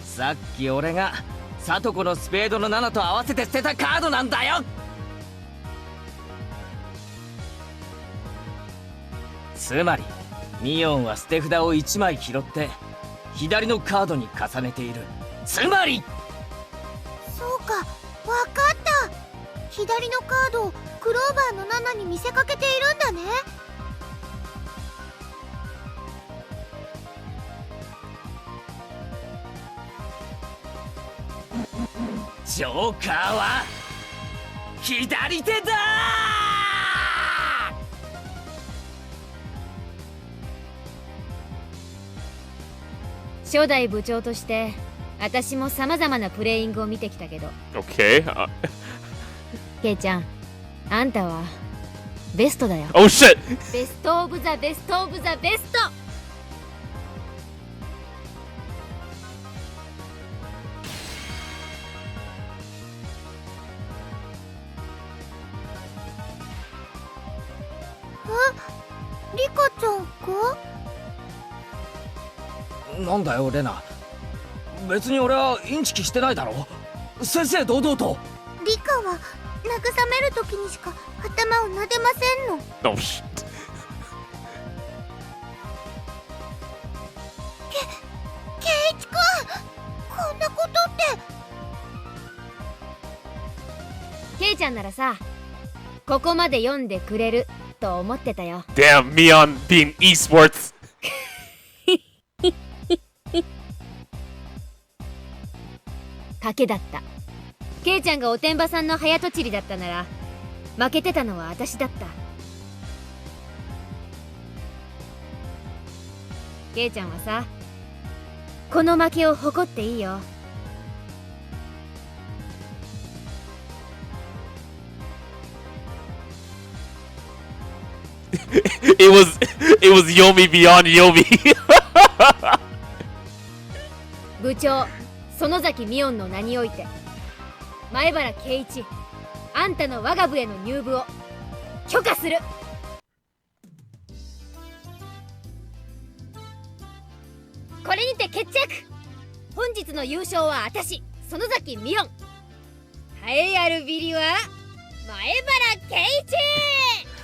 さっき俺がサトコのスペードの7と合わせて捨てたカードなんだよ。つまりミオンは捨て札を1枚拾って左のカードに重ねている。つまりそうか、わかった。左のカードをクローバーの7に見せかけているんだね。ジョーカーは左手だ。初代部長として私も様々なプレイングを見てきたけど、 Okay. ケイちゃん、あんたはベストだよ。 Oh shit! ベストオブザベストオブザベスト。リカちゃんか？なんだよレナ、別に俺はインチキしてないだろ。正々堂々と。リカは慰める時にしか頭を撫でませんの。 Oh shit. ケイチ君、こんなことって。ケイちゃんならさ、ここまで読んでくれると思ってたよ。 Damn, Mion being esports. 賭けだった。ケイちゃんがおてんばさんの早とちりだったなら、負けてたのは私だった。ケイちゃんはさ、この負けを誇っていいよ。it was Yomi beyond Yomi. 部長園崎美音の名において、前原圭一、あんたの我が部への入部を許可する。これにて決着。本日の優勝は私、園崎美音。栄えあるビリは前原圭一。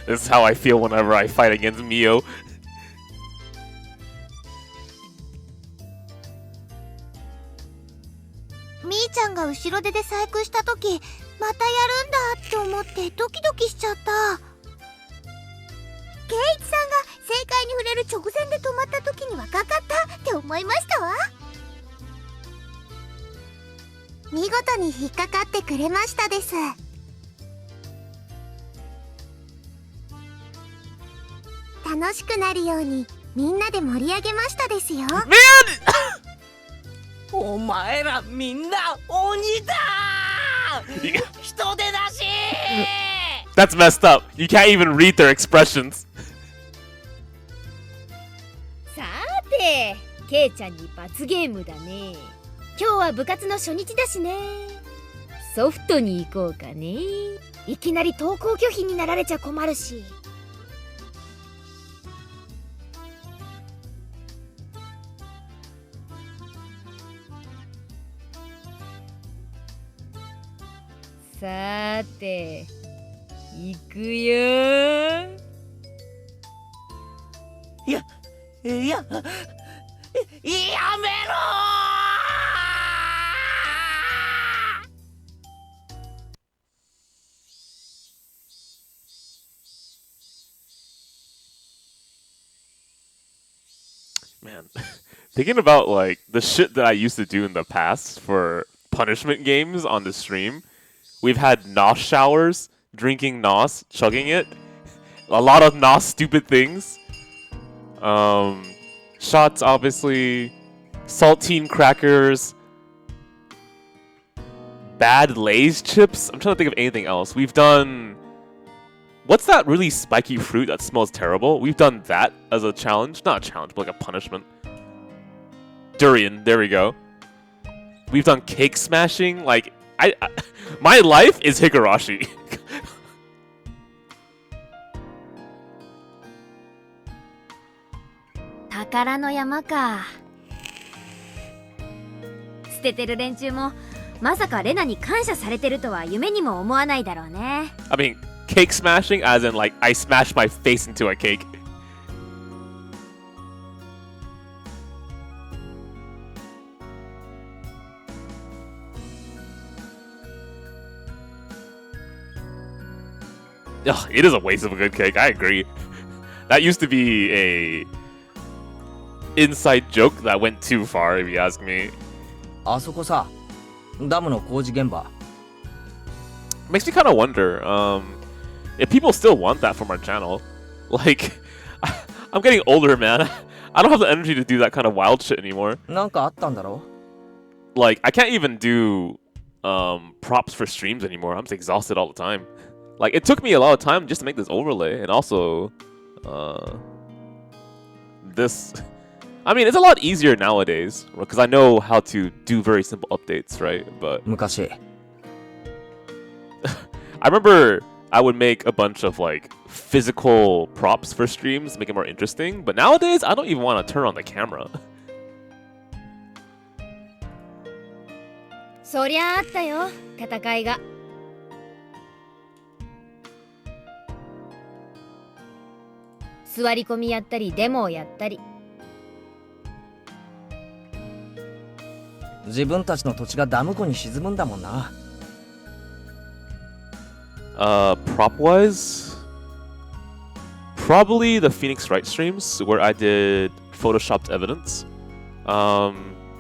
This is how I feel whenever I fight against Mio. みーちゃんが後ろ手で細工した時、またやるんだって思ってドキドキしちゃった。ケイチさんが正解に触れる直前で止まった時にはかかったって思いましたわ。見事に引っかかってくれましたです。楽しくなるようにみんなで盛り上げましたですよ。Man! お前らみんな鬼だー。人手だし。 That's messed up. You can't even read their expressions. さーて、ケイちゃんに罰ゲームだね。今日は部活の初日だしね。ソフトに行こうかね。いきなり登校拒否になられちゃ困るし。さーて、行くよー。いややめろー。Man, thinking about like the shit that I used to do in the past for punishment games on the stream. We've had NOS showers, drinking NOS, chugging it. A lot of NOS stupid things. Shots, obviously. Saltine crackers. Bad Lay's chips. I'm trying to think of anything else. We've done... What's that really spiky fruit that smells terrible? We've done that as a challenge. Not a challenge, but like a punishment. Durian, there we go. We've done cake smashing. Like, my life is Higurashi. 宝の山か。捨ててる連中もまさかレナに感謝されてるとは夢にも思わないだろうね。I mean, cake smashing as in like I smashed my face into a cake. Ugh, it is a waste of a good cake, I agree. That used to be a inside joke that went too far, if you ask me. あそこさ、ダムの工事現場。 Makes me kind of wonder, if people still want that from our channel. Like, I'm getting older, man. I don't have the energy to do that kind of wild shit anymore. なんかあったんだろ？ Like, I can't even do props for streams anymore. I'm just exhausted all the time. Like, it took me a lot of time just to make this overlay, and also, this... I mean, it's a lot easier nowadays, because I know how to do very simple updates, right? But... 昔。I remember I would make a bunch of, like, physical props for streams to make it more interesting, but nowadays, I don't even want to turn on the camera. そりゃあったよ、戦いが。座り込みやったりデモをやったり。自分たちの土地がダム湖に沈むんだもんな。Prop wise, probably the Phoenix Wright streams where I did photoshopped evidence.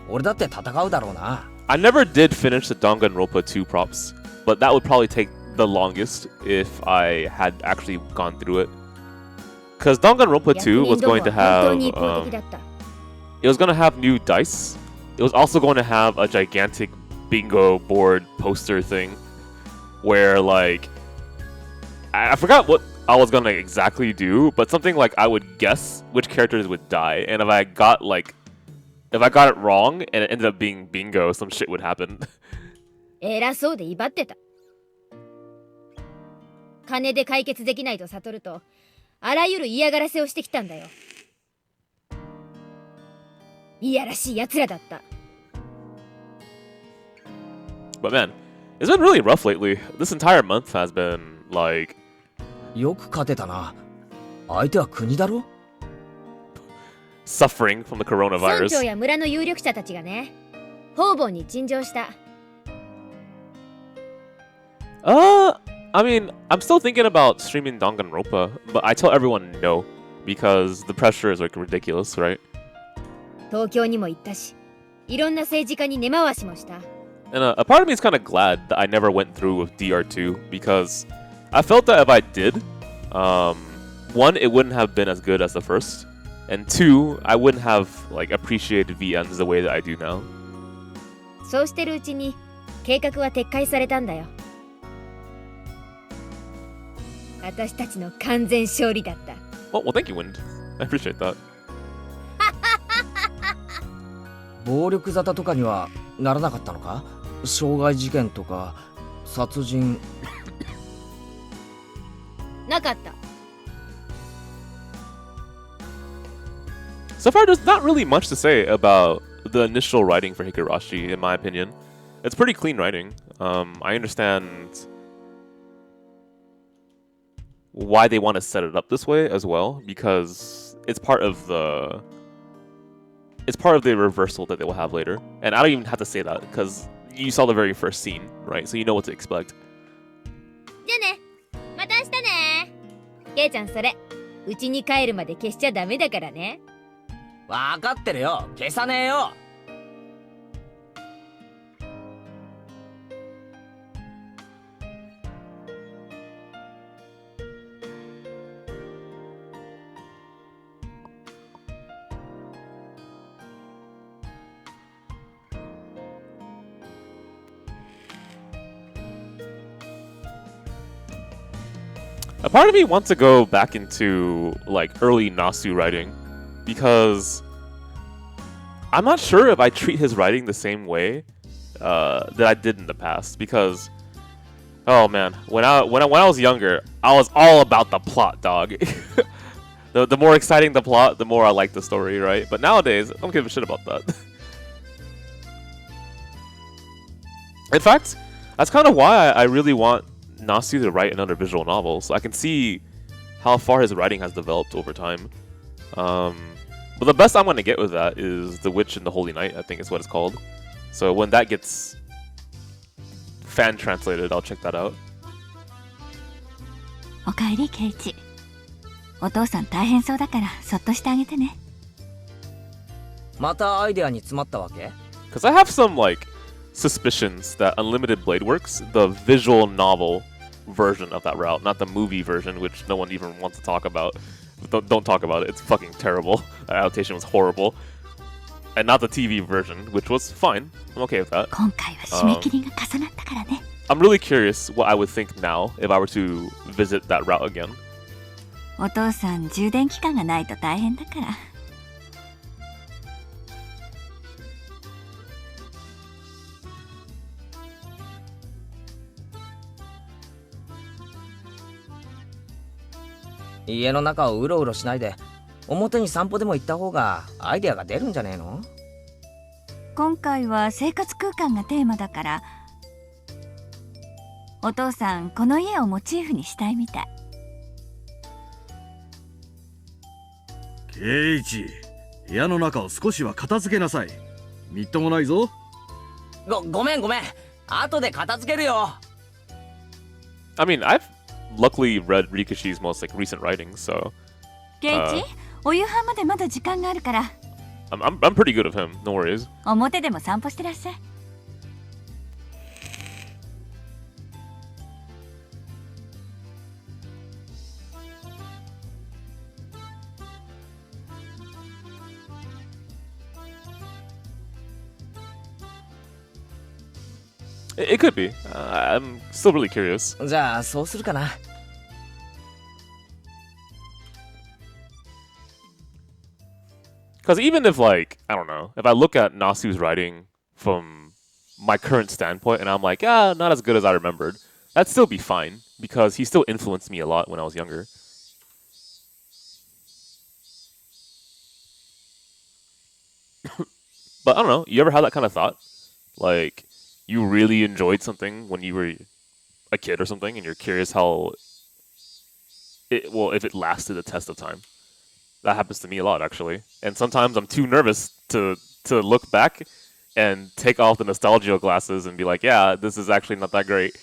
俺だって戦うだろうな。I never did finish the Danganronpa 2 props, but that would probably take the longest if I had actually gone through it. Because Danganronpa 2 was going to have it was going to have new dice. It was also going to have a gigantic bingo board poster thing where like I forgot what I was gonna exactly do, but something like I would guess which characters would die, and if I got it wrong and it ended up being bingo, some shit would happen. 偉そうで威張ってた。金で解決できないと悟ると、あらゆる嫌がらせをしてきたんだよ。いやらしい奴らだった。But man, it's been really rough lately. This entire month has been like よく勝てたな。相手は国だろ。suffering from the 村 coronavirus. 長や村の有力者たちがね、方々に陳情した。I mean, I'm still thinking about streaming Danganronpa, but I tell everyone no because the pressure is like ridiculous, right? 東京にも行ったし、いろんな政治家に根回しもした。And a part of me is kind of glad that I never went through with DR2 because I felt that if I did, one, it wouldn't have been as good as the first, and two, I wouldn't have like appreciated VNs the way that I do now. そうしてるうちに計画は撤回されたんだよ。私たちの完全勝利だった。Well, thank you, Wind. I appreciate that. 暴力沙汰とかにはならなかったのか？傷害事件とか殺人。なかった。So far, there's not really much to say about the initial writing for Higurashi, in my opinion. It's pretty clean writing. I understand why they want to set it up this way as well, because it's part of the reversal that they will have later. And I don't even have to say that because you saw the very first scene, right? So you know what to expect. じゃあね、また明日ね。ケイちゃんそれ、うちに帰るまで消しちゃダメだからね。わかってるよ。消さねえよ。A part of me wants to go back into like early Nasu writing because I'm not sure if I treat his writing the same way that I did in the past. Because oh man, when I was younger, I was all about the plot, dog. The more exciting the plot, the more I like the story, right? But nowadays, I don't give a shit about that. In fact, that's kind of why I really want Nasu to write another visual novel, so I can see how far his writing has developed over time. But the best I'm going to get with that is The Witch and the Holy Knight, I think is what it's called. So when that gets fan translated, I'll check that out. おかえりケイチ。お父さん大変そうだからそっとしてあげてね。またアイデアに詰まったわけ？ Because I have some like suspicions that Unlimited Blade Works, the visual novel version of that route, not the movie version, which no one even wants to talk about. Don't talk about it. It's fucking terrible. The adaptation was horrible. And not the TV version, which was fine. I'm okay with that. 今回は締め切りが重なったからね。I'm really curious what I would think now if I were to visit that route again. お父さん充電期間がないと大変だから。家の中をうろうろしないで表に散歩でも行った方がアイデアが出るんじゃねえの？今回は生活空間がテーマだから、お父さんこの家をモチーフにしたいみたい。圭一、部屋の中を少しは片付けなさい。みっともないぞ。ごめん。後で片付けるよ。I mean, I've luckily read Rikishi's most like recent writings, so ケイチ、お夕飯までまだ時間があるから、I'm pretty good of him. No worries. 表でも散歩してらっしゃい。It could be. I'm still really curious. じゃあそうするかな。Because even if, like, I don't know, if I look at Nasu's writing from my current standpoint and I'm like, not as good as I remembered, that'd still be fine because he still influenced me a lot when I was younger. But I don't know, you ever had that kind of thought? Like, you really enjoyed something when you were a kid or something and you're curious how if it lasted the test of time. That happens to me a lot, actually. And sometimes I'm too nervous to look back and take off the nostalgia glasses and be like, yeah, this is actually not that great.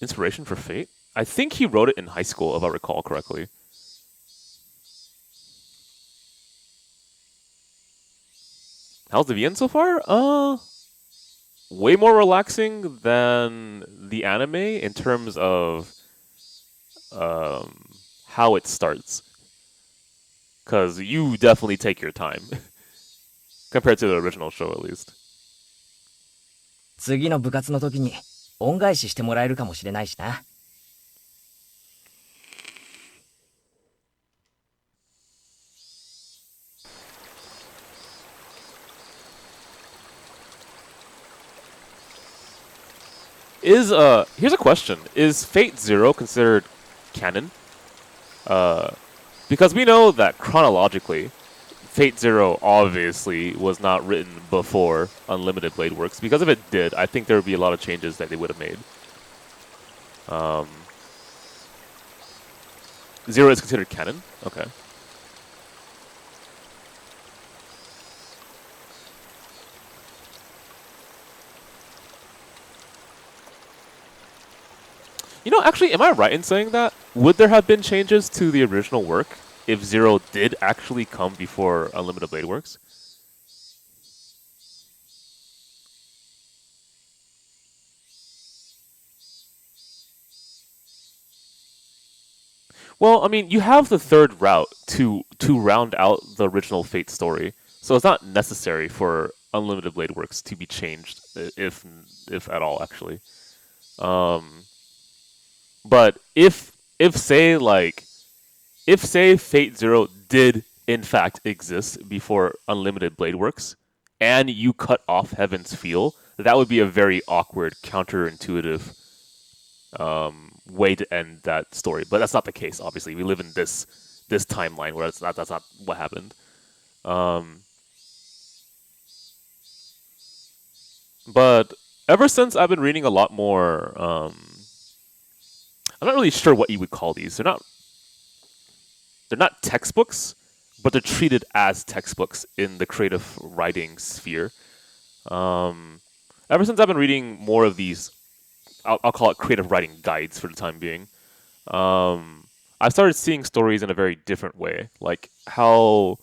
Inspiration for Fate? I think he wrote it in high school, if I recall correctly. How's the VN so far? Way more relaxing than the anime in terms of how it starts. Because you definitely take your time. Compared to the original show, at least. 次の部活の時に恩返ししてもらえるかもしれないしな。Here's a question. Is Fate Zero considered canon? Because we know that chronologically, Fate Zero obviously was not written before Unlimited Blade Works. Because if it did, I think there would be a lot of changes that they would have made. Zero is considered canon? Okay. You know, actually, am I right in saying that? Would there have been changes to the original work if Zero did actually come before Unlimited Blade Works? Well, I mean, you have the third route to round out the original Fate story, so it's not necessary for Unlimited Blade Works to be changed, if at all, actually. But if say Fate Zero did in fact exist before Unlimited Blade Works, and you cut off Heaven's Feel, that would be a very awkward, counterintuitive way to end that story. But that's not the case. Obviously, we live in this timeline where that's not what happened. But ever since I've been reading a lot more. I'm not really sure what you would call these. They're not textbooks, but they're treated as textbooks in the creative writing sphere. Ever since I've been reading more of these, I'll call it creative writing guides for the time being. I started seeing stories in a very different way, like how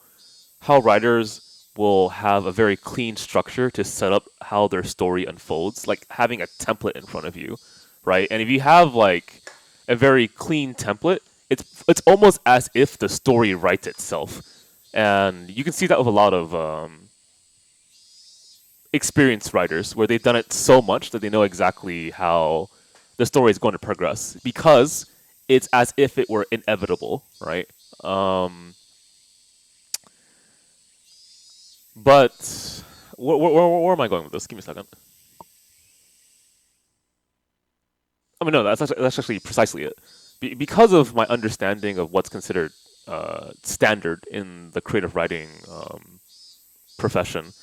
writers will have a very clean structure to set up how their story unfolds, like having a template in front of you, right? And if you have like a very clean template, it's almost as if the story writes itself. And you can see that with a lot of experienced writers, where they've done it so much that they know exactly how the story is going to progress, because it's as if it were inevitable, right? But where am I going with this? Give me a second. I mean, no, that's actually precisely it. Because of my understanding of what's considered standard in the creative writing profession,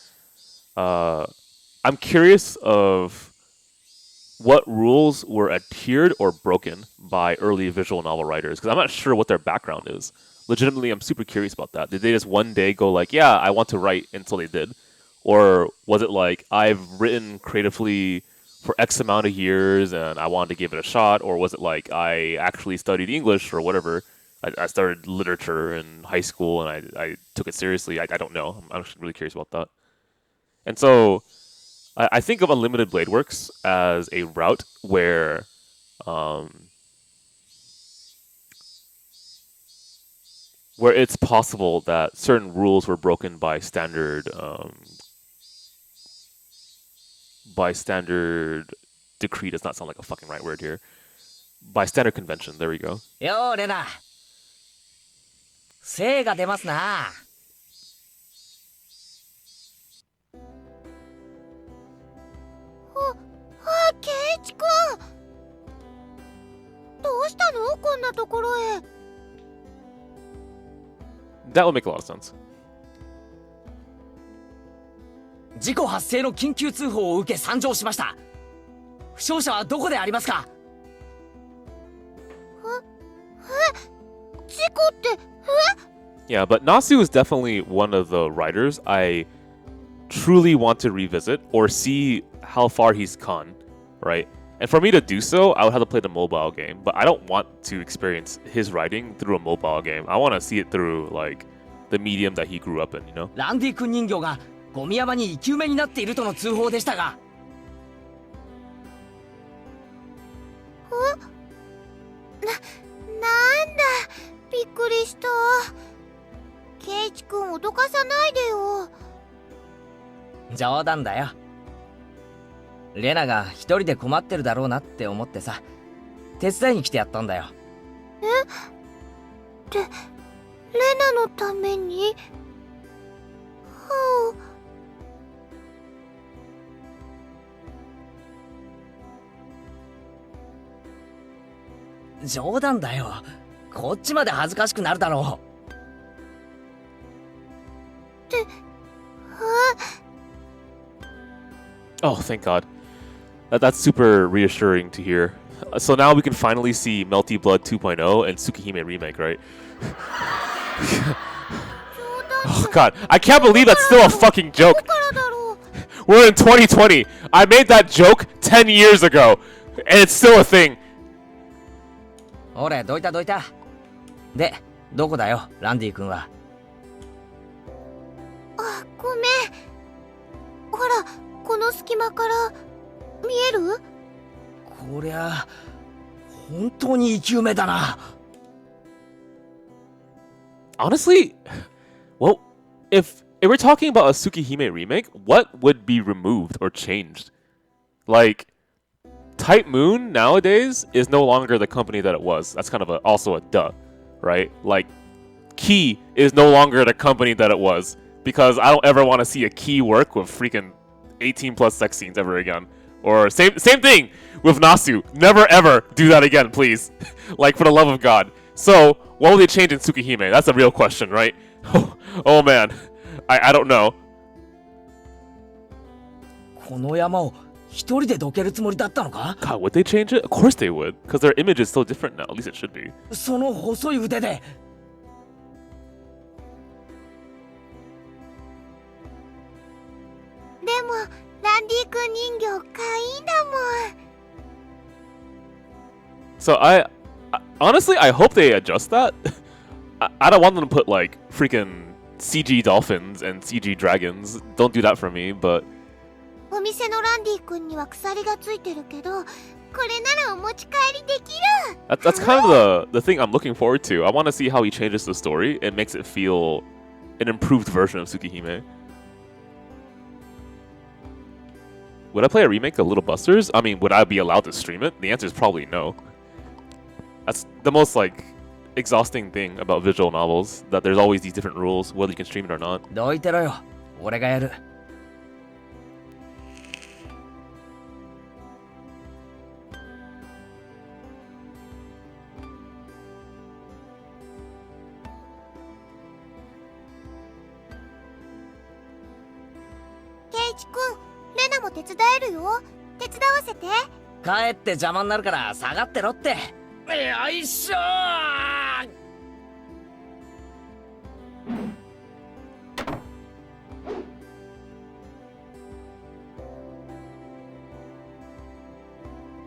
I'm curious of what rules were adhered or broken by early visual novel writers, because I'm not sure what their background is. Legitimately, I'm super curious about that. Did they just one day go like, yeah, I want to write until they did? Or was it like, I've written creatively for X amount of years and I wanted to give it a shot? Or was it like, I actually studied English or whatever? I started literature in high school and I took it seriously. I don't know. I'm actually really curious about that. And so I think of Unlimited Blade Works as a route where it's possible that certain rules were broken by standard decree. Does not sound like a fucking right word here. By standard convention. There we go. よーレナ精が出ますな。ケイチくん、どうしたのこんなところへ。That would make a lot of sense. 事故発生の緊急通報を受け参上しました。負傷者はどこでありますか？事故って、Yeah, but Nasu is definitely one of the writers I truly want to revisit or see how far he's gone, right? And for me to do so, I would have to play the mobile game, but I don't want to experience his writing through a mobile game. I want to see it through like the medium that he grew up in, you know? ランディ君人形がゴミ山に生き埋めになっているとの通報でしたが。なんだ、びっくりした。ケイチくん脅かさないでよ。冗談だよ。レナが一人で困ってるだろうなって思ってさ、手伝いに来てやったんだよ。レナのために？はあ。冗談だよ。こっちまで恥ずかしくなるだろう。Oh, thank God. That's super reassuring to hear. So now we can finally see Melty Blood 2.0 and Tsukihime Remake, right? Oh God, I can't believe that's still a fucking joke. We're in 2020. I made that joke 10 years ago, and it's still a thing. 俺どいたどいた。で、どこだよ、ランディ君は。あ、ごめん。ほら、この隙間から見える？こりゃ本当に生き埋めだな。Honestly, well, if we're talking about a Tsukihime remake, what would be removed or changed? Like, Type Moon nowadays is no longer the company that it was. That's kind of also a duh, right? Like, Key is no longer the company that it was, because I don't ever want to see a Key work with freaking 18 plus sex scenes ever again. Or same thing with Nasu. Never ever do that again, please. Like, for the love of God. So, what will they change in Tsukihime? That's a real question, right? Oh man, I don't know. この山を一人でどけるつもりだったのか？ God, would they change it? Of course they would, because their image is so different now. At least it should be. その細い腕で。でもランディ君人形可愛いんだもん。So honestly, I hope they adjust that. I don't want them to put like freaking CG dolphins and CG dragons. Don't do that for me, but お店のランディ君には鎖がついてるけど、これならお持ち帰りできる。that's kind of the thing I'm looking forward to. I want to see how he changes the story and makes it feel an improved version of Tsukihime. Would I play a remake of Little Busters? I mean, would I be allowed to stream it? The answer is probably no. That's the most like exhausting thing about visual novels, that there's always these different rules whether you can stream it or not. どいてろよ。俺がやる。イチくん、レナも手伝えるよ。手伝わせて。帰って邪魔になるから下がってろって。よいしょー。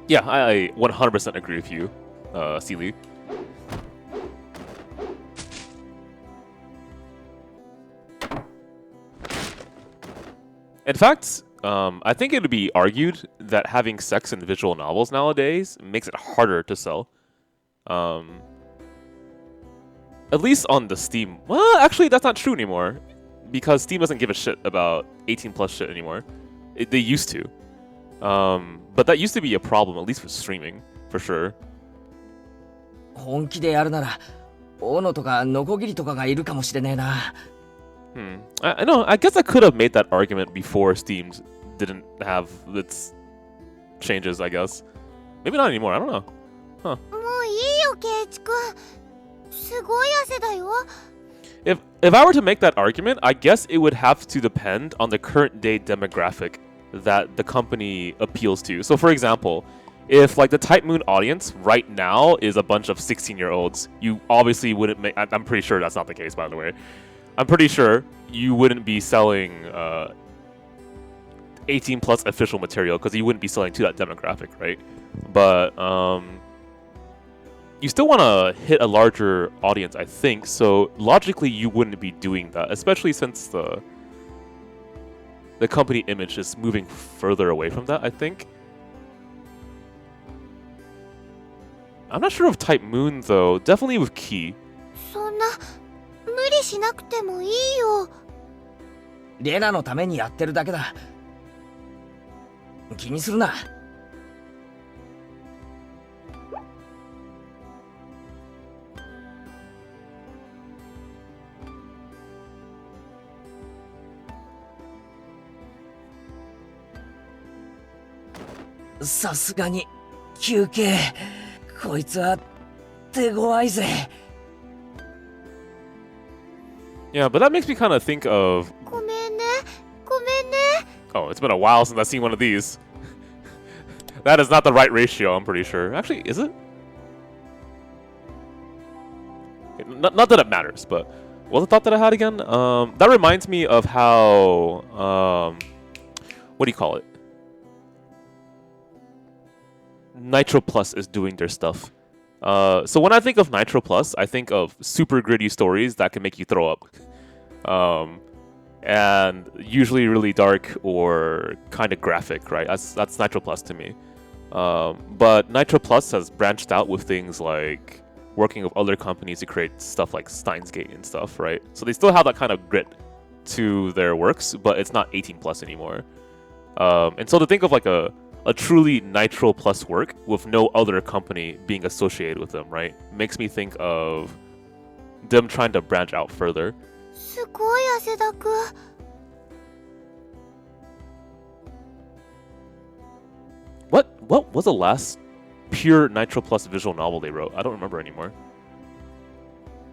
Yeah, I 100% agree with you, Sealy. In fact, I think it would be argued that having sex in visual novels nowadays makes it harder to sell. At least on the Steam. Well, actually, that's not true anymore, because Steam doesn't give a shit about 18 plus shit anymore. They used to. But that used to be a problem, at least for streaming, for sure. 本気でやるなら、オノとかノコギリとかがいるかもしれねえな。I know. I guess I could have made that argument before Steam didn't have its changes, I guess. Maybe not anymore. I don't know. Huh. もういいよ、ケイチくん。すごい汗だよ。If I were to make that argument, I guess it would have to depend on the current day demographic that the company appeals to. So for example, if like the Type Moon audience right now is a bunch of 16-year-olds, you obviously wouldn't make... I'm pretty sure that's not the case, by the way. I'm pretty sure you wouldn't be selling 18 plus official material because you wouldn't be selling to that demographic, right? But you still want to hit a larger audience, I think. So logically, you wouldn't be doing that, especially since the company image is moving further away from that, I think. I'm not sure of Type Moon though. Definitely with Key. そんな無理しなくてもいいよ。レナのためにやってるだけだ。気にするな。さすがに休憩。こいつは手強いぜ。Yeah, but that makes me kind of think of... ごめんね。ごめんね。 Oh, it's been a while since I've seen one of these. That is not the right ratio, I'm pretty sure. Actually, is it? Not that it matters, but what was the thought that I had again? That reminds me of how... what do you call it? Nitro Plus is doing their stuff. So when I think of Nitro Plus, I think of super gritty stories that can make you throw up. And usually really dark or kind of graphic, right? That's Nitro Plus to me. But Nitro Plus has branched out with things like working with other companies to create stuff like Steins Gate and stuff, right? So they still have that kind of grit to their works, but it's not 18 plus anymore. And so to think of like a truly Nitro Plus work with no other company being associated with them, right? Makes me think of them trying to branch out further. すごい汗だく。What was the last pure Nitro Plus visual novel they wrote? I don't remember anymore.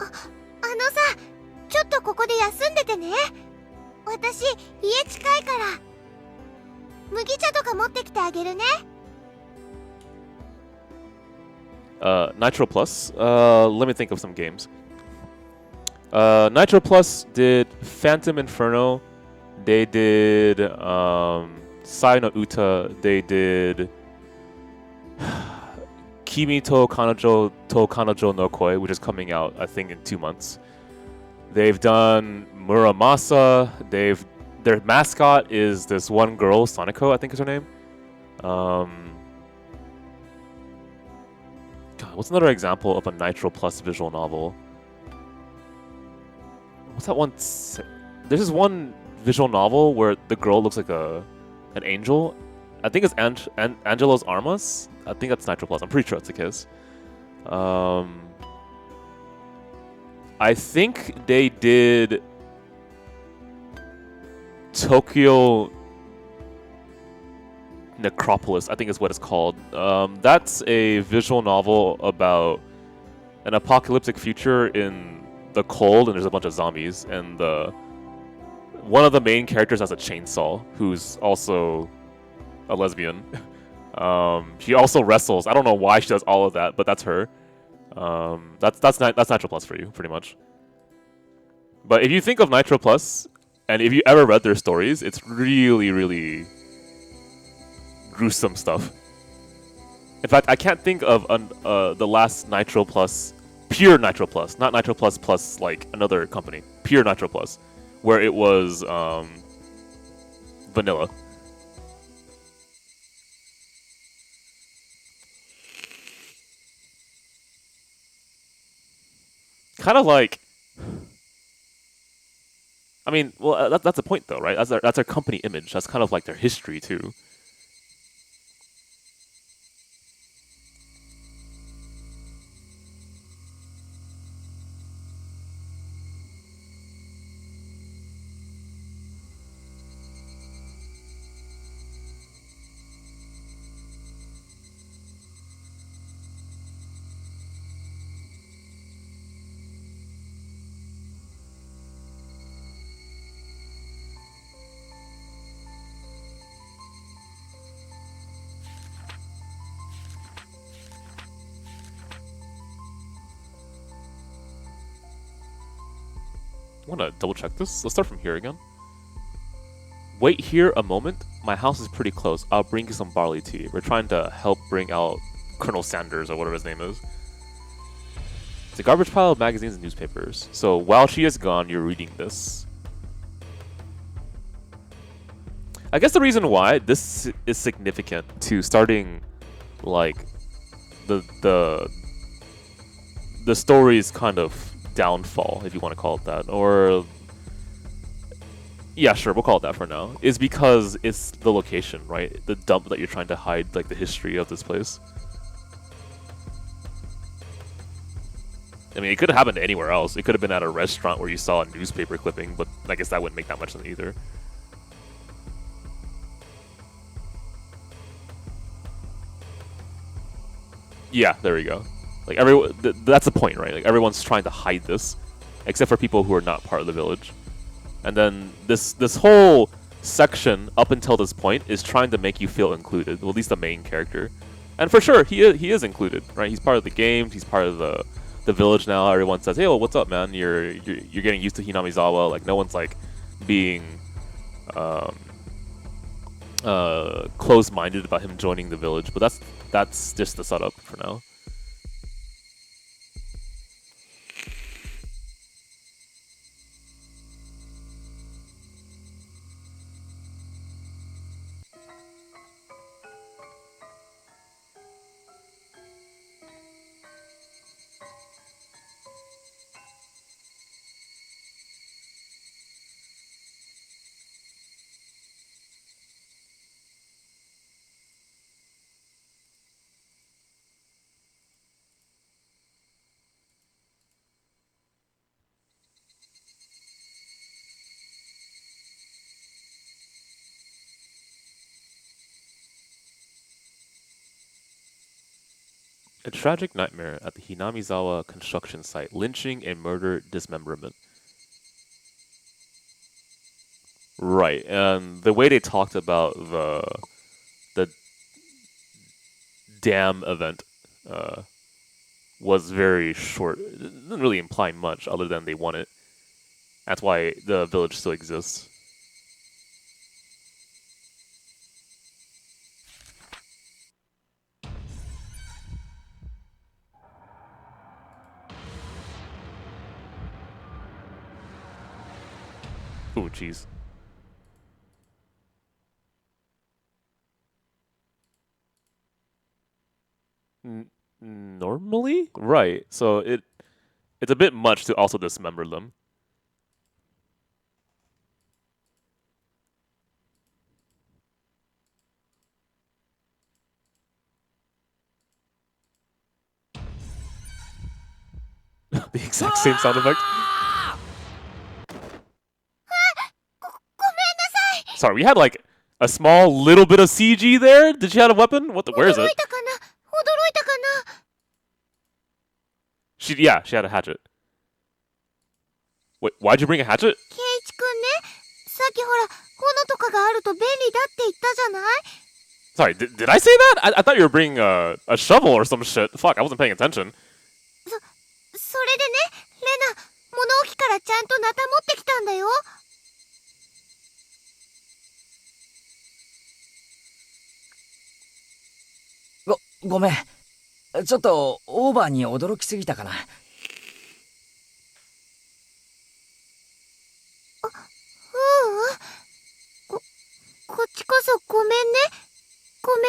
あのさ、ちょっとここで休んでてね。私、家近いから。麦茶とか持ってきてあげるね。Nitro Plus. Let me think of some games. Nitro Plus did Phantom Inferno. They did Sai no Uta. They did Kimi to Kanojo no Koi, which is coming out, I think, in 2 months. They've done Muramasa. Their mascot is this one girl, Soniko, I think is her name. God, what's another example of a Nitro Plus visual novel? What's that one? There's this one visual novel where the girl looks like an angel. I think it's Angelo's Armas. I think that's Nitro Plus. I'm pretty sure it's a kiss. I think they did Tokyo Necropolis, I think is what it's called. That's a visual novel about an apocalyptic future in the cold, and there's a bunch of zombies, and one of the main characters has a chainsaw, who's also a lesbian. She also wrestles. I don't know why she does all of that, but that's her. That's Nitro Plus for you, pretty much. But if you think of Nitro Plus, and if you ever read their stories, it's really, really gruesome stuff. In fact, I can't think of the last Nitro Plus, pure Nitro Plus, not Nitro Plus plus like another company, pure Nitro Plus, where it was vanilla. Kind of like, I mean, well, that's the point though, right? That's their company image. That's kind of like their history too. I want to double check this. Let's start from here again. Wait here a moment. My house is pretty close. I'll bring you some barley tea. We're trying to help bring out Colonel Sanders or whatever his name is. It's a garbage pile of magazines and newspapers. So while she is gone, you're reading this. I guess the reason why this is significant to starting like the story's kind of downfall, if you want to call it that, or yeah, sure, we'll call it that for now, is because it's the location, right? The dump that you're trying to hide, like the history of this place. I mean, it could have happened anywhere else. It could have been at a restaurant where you saw a newspaper clipping, but I guess that wouldn't make that much sense either. Yeah, there we go. Like everyone, that's the point, right? Like everyone's trying to hide this, except for people who are not part of the village. And then this whole section up until this point is trying to make you feel included. Well, at least the main character, and for sure he is included, right? He's part of the game. He's part of the village now. Everyone says, "Hey, well, what's up, man? You're getting used to Hinamizawa." Like no one's like being closed-minded about him joining the village. But that's just the setup for now. A tragic nightmare at the Hinamizawa construction site. Lynching and murder dismemberment. Right, and the way they talked about the dam event was very short. It didn't really imply much other than they want it. That's why the village still exists. Oh, jeez. Normally? Right. So it's a bit much to also dismember them. The exact same sound effect. Sorry, we had like a small little bit of CG there. Did she have a weapon? Where is it? She had a hatchet. Wait, why'd you bring a hatchet? 圭一くんね、きほら斧とかがあると便利だって言ったじゃない。 Sorry, did I say that? I thought you were bringing a shovel or some shit. Fuck, I wasn't paying attention. それでね、レナ、物置からちゃんとナタ持ってきたんだよ。ごめん。ちょっとオーバーに驚きすぎたかな。こっちこそごめんね。ごめんね。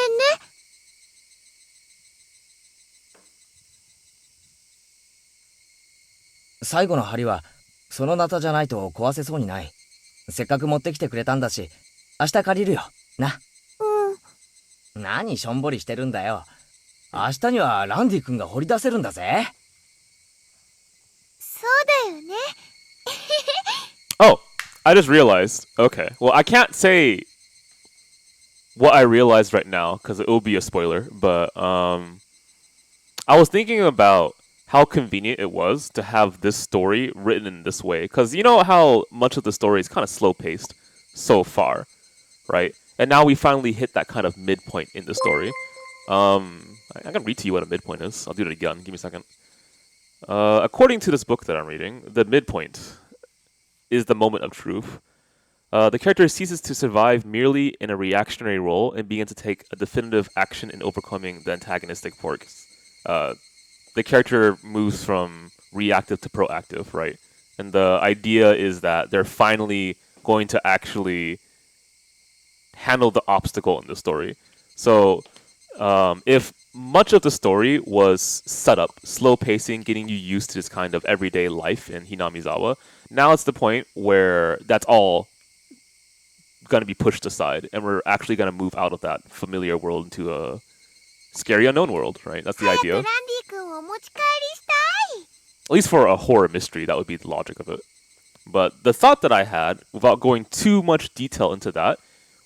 最後の針はそのナタじゃないと壊せそうにない。せっかく持ってきてくれたんだし、明日借りるよ。な。うん。何しょんぼりしてるんだよ。明日にはランディ君が掘り出せるんだぜ。そうだよね。Oh, I just realized. Okay, well, I can't say what I realized right now because it will be a spoiler. But I was thinking about how convenient it was to have this story written in this way. Because you know how much of the story is kind of slow-paced so far, right? And now we finally hit that kind of midpoint in the story. I can read to you what a midpoint is. I'll do it again. Give me a second. According to this book that I'm reading, the midpoint is the moment of truth. The character ceases to survive merely in a reactionary role and begins to take a definitive action in overcoming the antagonistic force. The character moves from reactive to proactive, right? And the idea is that they're finally going to actually handle the obstacle in the story. So, if much of the story was set up, slow pacing, getting you used to this kind of everyday life in Hinamizawa, now it's the point where that's all going to be pushed aside, and we're actually going to move out of that familiar world into a scary unknown world, right? That's the idea. At least for a horror mystery, that would be the logic of it. But the thought that I had, without going too much detail into that,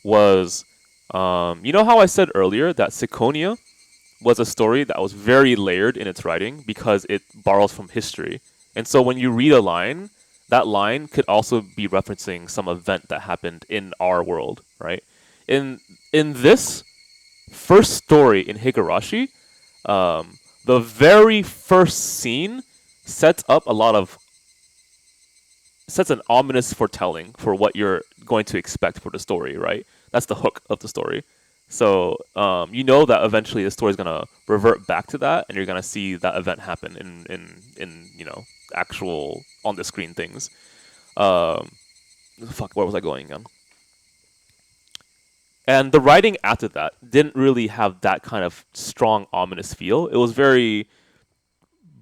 was, you know how I said earlier that Syconia was a story that was very layered in its writing because it borrows from history. And so when you read a line, that line could also be referencing some event that happened in our world, right? In this first story in Higurashi, the very first scene sets an ominous foretelling for what you're going to expect for the story, right? That's the hook of the story. So you know that eventually the story is gonna revert back to that, and you're gonna see that event happen in you know, actual on the screen things. Fuck, where was I going again? And the writing after that didn't really have that kind of strong ominous feel. It was very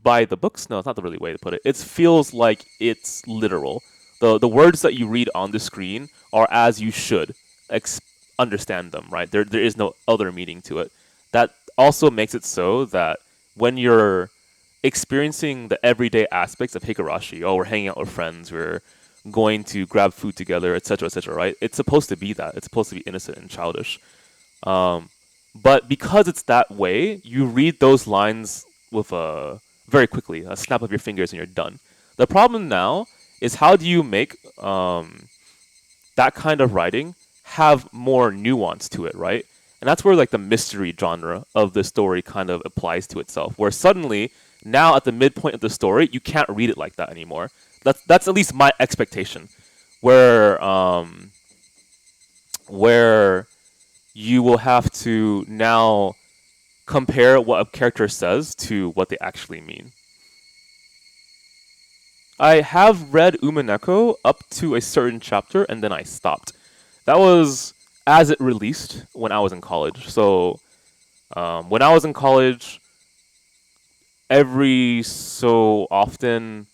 by the books. No, it's not the really way to put it. It feels like it's literal. The words that you read on the screen are as you should understand them, right? There is no other meaning to it. That also makes it so that when you're experiencing the everyday aspects of Higurashi, oh, we're hanging out with friends, we're going to grab food together, etc., right? It's supposed to be that. It's supposed to be innocent and childish. But because it's that way, you read those lines with very quickly, a snap of your fingers, and you're done. The problem now is how do you make that kind of writing have more nuance to it, right? And that's where like the mystery genre of the story kind of applies to itself, where suddenly now at the midpoint of the story you can't read it like that anymore. That's at least my expectation, where you will have to now compare what a character says to what they actually mean. I have read Umineko up to a certain chapter and then I stopped. That was as it released when I was in college. So when I was in college, every so often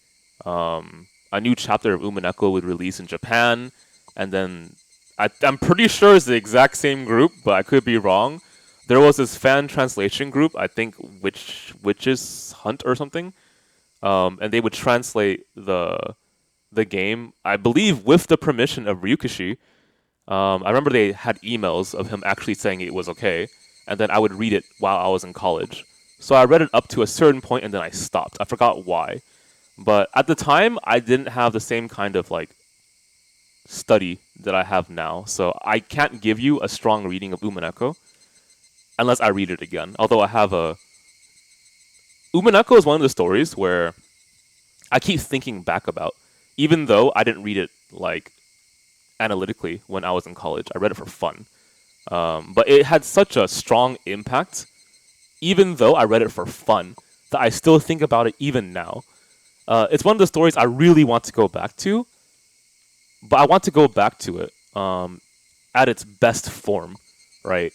a new chapter of Umineko would release in Japan, and then I'm pretty sure it's the exact same group, but I could be wrong. There was this fan translation group, I think Witches Hunt or something, and they would translate the game, I believe, with the permission of Ryukishi. I remember they had emails of him actually saying it was okay, and then I would read it while I was in college. So I read it up to a certain point and then I stopped. I forgot why. But at the time, I didn't have the same kind of like study that I have now. So I can't give you a strong reading of Umineko unless I read it again. Although I have a... Umineko is one of the stories where I keep thinking back about, even though I didn't read it like analytically when I was in college. I read it for fun. But it had such a strong impact, even though I read it for fun, that I still think about it even now. It's one of the stories I really want to go back to, but I want to go back to it at its best form, right?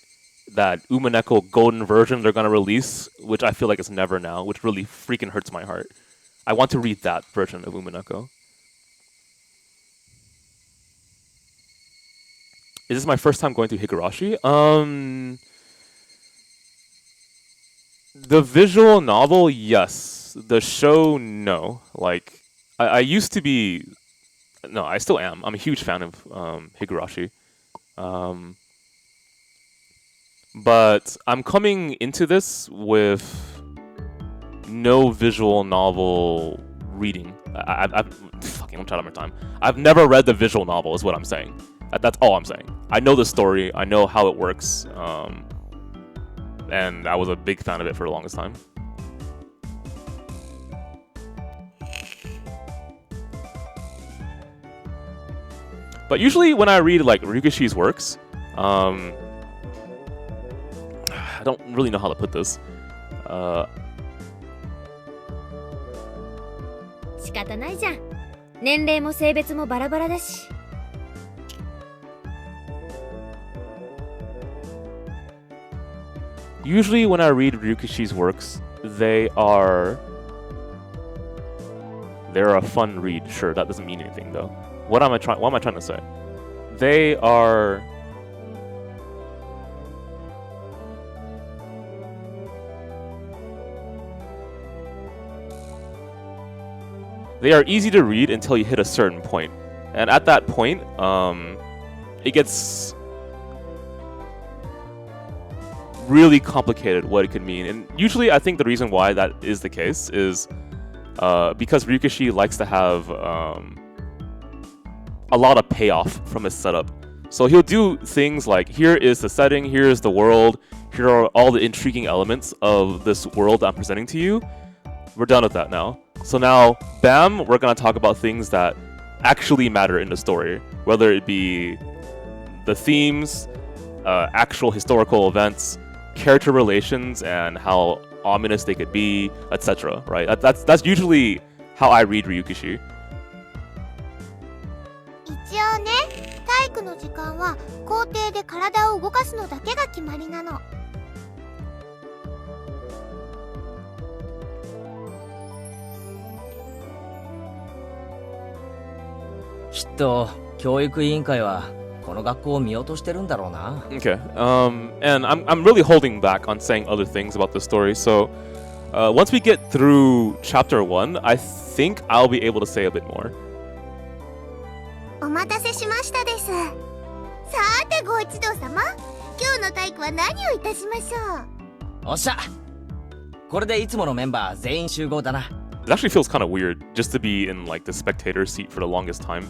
That Umineko golden version they're going to release, which I feel like it's never now, which really freaking hurts my heart. I want to read that version of Umineko. Is this my first time going through Higurashi? The visual novel, yes. The show, no. Like, I used to be... No, I still am. I'm a huge fan of Higurashi. But I'm coming into this with no visual novel reading. Fucking, I'm trying to time. I've never read the visual novel, is what I'm saying. That's all I'm saying. I know the story. I know how it works. And I was a big fan of it for the longest time. But usually when I read like Ryukishi's works, I don't really know how to put this. 仕方ないじゃん。年齢も性別もバラバラだし。Usually when I read Ryukishi's works, they're a fun read. Sure, that doesn't mean anything though. What am I trying to say? They are easy to read until you hit a certain point. And at that point, it gets really complicated what it could mean. And usually I think the reason why that is the case is because Ryukishi likes to have a lot of payoff from his setup. So he'll do things like, here is the setting, here is the world, here are all the intriguing elements of this world I'm presenting to you. We're done with that now. So now, bam, we're going to talk about things that actually matter in the story, whether it be the themes, actual historical events, character relations, and how ominous they could be, etc. Right? That's usually how I read Ryukishi. 一応ね、体育の時間は校庭で体を動かすのだけが決まりなの。きっと教育委員会はこの学校を見落としてるんだろうな。Okay. And I'm really holding back on saying other things about the story. So, once we get through chapter 1, I think I'll be able to say a bit more. お待たせしましたです。さてご一同様、今日の体育は何をいたしましょう。おっしゃ。これでいつものメンバー全員集合だな。It actually feels kind of weird just to be in like the spectator seat for the longest time.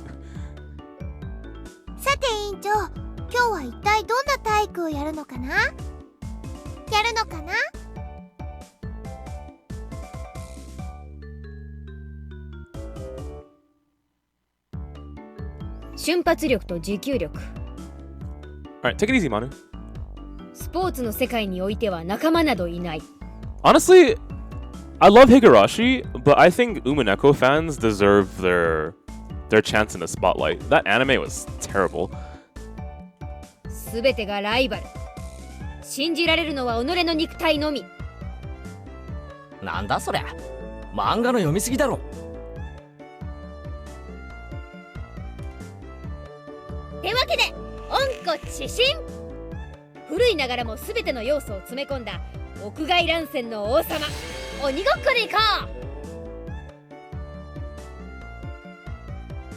さて委員長、今日は一体どんな体育をやるのかな？やるのかな？瞬発力と持久力。Alright, take it easy, Manu. スポーツの世界においては仲間などいない。 Honestly, I love Higurashi, but I think Umineko fans deserve their chance in the spotlight. That anime was terrible. すべてがライバル。信じられるのは己の肉体のみ。なんだそりゃ。漫画の読みすぎだろ。てわけで温故知新。古いながらもすべての要素を詰め込んだ屋外乱戦の王様、鬼ごっこでいこ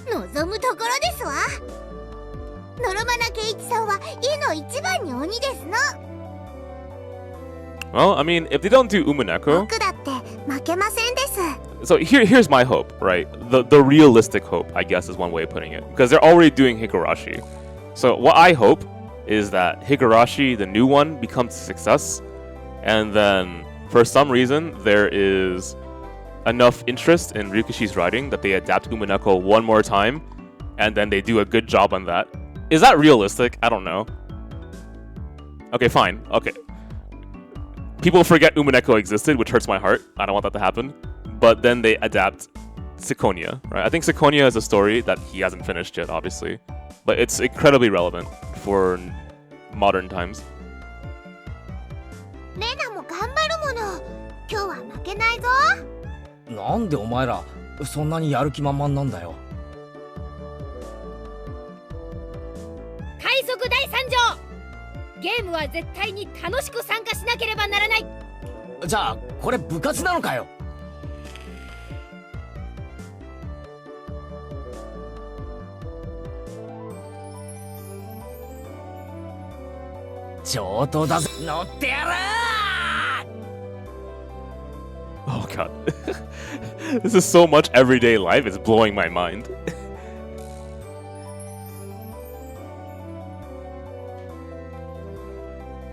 う。望むところですわ。のろまな圭一さんは家の一番に鬼ですの。Well, I mean, if they don't do Umineko, 僕だって負けませんです。So here's my hope, right? The realistic hope, I guess, is one way of putting it, because they're already doing Higurashi. So what I hope is that Higurashi, the new one, becomes a success, and then for some reason there is enough interest in Ryukishi's writing that they adapt Umineko one more time, and then they do a good job on that. Is that realistic? I don't know. Okay, fine. Okay. People forget Umineko existed, which hurts my heart. I don't want that to happen. But then they adapt Syconia, right? I think Syconia is a story that he hasn't finished yet, obviously. But it's incredibly relevant for modern times. レナも頑張るもの。今日は負けないぞ。なんでお前らそんなにやる気満々なんだよ。快速第3条、ゲームは絶対に楽しく参加しなければならない。じゃあこれ部活なのかよ。上等だぜ。乗ってやらー。 Oh god. This is so much everyday life, it's blowing my mind.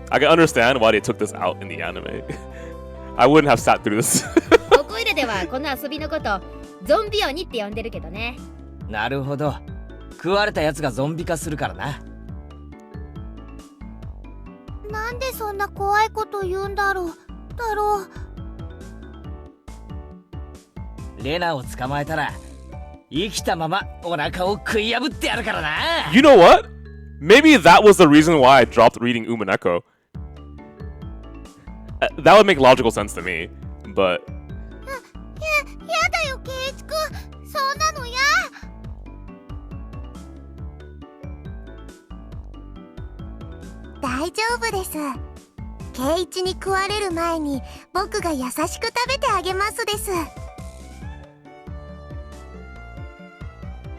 I can understand why they took this out in the anime. I wouldn't have sat through this. ここいらではこの遊びのことゾンビ鬼って呼んでるけどね。なるほど。食われたやつがゾンビ化するからな。なんでそんな怖いこと言うんだろう。だろう。レナを捕まえたら生きたままお腹を食い破ってやるからな。 You know what? Maybe that was the reason why I dropped reading Umineko. That would make logical sense to me, but... やだよ、ケイイチくん。そんなのや。大丈夫です。ケイイチに食われる前に僕が優しく食べてあげますです。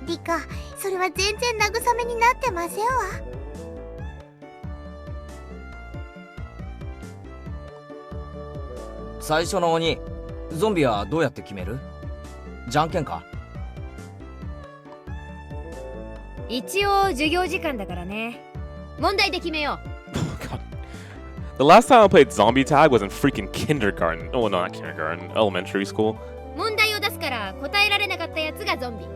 リカ、それは全然慰めになってませんわ。最初の鬼、ゾンビはどうやって決める？じゃんけんか？一応授業時間だからね。問題で決めよう。God. The last time I played zombie tag was in freaking kindergarten. Oh no, not kindergarten, elementary school. 問題を出すから答えられなかったやつがゾンビ。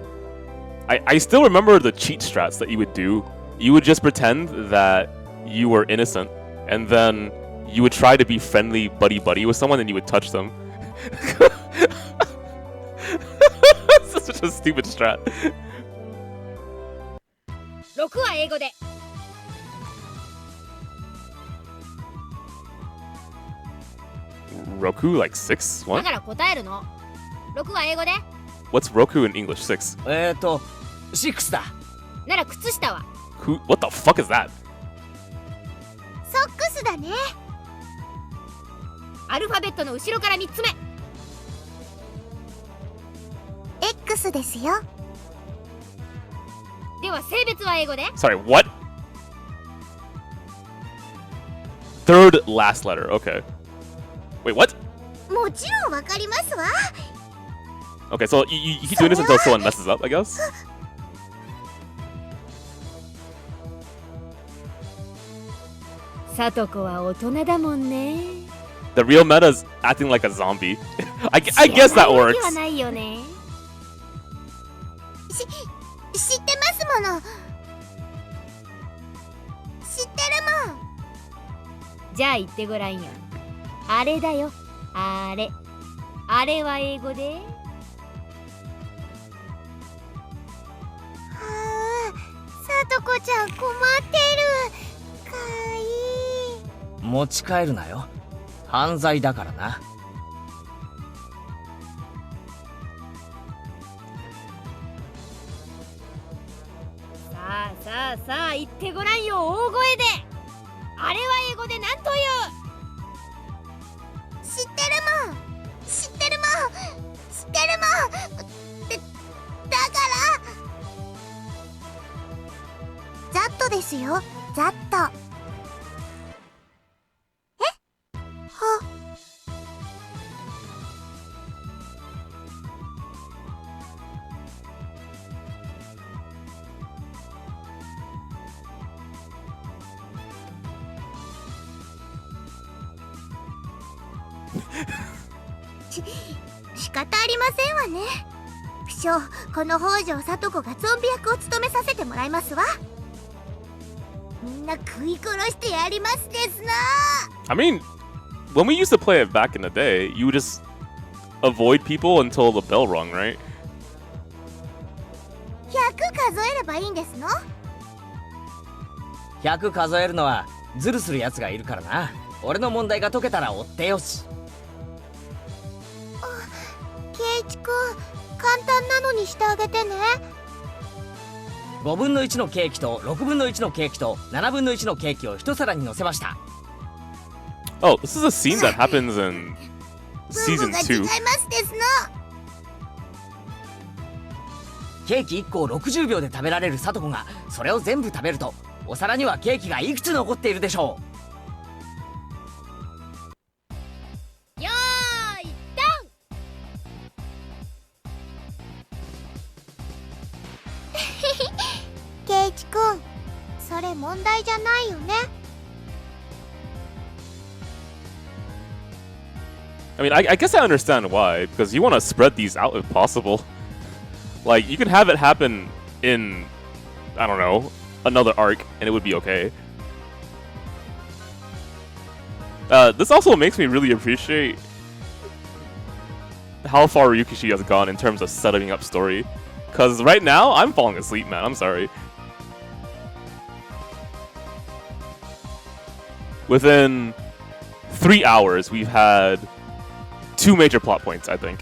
I still remember the cheat strats that you would do. You would just pretend that you were innocent, and then you would try to be friendly buddy-buddy with someone, and you would touch them. This is such a stupid strat. 6は英語で。Roku, like 6? だ What? から答えるの。6は英語で。What's Roku in English? 6? 6だ。なら靴下は。What the fuck is that? ソックスだね。アルファベットの後ろから3つ目。X ですよ。では性別は英語で。 Sorry, what? Third last letter, okay. Wait, what? もちろんわかりますわ。Okay, so you keep doing this until someone messes up, I guess? サトコは大人だもんね。The real meta is acting like a zombie. I guess that 知らないわ works. けはないよね。知ってますもの。知ってるもん。じゃあ言ってごらんよ。あれだよ。あれ。あれは英語で。はあ、さとこちゃん困ってる。かわいい。持ち帰るなよ。犯罪だからな。さあ言ってごらんよ、大声で。あれは英語で何という？知ってるもん。知ってるもん。知ってるもん。だからザットですよ。ザット。は仕方ありませんわね。不詳、この北条聡子がゾンビ役を務めさせてもらいますわ。みんな食い殺してやりますですな。 I mean, when we used to play it back in the day, you would just avoid people until the bell rung, right? 100数えればいいんですの。100数えるのはズルするやつがいるからな。俺の問題が解けたら追ってよし。圭一くん、簡単なのにしてあげてね。5分の1のケーキと6分の1のケーキと7分の1のケーキを一皿に乗せました。 Oh, this is a scene that happens in 分 season 母が違い 2. ますですの。ケーキ1個を60秒で食べられるサトコがそれを全部食べるとお皿にはケーキがいくつ残っているでしょう。よーいドン。圭一くん、それ問題じゃないよね。I mean, I guess I understand why, because you want to spread these out if possible. Like, you can have it happen in, I don't know, another arc, and it would be okay. This also makes me really appreciate how far Ryukishi has gone in terms of setting up story. Because right now, I'm falling asleep, man. I'm sorry. Within 3 hours, we've had 2 major plot points, I think.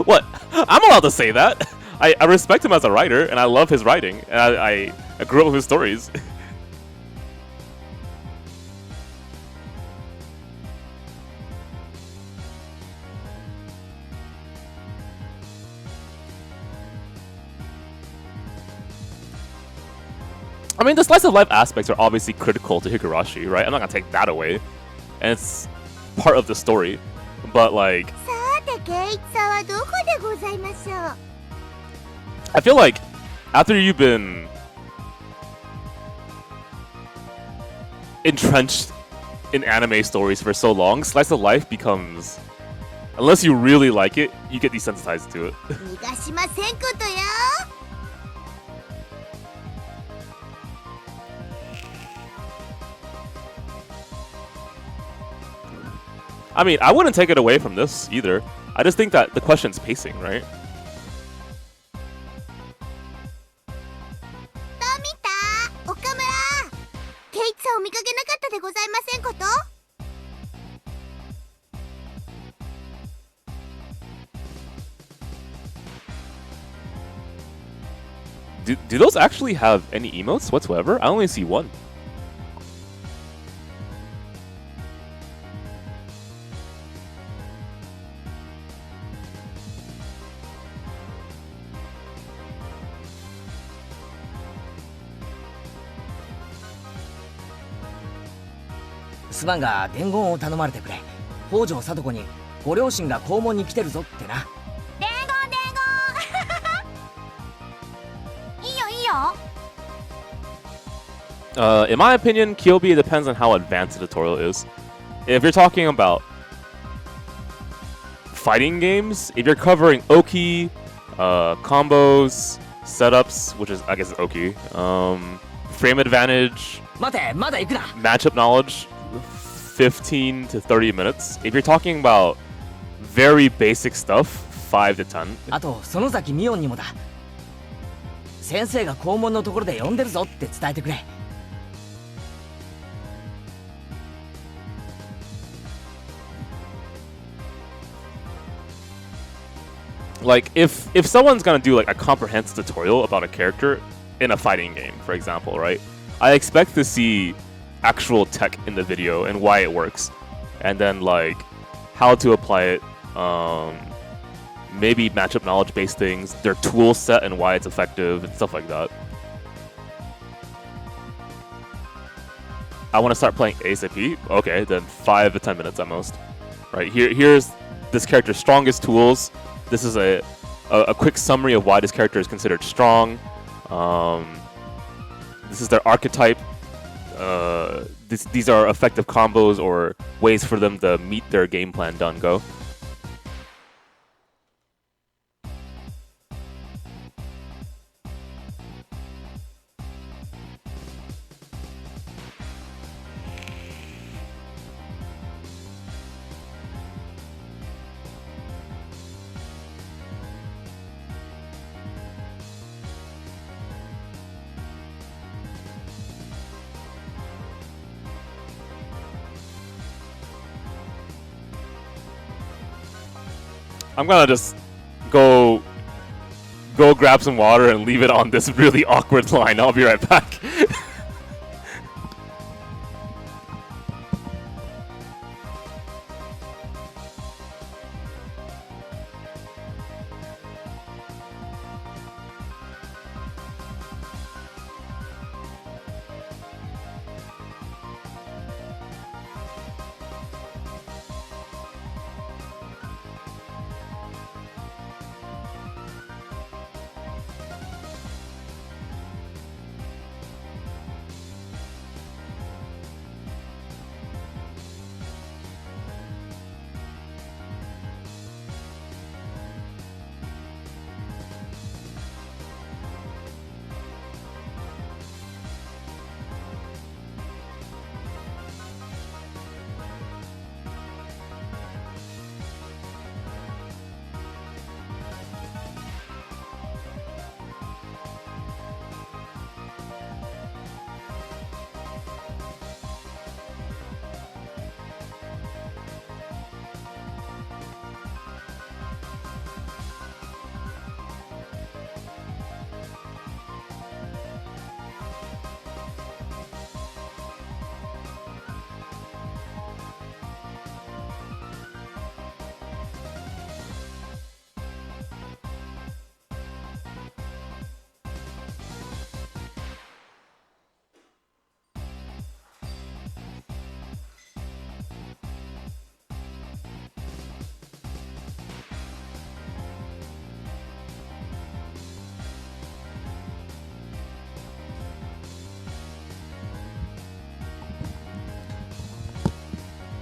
What? I'm allowed to say that. I respect him as a writer, and I love his writing, and I grew up with his stories. I mean, the slice of life aspects are obviously critical to Higurashi, right? I'm not gonna take that away, and it's part of the story. But like, さて圭一さんはどこでございましょう。 I feel like after you've been entrenched in anime stories for so long, slice of life becomes, unless you really like it, you get desensitized to it. 逃がしませんことよ。 I mean, I wouldn't take it away from this either. I just think that the question's pacing, right? どう見た？岡村。圭一さんを見かけなかったでございませんこと？ Do those actually have any emotes whatsoever? I only see one.すまんが伝言を頼まれてくれ。北条聡子にご両親が校門に来てるぞってな。伝言。いいよいいよ。 In my opinion, Kyobi depends on how advanced the tutorial is. If you're talking about fighting games, if you're covering Oki, combos, setups, which is I guess Oki, frame advantage, 待て、まだ行くな。 matchup knowledge, 15 to 30 minutes. If you're talking about very basic stuff, 5 to 10. あと園崎美音にもだ。先生が校門のところで呼んでるぞって伝えてくれ。 Like if someone's gonna do like a comprehensive tutorial about a character in a fighting game, for example, right? I expect to see actual tech in the video and why it works, and then like how to apply it. Maybe matchup knowledge based things, their tool set and why it's effective and stuff like that. I want to start playing ASAP. Okay, then 5 to 10 minutes at most. Right here's this character's strongest tools. This is a quick summary of why this character is considered strong. This is their archetype. These are effective combos or ways for them to meet their game plan. Done. Go. I'm gonna just go grab some water and leave it on this really awkward line. I'll be right back.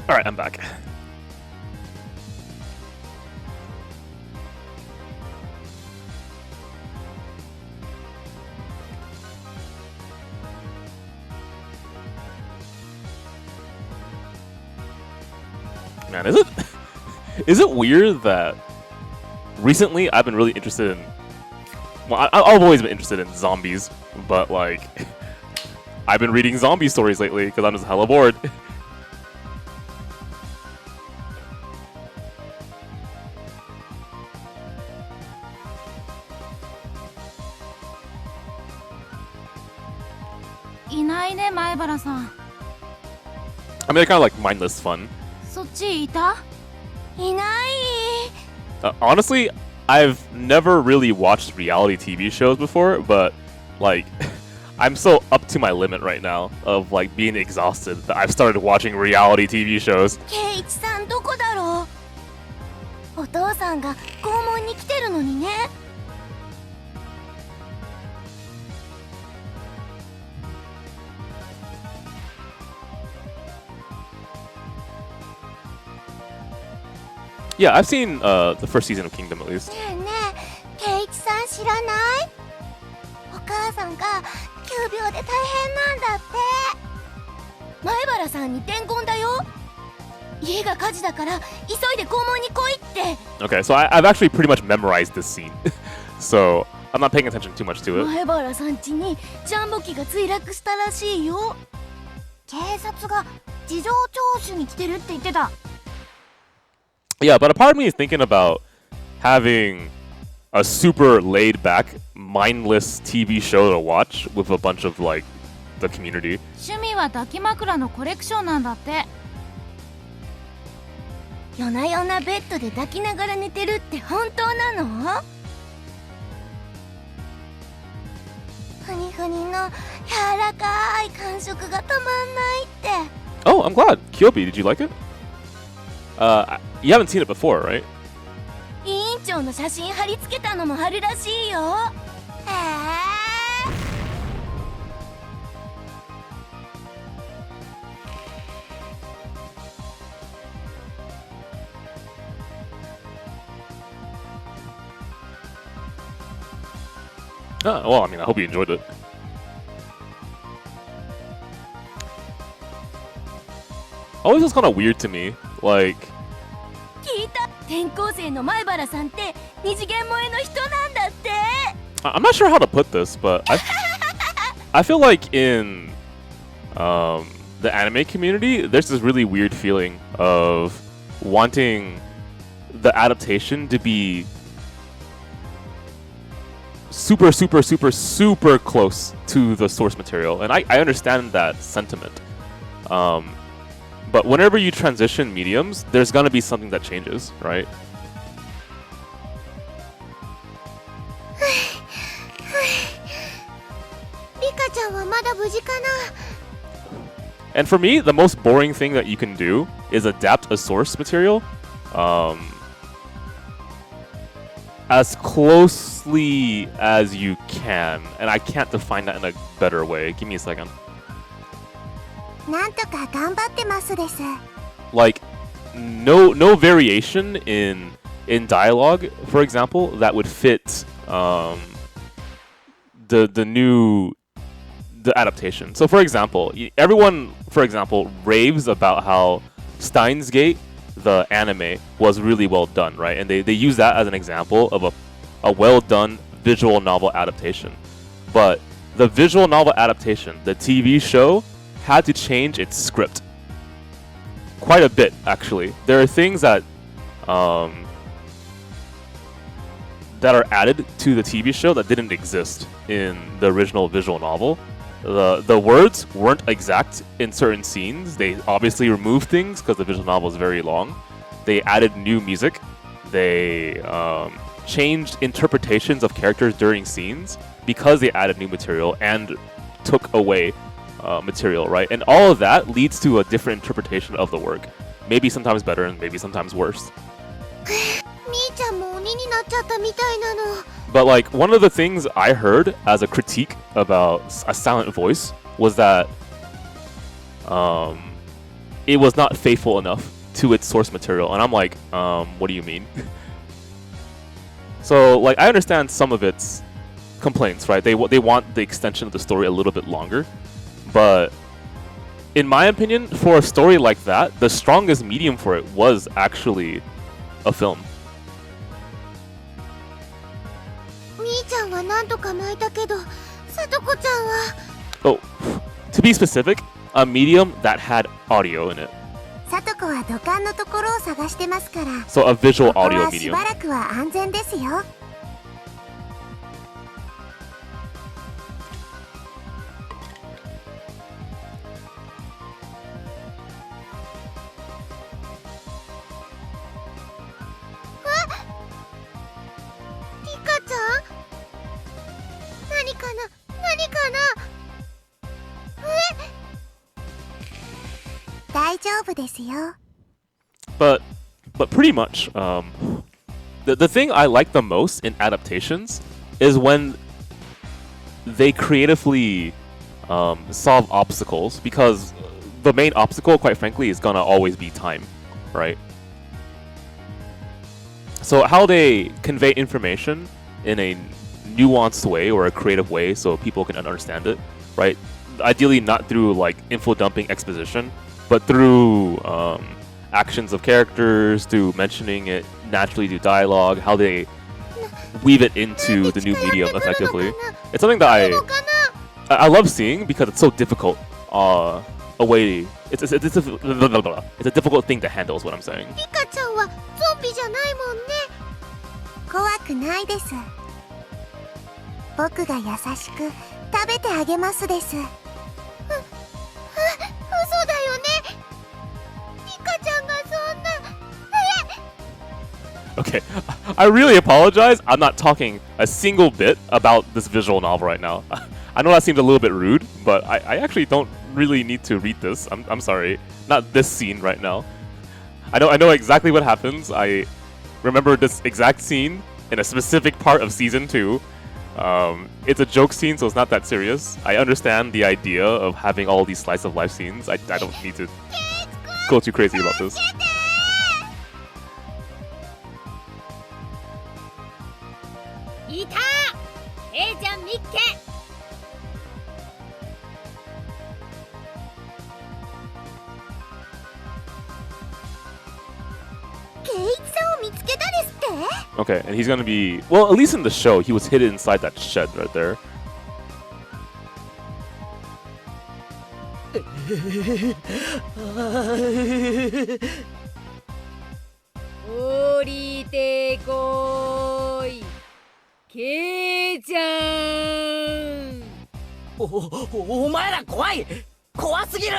All right, I'm back. Man, is it weird that recently I've been really interested in, well, I've always been interested in zombies, but like I've been reading zombie stories lately because I'm just hella bored. I mean, they're kind of like mindless fun. Honestly, I've never really watched reality TV shows before, but like I'm so up to my limit right now of like being exhausted that I've started watching reality TV shows. ケイイチさんどこだろう。お父さんが拷問に来てるのにね。Yeah, I've seen the first season of Kingdom at least. ねえねえ、ケイイチさん知らない？お母さんが急病で大変なんだって。前原さんに伝言だよ。家が火事だから急いで拷問に来いって。Okay, so I've actually pretty much memorized this scene, so I'm not paying attention too much to it. 前原さん家にジャンボ機が墜落したらしいよ。警察が事情聴取に来てるって言ってた。Yeah, but a part of me is thinking about having a super laid-back, mindless TV show to watch with a bunch of like the community. 趣味は抱き枕のコレクションなんだって。夜な夜なベッドで抱きながら寝てるって本当なの？ふにふにの柔らかい感触がたまんないって。Oh, I'm glad. Kyobi, did you like it? You haven't seen it before, right? 委員長の写真貼り付けたのもあるらしいよ。へえ。Well, I mean, I hope you enjoyed it. Always was kind of weird to me. Like, 聞いた転校生の前原さんって二次元萌えの人なんだって I'm not sure how to put this, but I feel like in the anime community, there's this really weird feeling of wanting the adaptation to be super close to the source material, and I understand that sentiment. But whenever you transition mediums, there's gonna be something that changes, right? And for me, the most boring thing that you can do is adapt a source material as closely as you can, and I can't define that in a better way. Give me a second. Like, no variation in dialogue, for example, that would fit the adaptation. So for example, everyone, for example, raves about how Steins Gate, the anime, was really well done, right? And they use that as an example of a well done visual novel adaptation. But the visual novel adaptation, the TV show, had to change its script quite a bit, actually. There are things that are added to the TV show that didn't exist in the original visual novel. The words weren't exact in certain scenes. They obviously removed things because the visual novel is very long. They added new music. They changed interpretations of characters during scenes because they added new material and took away material, right? And all of that leads to a different interpretation of the work. Maybe sometimes better and maybe sometimes worse. But like, one of the things I heard as a critique about A Silent Voice was that it was not faithful enough to its source material, and I'm like, what do you mean? So like, I understand some of its complaints, right? They want the extension of the story a little bit longer, but in my opinion, for a story like that, the strongest medium for it was actually a film. Oh, to be specific, a medium that had audio in it. So a visual audio medium. But pretty much, the thing I like the most in adaptations is when they creatively solve obstacles, because the main obstacle, quite frankly, is gonna always be time, right? So how they convey information in a nuanced way or a creative way so people can understand it, right? Ideally not through like info dumping exposition, but through actions of characters, through mentioning it naturally through dialogue, how they weave it into the new medium effectively. It's something that I love seeing because it's so difficult. It's a difficult thing to handle is what I'm saying. Okay, I really apologize. I'm not talking a single bit about this visual novel right now. I know that seems a little bit rude, but I actually don't really need to read this. I'm sorry. Not this scene right now. I know exactly what happens. I remember this exact scene in a specific part of Season 2. It's a joke scene, so it's not that serious. I understand the idea of having all these slice of life scenes. I don't need to go too crazy about this. 圭一さんを見つけたですって？ Okay, and he's gonna be, well, at least in the show, he was hidden inside that shed right there. 降りてこい、ケイちゃん。お前ら怖い、怖すぎる。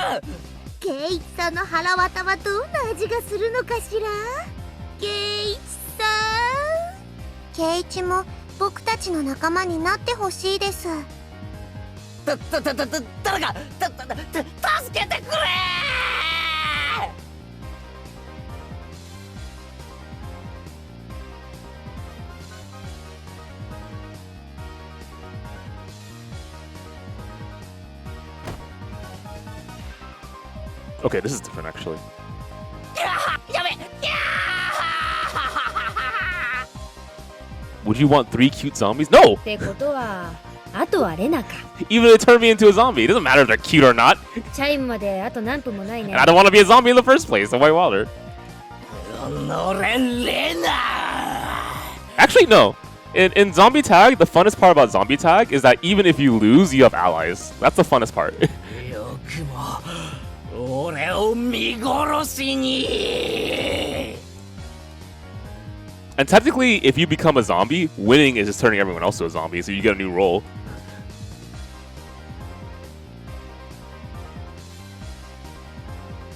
圭一さんの腹渡はどんな味がするのかしら。圭一さん、圭一も僕たちの仲間になってほしいです。誰か助けてくれ。Okay, this is different actually. やべ。 Would you want 3 cute zombies? No! ってことは、あとはレナか。 Even if it turned me into a zombie, it doesn't matter if they're cute or not. チャイムまであと何分もないね And。I don't want to be a zombie in the first place, so why bother? レナ。 Actually, no. In zombie tag, the funnest part about zombie tag is that even if you lose, you have allies. That's the funnest part. よくも俺を見殺しに。 And technically, if you become a zombie, winning is just turning everyone else to a zombie, so you get a new role.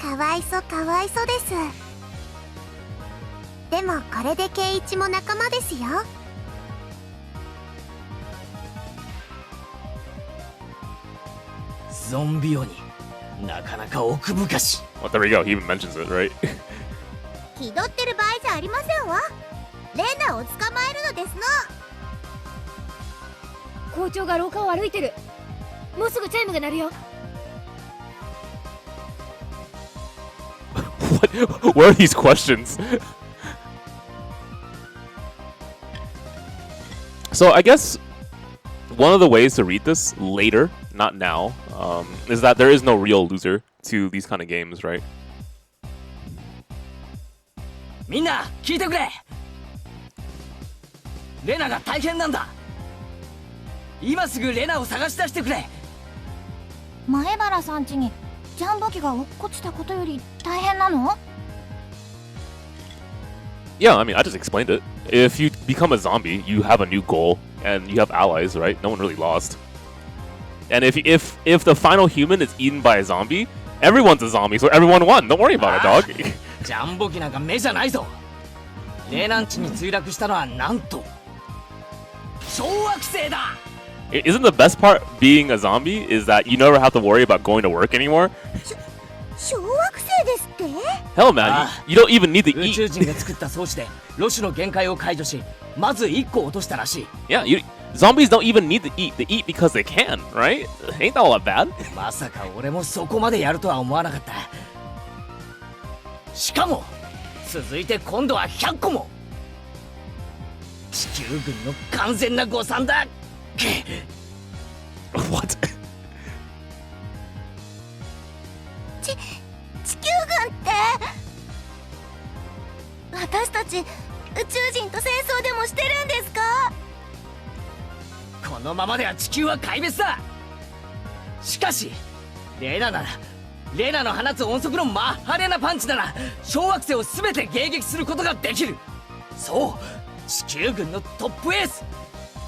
かわいそかわいそです。でもこれで圭一も仲間ですよ。ゾンビ鬼、なかなか奥深し。 Well, there we go. He even mentions it, right? 気取ってる場合じゃありませんわ。レナを捕まえるのですの。校長が廊下を歩いてる。もうすぐチャイムが鳴るよ。What are these questions? So I guess one of the ways to read this later, not now, is that there is no real loser to these kind of games, right? みんな聞いてくれ。レナが大変なんだ。今すぐレナを探し出してくれ。前原さん家にジャンボ機が落っこちたことより大変なの？ Yeah, I mean, I just explained it. If you become a zombie, you have a new goal, and you have allies, right? No one really lost. And if the final human is eaten by a zombie, everyone's a zombie, so everyone won. Don't worry about it, dog. ジャンボ機なんか目じゃないぞ。レナン地に墜落したのはなんと小惑星だ。 Isn't the best part being a zombie is that you never have to worry about going to work anymore? 小惑星ですって？ Hell, man, you don't even need to 宇宙 eat. 人が作った装置でロシュの限界を解除し、まず1個落としたらしい。 Yeah, zombies don't even need to eat. They eat because they can, right? Ain't that all that bad? まさか俺もそこまでやるとは思わなかった。しかも続いて今度は100個も。地球軍の完全な誤算だ。 What? 地球軍って私たち宇宙人と戦争でもしてるんですか？このままでは地球は壊滅だ。しかしレナの放つ音速のマッハレナパンチなら小惑星を全て迎撃することができる。そう、地球軍のトップエース、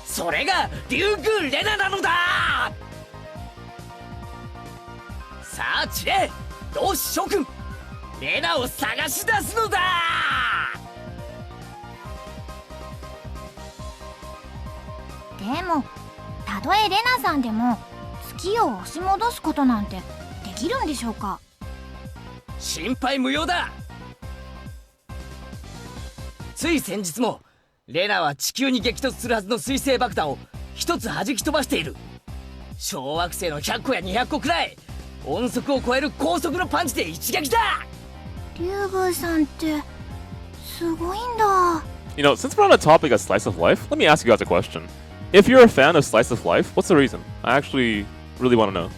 それが竜宮レナなのだ。さあチレ、同志諸君、レナを探し出すのだ。でもたとえレナさんでも月を押し戻すことなんてできるんでしょうか？心配無用だ。つい先日もレナは地球に激突するはずの水星爆弾を一つ弾き飛ばしている。小惑星の100個や200個くらい音速を超える高速のパンチで一撃だ。竜宮さんってすごいんだ。 You know, since we're on the topic of slice of life, let me ask you guys a question. If you're a fan of slice of life, what's the reason? I actually really want to know.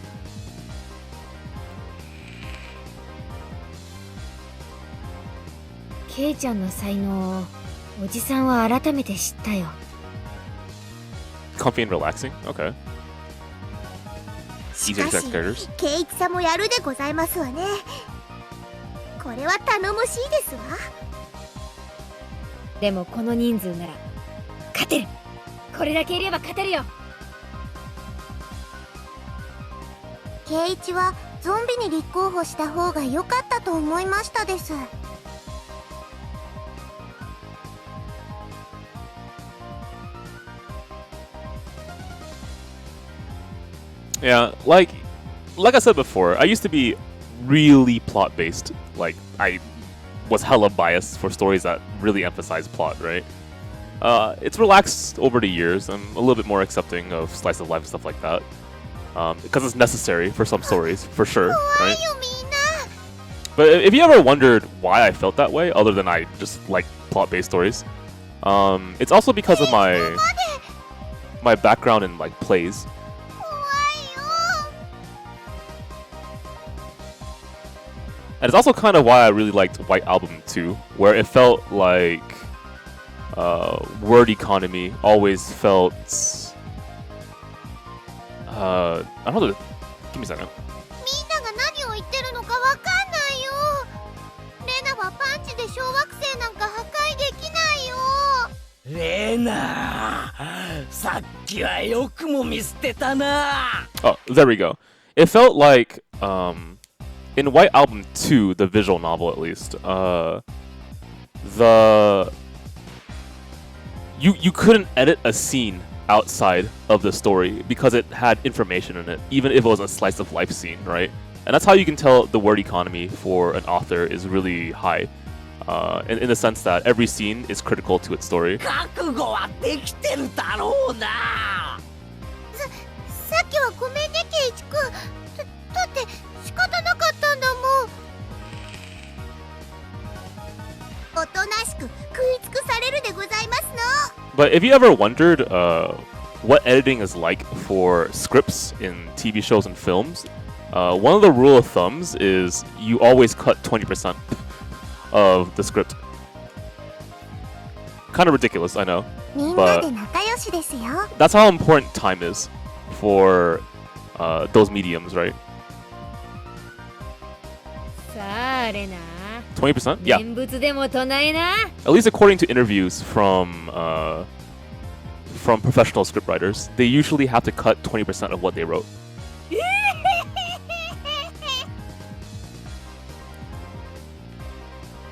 ケケイちゃんの才能をおじさんは改めて知ったよ。 Comfy and relaxing. Okay. し Easier か to し set characters. 圭一さんもやるでございますわね。これは頼もしいですわ。でもこの人数なら勝てる。これだけいれば勝てるよ。圭一はゾンビに立候補した方が良かったと思いましたです。Yeah, like I said before, I used to be really plot based. Like I was hella biased for stories that really emphasize plot, right? It's relaxed over the years. I'm a little bit more accepting of slice of life and stuff like that. Because it's necessary for some stories, for sure, right? But if you ever wondered why I felt that way, other than I just like plot-based stories, it's also because of my background in like plays. And it's also kind of why I really liked White Album 2, where it felt like word economy always felt... I don't know, give me a second. みんなが何を言ってるのかわかんないよ。レナはパンチで小惑星なんか破壊できないよ。レナ、さっきはよくも見捨てたな。 Oh, there we go. It felt like, in White Album 2, the visual novel at least, you couldn't edit a scene outside of the story because it had information in it, even if it was a slice of life scene, right? And that's how you can tell the word economy for an author is really high, in the sense that every scene is critical to its story. 覚悟はできてるだろうな。さっきはごめんね、ケイチ君。だって仕方なかったんだもん。おとなしく食い尽くされるでございますの。 But if you ever wondered what editing is like for scripts in TV shows and films, one of the rule of thumbs is you always cut 20% of the script. Kind of ridiculous, I know. みんなで仲良しですよ。 That's how important time is for those mediums, right? さあレナ 20%? Yeah. 念仏でも唱えな。 At least according to interviews from professional scriptwriters, they usually have to cut 20% of what they wrote.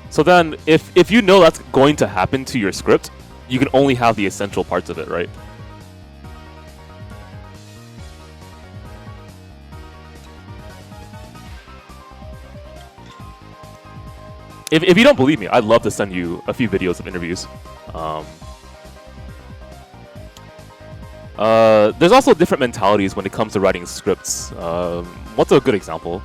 So then, if you know that's going to happen to your script, you can only have the essential parts of it, right? If you don't believe me, I'd love to send you a few videos of interviews. There's also different mentalities when it comes to writing scripts. What's a good example?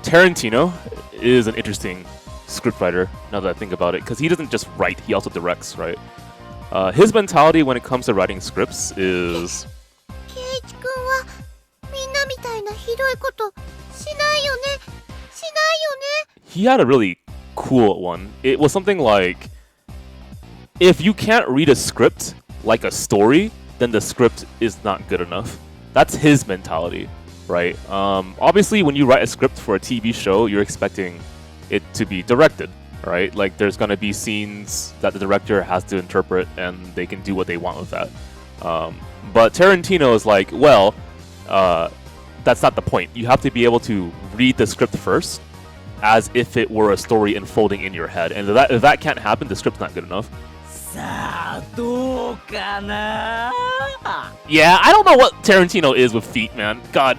Tarantino is an interesting scriptwriter, now that I think about it, because he doesn't just write, he also directs, right? His mentality when it comes to writing scripts is... ケイチ君はみんなみたいなひどいことしないよね。しないよね。 He had a really cool one. It was something like, if you can't read a script like a story, then the script is not good enough. That's his mentality, right? Obviously, when you write a script for a TV show, you're expecting it to be directed, right? Like, there's gonna be scenes that the director has to interpret, and they can do what they want with that. But Tarantino is like, well, that's not the point. You have to be able to read the script first, as if it were a story unfolding in your head. And if that can't happen, the script's not good enough. さあどうかな。 Yeah, I don't know what Tarantino is with feet, man. God.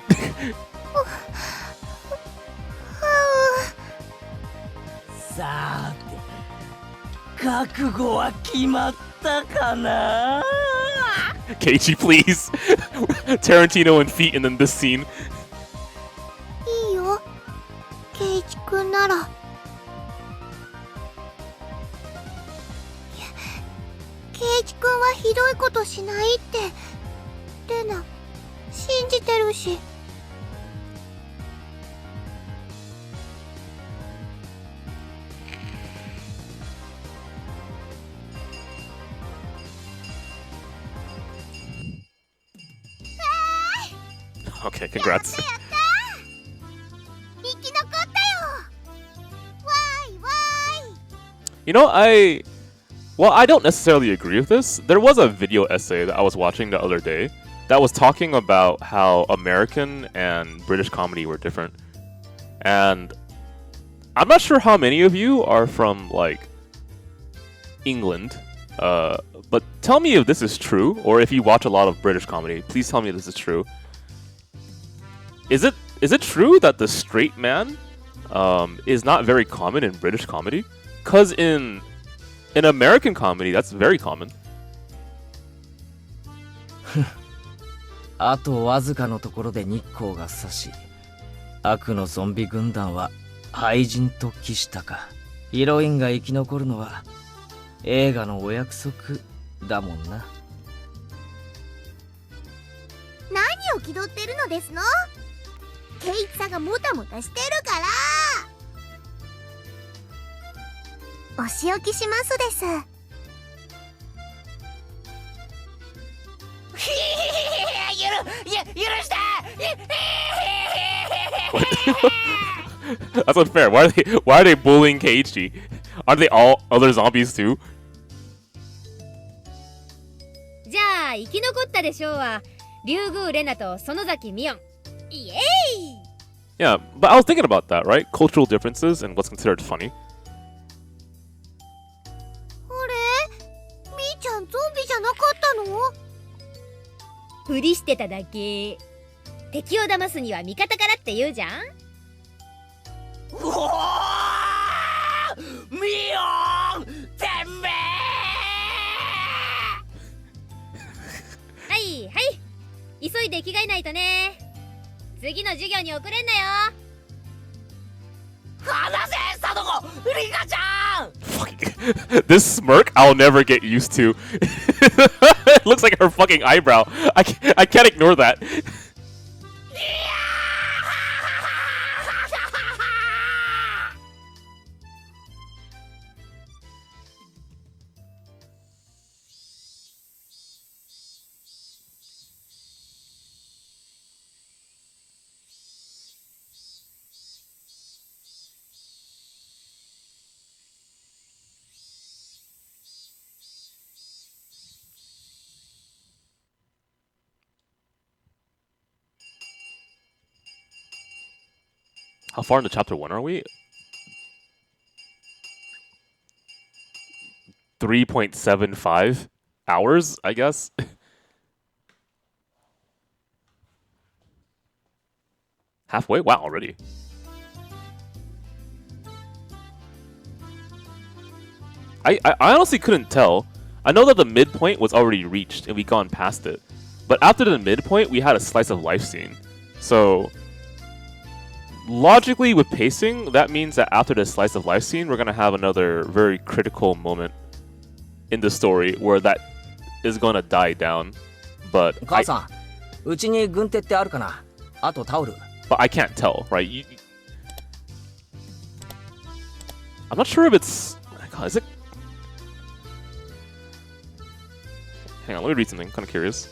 さて覚悟は決まったかな。 Keiichi, please. Tarantino and feet, and then this scene. いいよ、ケイチ君なら。ケイチ君はひどいことしないってレナ信じてるし。Okay, congrats. 生き残ったよ。わーいわーい。 You know, well, I don't necessarily agree with this. There was a video essay that I was watching the other day that was talking about how American and British comedy were different. And I'm not sure how many of you are from, like, England. But tell me if this is true, or if you watch a lot of British comedy, please tell me if this is true. Is it true that the straight man is not very common in British comedy? Because in American comedy, that's very common. あとわずかのところで日光が差し、悪のゾンビ軍団は廃人と帰したか。ヒロインが生き残るのは映画のお約束だもんな。何を気取ってるのですの？ケイツさんがもたもたしてるから。お仕置きしますです。許して。 That's unfair. Why are they bullying Keiichi? Are they all other zombies too? じゃあ生き残ったでしょうは竜宮レナと園崎美音。イエーイ。 Yeah, but I was thinking about that, right? Cultural differences and what's considered funny. あれ？みーちゃんゾンビじゃなかったの？ふりしてただけ。敵を騙すには味方からって言うじゃん。うおー！ミオン！てめえ！はいはい、急いで着替えないとね。次の授業に遅れんなよ。離せ、サトコ！リカちゃん！ This smirk I'll never get used to. It looks like her fucking eyebrow. I can't ignore that. How far into chapter 1 are we? 3.75 hours, I guess. Halfway? Wow, already. I honestly couldn't tell. I know that the midpoint was already reached and we'd gone past it. But after the midpoint, we had a slice of life scene. So logically, with pacing, that means that after the slice of life scene, we're going to have another very critical moment in the story where that is going to die down. But 母さん、うちに軍手ってあるかな？あとタオル。But I can't tell, right? I'm not sure if it's... God, is it... Hang on, let me read something. I'm kind of curious.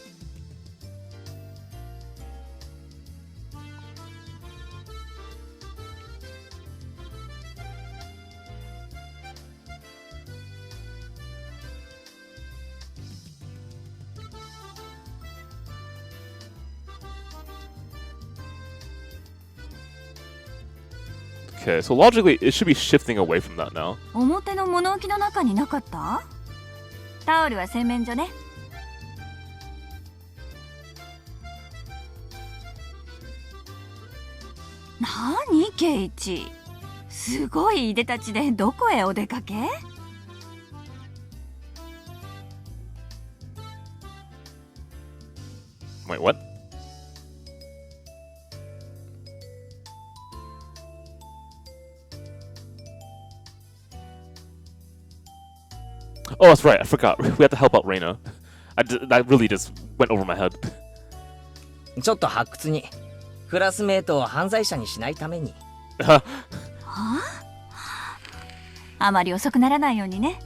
Okay, so logically, it should be shifting away from that now. 表の物置の中になかった？タオルは洗面所ね。なにケイチ、すごいいでたちでどこへお出かけ？ Wait, what? Oh, that's right. I forgot. We had to help out Reina. That really just went over my head. ちょっと発掘に。クラスメートを犯罪者にしないために。はあ？あまり遅くならないようにね。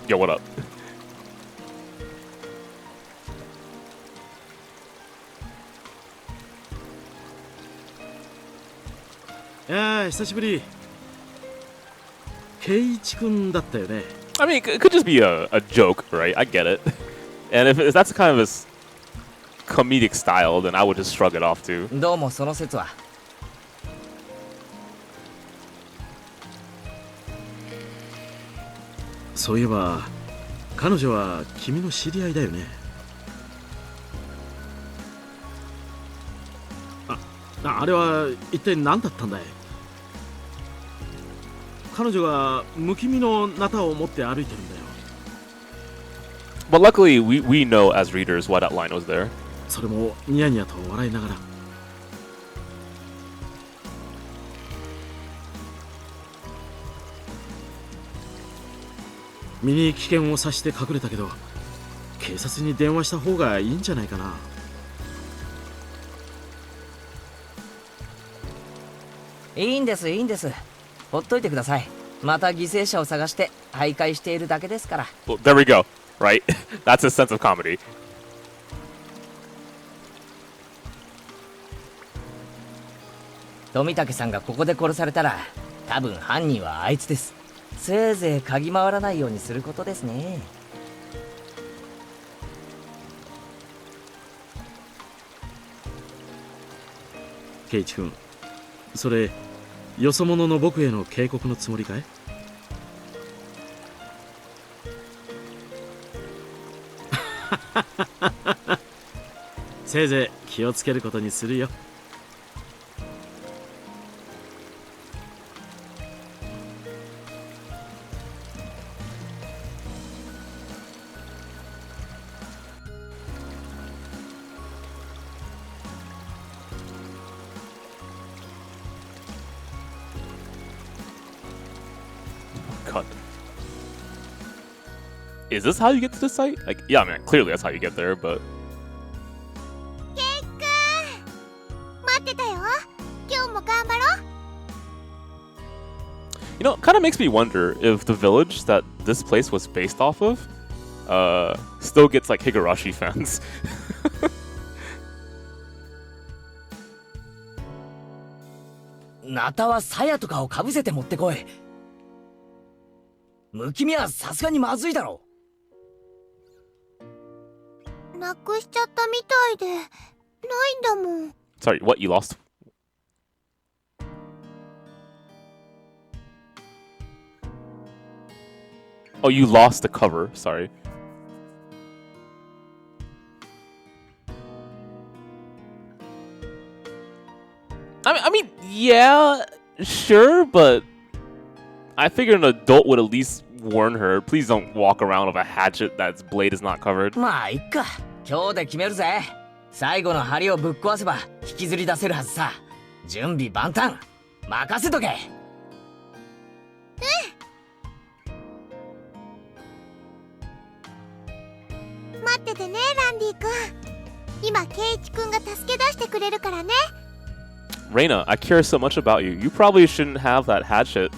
Yo, what up? いやー久しぶり。ケイイチ君だったよね。 I mean, it could just be a joke, right? I get it. And if that's kind of his comedic style, then I would just shrug it off too. どうもその説は。そういえば彼女は君の知り合いだよね。あれは一体何だったんだい。彼女が不気味のナタを持って歩いてるんだよ。 But luckily, we know as readers why that line was there. それもニヤニヤと笑いながら。身に危険を察して隠れたけど、警察に電話した方がいいんじゃないかな。いいんですいいんです。ほっといてください。また犠牲者を探して徘徊しているだけですから。 Well, there we go, right? That's his sense of comedy. 富武さんがここで殺されたら多分犯人はあいつです。せいぜい嗅ぎ回らないようにすることですね。ケイチ君、それよそ者の僕への警告のつもりかい？せいぜい気をつけることにするよ。God. Is this how you get to the site? Like, yeah, I mean, clearly that's how you get there, but ケイくん待ってたよ。今日も頑張ろう。 you know, it kind of makes me wonder if the village that this place was based off of, still gets like Higurashi fans. ナタは鞘とかをかぶせて持ってこい。むきみはさすがにまずいだろう。なくしちゃったみたいでないんだもん。 Sorry, what? You lost? Oh, you lost the cover. Sorry. I mean, yeah, sure, but I figured an adult would at least warn her. Please don't walk around with a hatchet that's blade is not covered. まあいっか。今日で決めるぜ。最後の針をぶっ壊せば引きずり出せるはずさ。準備万端。任せとけ。待っててね、ランディ君。今ケイチ君が助け出してくれるからね。 Reina, I care so much about you. You probably shouldn't have that hatchet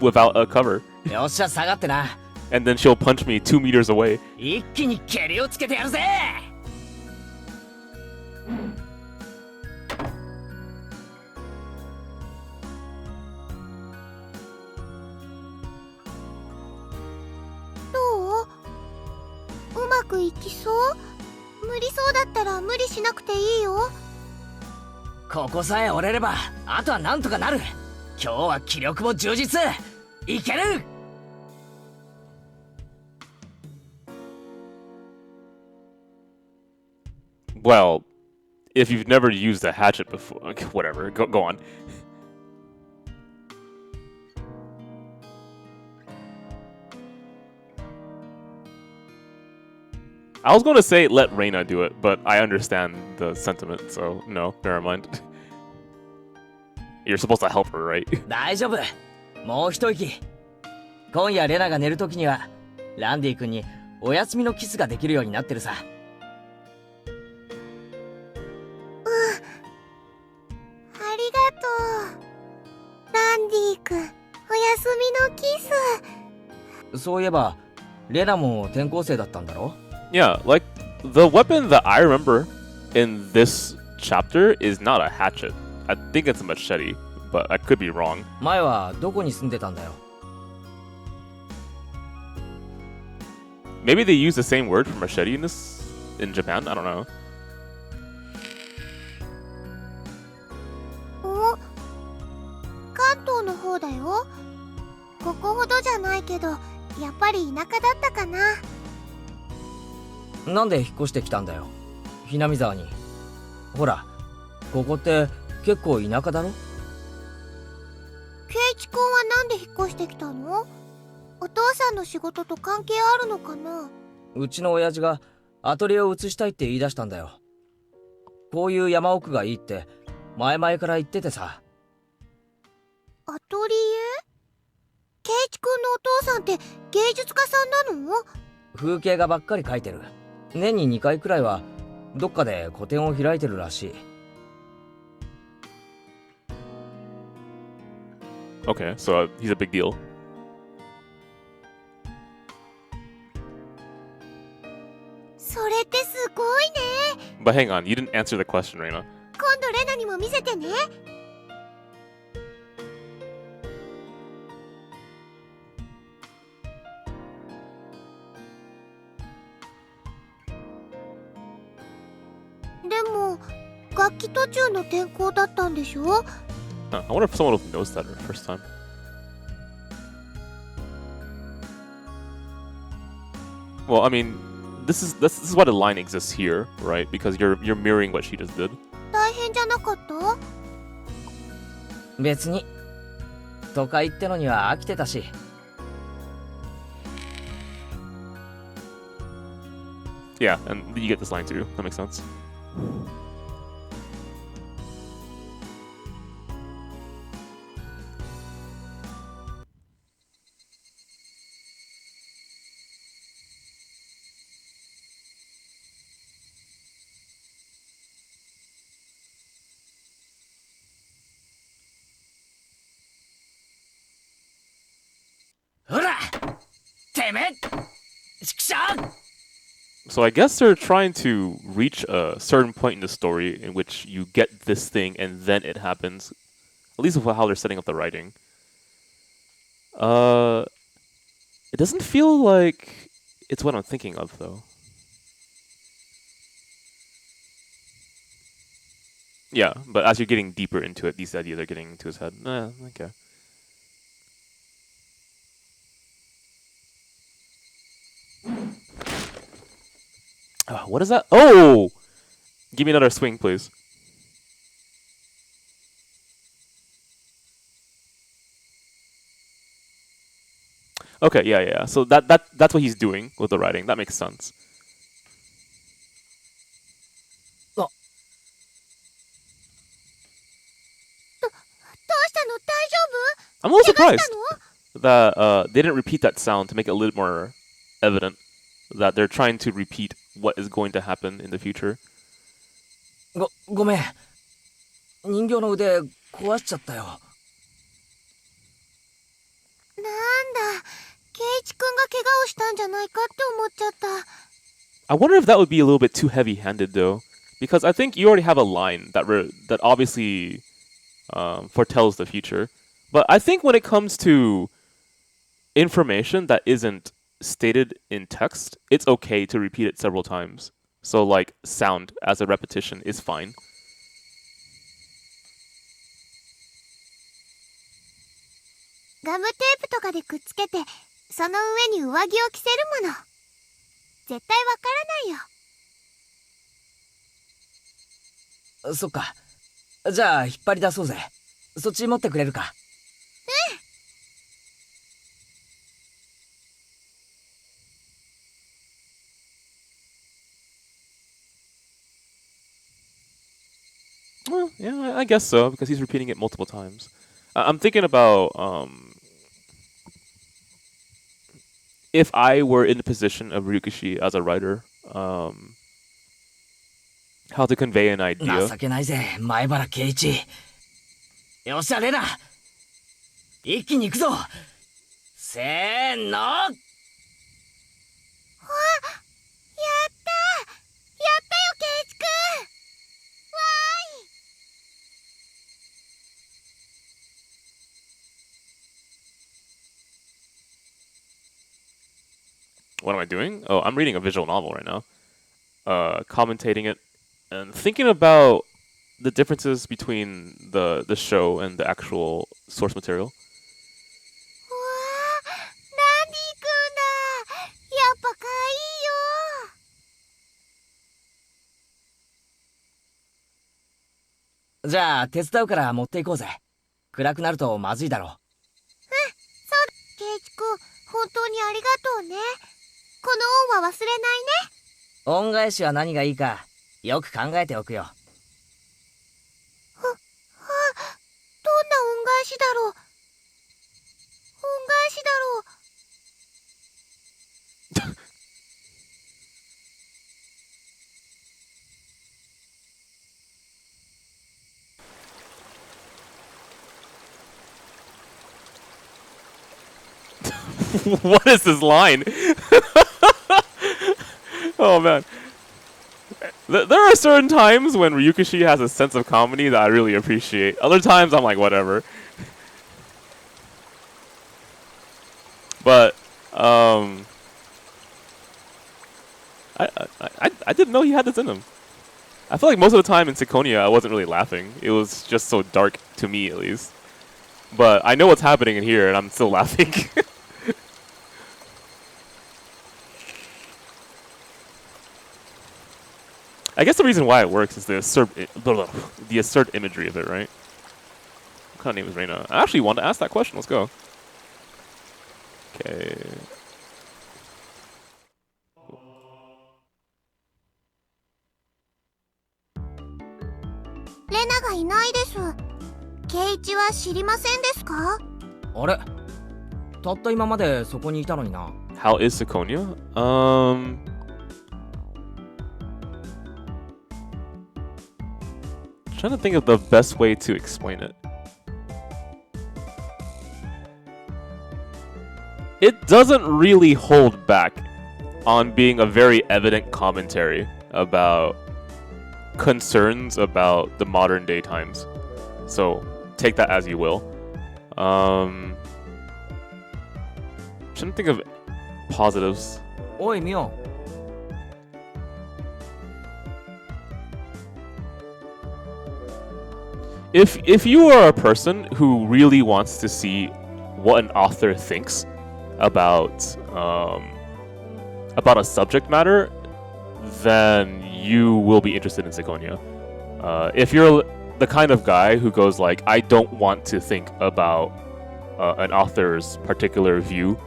without a cover. よっしゃ下がってな。 And then she'll punch me 2 meters away. 一気に蹴りをつけてやるぜ。どう？うまくいきそう？無理そうだったら無理しなくていいよ。ここさえ折れればあとはなんとかなる。今日は気力も充実。いける。 Well, if you've never used a hatchet before, okay, whatever, go on. I was going to say let Reina do it, but I understand the sentiment, so no, never mind. You're supposed to help her, right? 大丈夫。もう一息。今夜レナが寝るときにはランディ君にお休みのキスができるようになってるさ。ありがとう。ランディ君、お休みのキス。そういえばレナも転校生だったんだろ？ Yeah, like the weapon that I remember in this chapter is not a hatchet. I think it's a machete, but I could be wrong. 前はどこに住んでたんだよ？ Maybe they use the same word for machete in Japan. I don't know. お、関東の方だよ。ここほどじゃないけど、やっぱり田舎だったかな。なんで引っ越してきたんだよ、ひなみ沢に。ほら、ここって結構田舎だろ？圭一君はなんで引っ越してきたの？お父さんの仕事と関係あるのかな？うちの親父がアトリエを移したいって言い出したんだよ。こういう山奥がいいって前々から言っててさ。アトリエ？圭一君のお父さんって芸術家さんなの？風景画ばっかり描いてる。年に2回くらいはどっかで個展を開いてるらしい。 Okay, so he's a big deal. それってすごいね。 But hang on, you didn't answer the question, Reina. 今度レナにも見せてね。でも楽器途中の転校だったんでしょ？ I wonder if someone will notice that the first time. Well, I mean, this is why the line exists here, right? Because you're mirroring what she just did. 大変じゃなかった？別に都会ってのには飽きてたし。 Yeah, and you get this line too. That makes sense. So I guess they're trying to reach a certain point in the story in which you get this thing and then it happens. At least with how they're setting up the writing. It doesn't feel like it's what I'm thinking of though. Yeah, but as you're getting deeper into it, these ideas are getting into his head. Okay. What is that? Oh! Give me another swing, please. Okay, yeah. So that's what he's doing with the writing. That makes sense. Oh. I'm a little surprised that they didn't repeat that sound to make it a little more evident that they're trying to repeat what is going to happen in the future. ごめん。人形の腕壊しちゃったよ。なんだ、圭一君が怪我をしたんじゃないかって思っちゃった。I wonder if that would be a little bit too heavy-handed though, because I think you already have a line that obviously foretells the future. But I think when it comes to information that isn't stated in text, it's okay to repeat it several times. So like sound as a repetition is fine. ガムテープとかでくっつけて、その上に上着を着せるもの。絶対わからないよ。そっか。じゃあ引っ張り出そうぜ。そっち持ってくれるか。Well, yeah, I guess so, because he's repeating it multiple times. I'm thinking about if I were in the position of Ryukishi as a writer, how to convey an idea. 情けないぜ、前原圭一。よっしゃ、レナ。一気に行くぞ。せーの。What am I doing? Oh, I'm reading a visual novel right now. Commentating it and thinking about the differences between the show and the actual source material. わあ、ランディ君だ。やっぱ可愛いよ。じゃあ手伝うから持っていこうぜ。暗くなるとまずいだろう。ケイチ君、本当にありがとうね。この恩は忘れないね。恩返しは何がいいかよく考えておくよ。どんな恩返しだろう。恩返しだろう。What is this line? Oh man. There are certain times when Ryukishi has a sense of comedy that I really appreciate. Other times I'm like, whatever. But I didn't know he had this in him. I feel like most of the time in Syconia I wasn't really laughing. It was just so dark to me, at least. But I know what's happening in here and I'm still laughing. I guess the reason why it works is the assert imagery of it, right? What kind of name is Reina? I actually wanted to ask that question. Let's go. Okay. レナがいないです。ケイチは知りませんですか？あれたった今までそこにいたのにな。How is Syconia? Trying to think of the best way to explain it. It doesn't really hold back on being a very evident commentary about concerns about the modern day times. So take that as you will. Trying to think of positives. おいミオ。If you are a person who really wants to see what an author thinks about a subject matter, then you will be interested in Syconia. If you're the kind of guy who goes like, I don't want to think about an author's particular view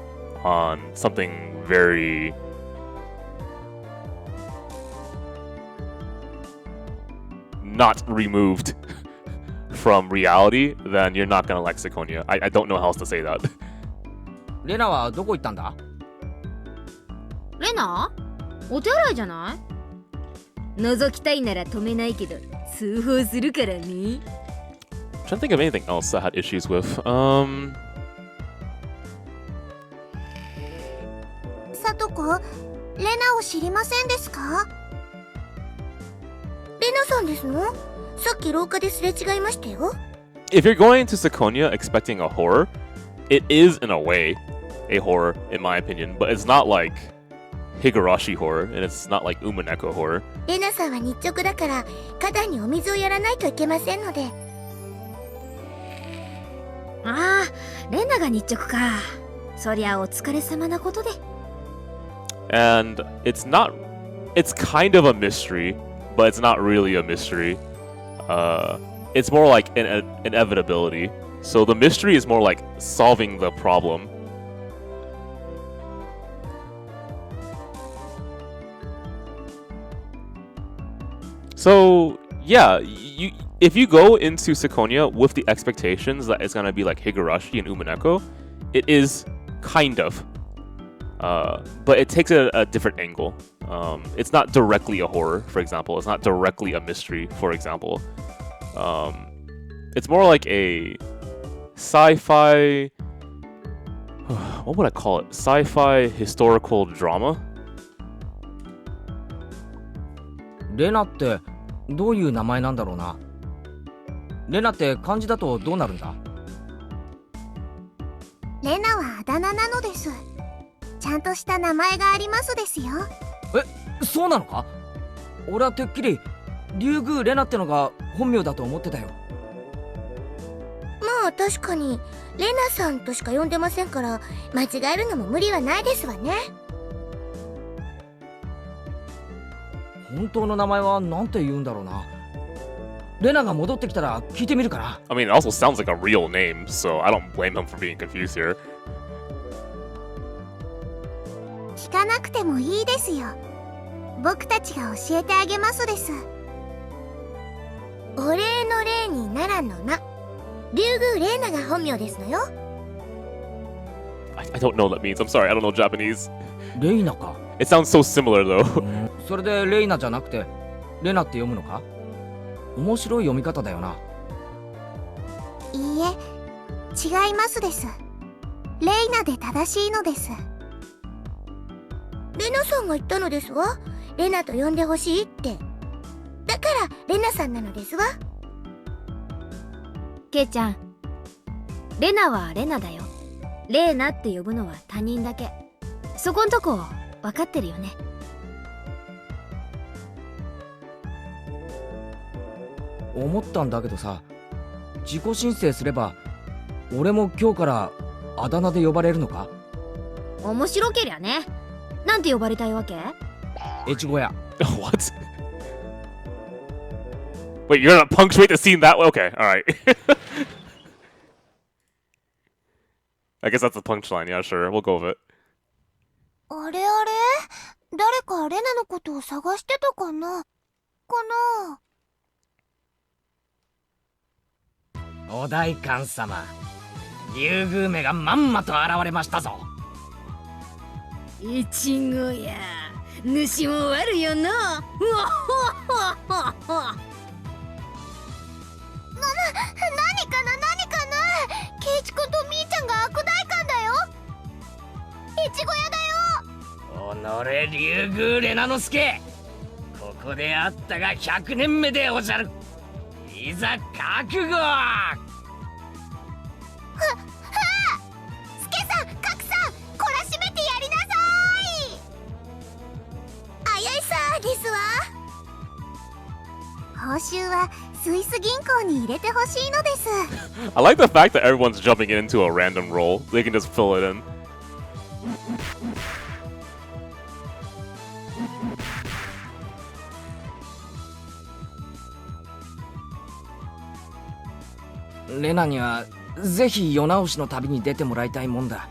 on something very not removed from reality, then you're not gonna like Syconia. I don't know how else to say that. レナはどこ行ったんだ？レナ？お手洗いじゃない？覗きたいなら止めないけど通報するからね。I'm trying to think of anything else I had issues with. さとこ、レナを知りませんですか？レナさんですの？さっき廊下ですれ違いましたよ。If you're going to Syconia expecting a horror, it is in a way a horror in my opinion, but it's not like Higurashi horror, and it's not like Umaneko horror. レナさんは日直だから花壇にお水をやらないといけませんので。ああ、レナが日直か。そりゃお疲れ様なことで。And it's kind of a mystery, but it's not really a mystery. It's more like an inevitability. So the mystery is more like solving the problem. So yeah, if you go into Syconia with the expectations that it's gonna be like Higurashi and Umaneko, it is kind of. But it takes a different angle. It's not directly a horror, for example. It's not directly a mystery, for example. It's more like a sci-fi... what would I call it? Sci-fi historical drama? レナってどういう名前なんだろうな。レナって漢字だとどうなるんだ？レナはあだ名なのです。ちゃんとした名前がありますですよ。え、そうなのか？俺はてっきり竜宮レナってのが本名だと思ってたよ。まあ確かにレナさんとしか呼んでませんから、間違えるのも無理はないですわね。本当の名前はなんて言うんだろうな。レナが戻ってきたら聞いてみるかな。I mean, it also sounds like a real name, so I don't blame him for being confused here. 聞かなくてもいいですよ。僕たちが教えてあげますです。お礼の礼にならんのな。竜宮レイナが本名ですのよ。I don't know what that means. I'm sorry, I don't know Japanese. レイナか。It sounds so similar though. それでレイナじゃなくてレナって読むのか？面白い読み方だよな。いいえ、違いますです。レイナで正しいのです。レナさんが言ったのですわ。レナと呼んでほしいって。だからレナさんなのですわ。ケイちゃん、レナはレナだよ。レーナって呼ぶのは他人だけ。そこんとこ分かってるよね。思ったんだけどさ、自己申請すれば俺も今日からあだ名で呼ばれるのか？面白けりゃね。なんて呼ばれたいわけ？越後屋。What? Wait, you're gonna punctuate the scene that way? Okay, alright. I guess that's the punchline, yeah, sure, we'll go with it. あれあれ、誰かレナのことを探してたかな？お代官様、竜宮めがまんまと現れましたぞ。いちごや主も悪よな。うわほほほほ。何かなケイチ君とみーちゃんが悪代官だよ。越後屋だよ。おのれ竜宮レナの助、ここで会ったが100年目でおじゃる。いざ覚悟。スケさん、カクさん、懲らしめてやりなさい。あやいさですわ。報酬はスイス銀行に入れてほしいのです。I like the fact that everyone's jumping into a random role. They can just fill it in. レナにはぜひ世直しの旅に出てもらいたいもんだ。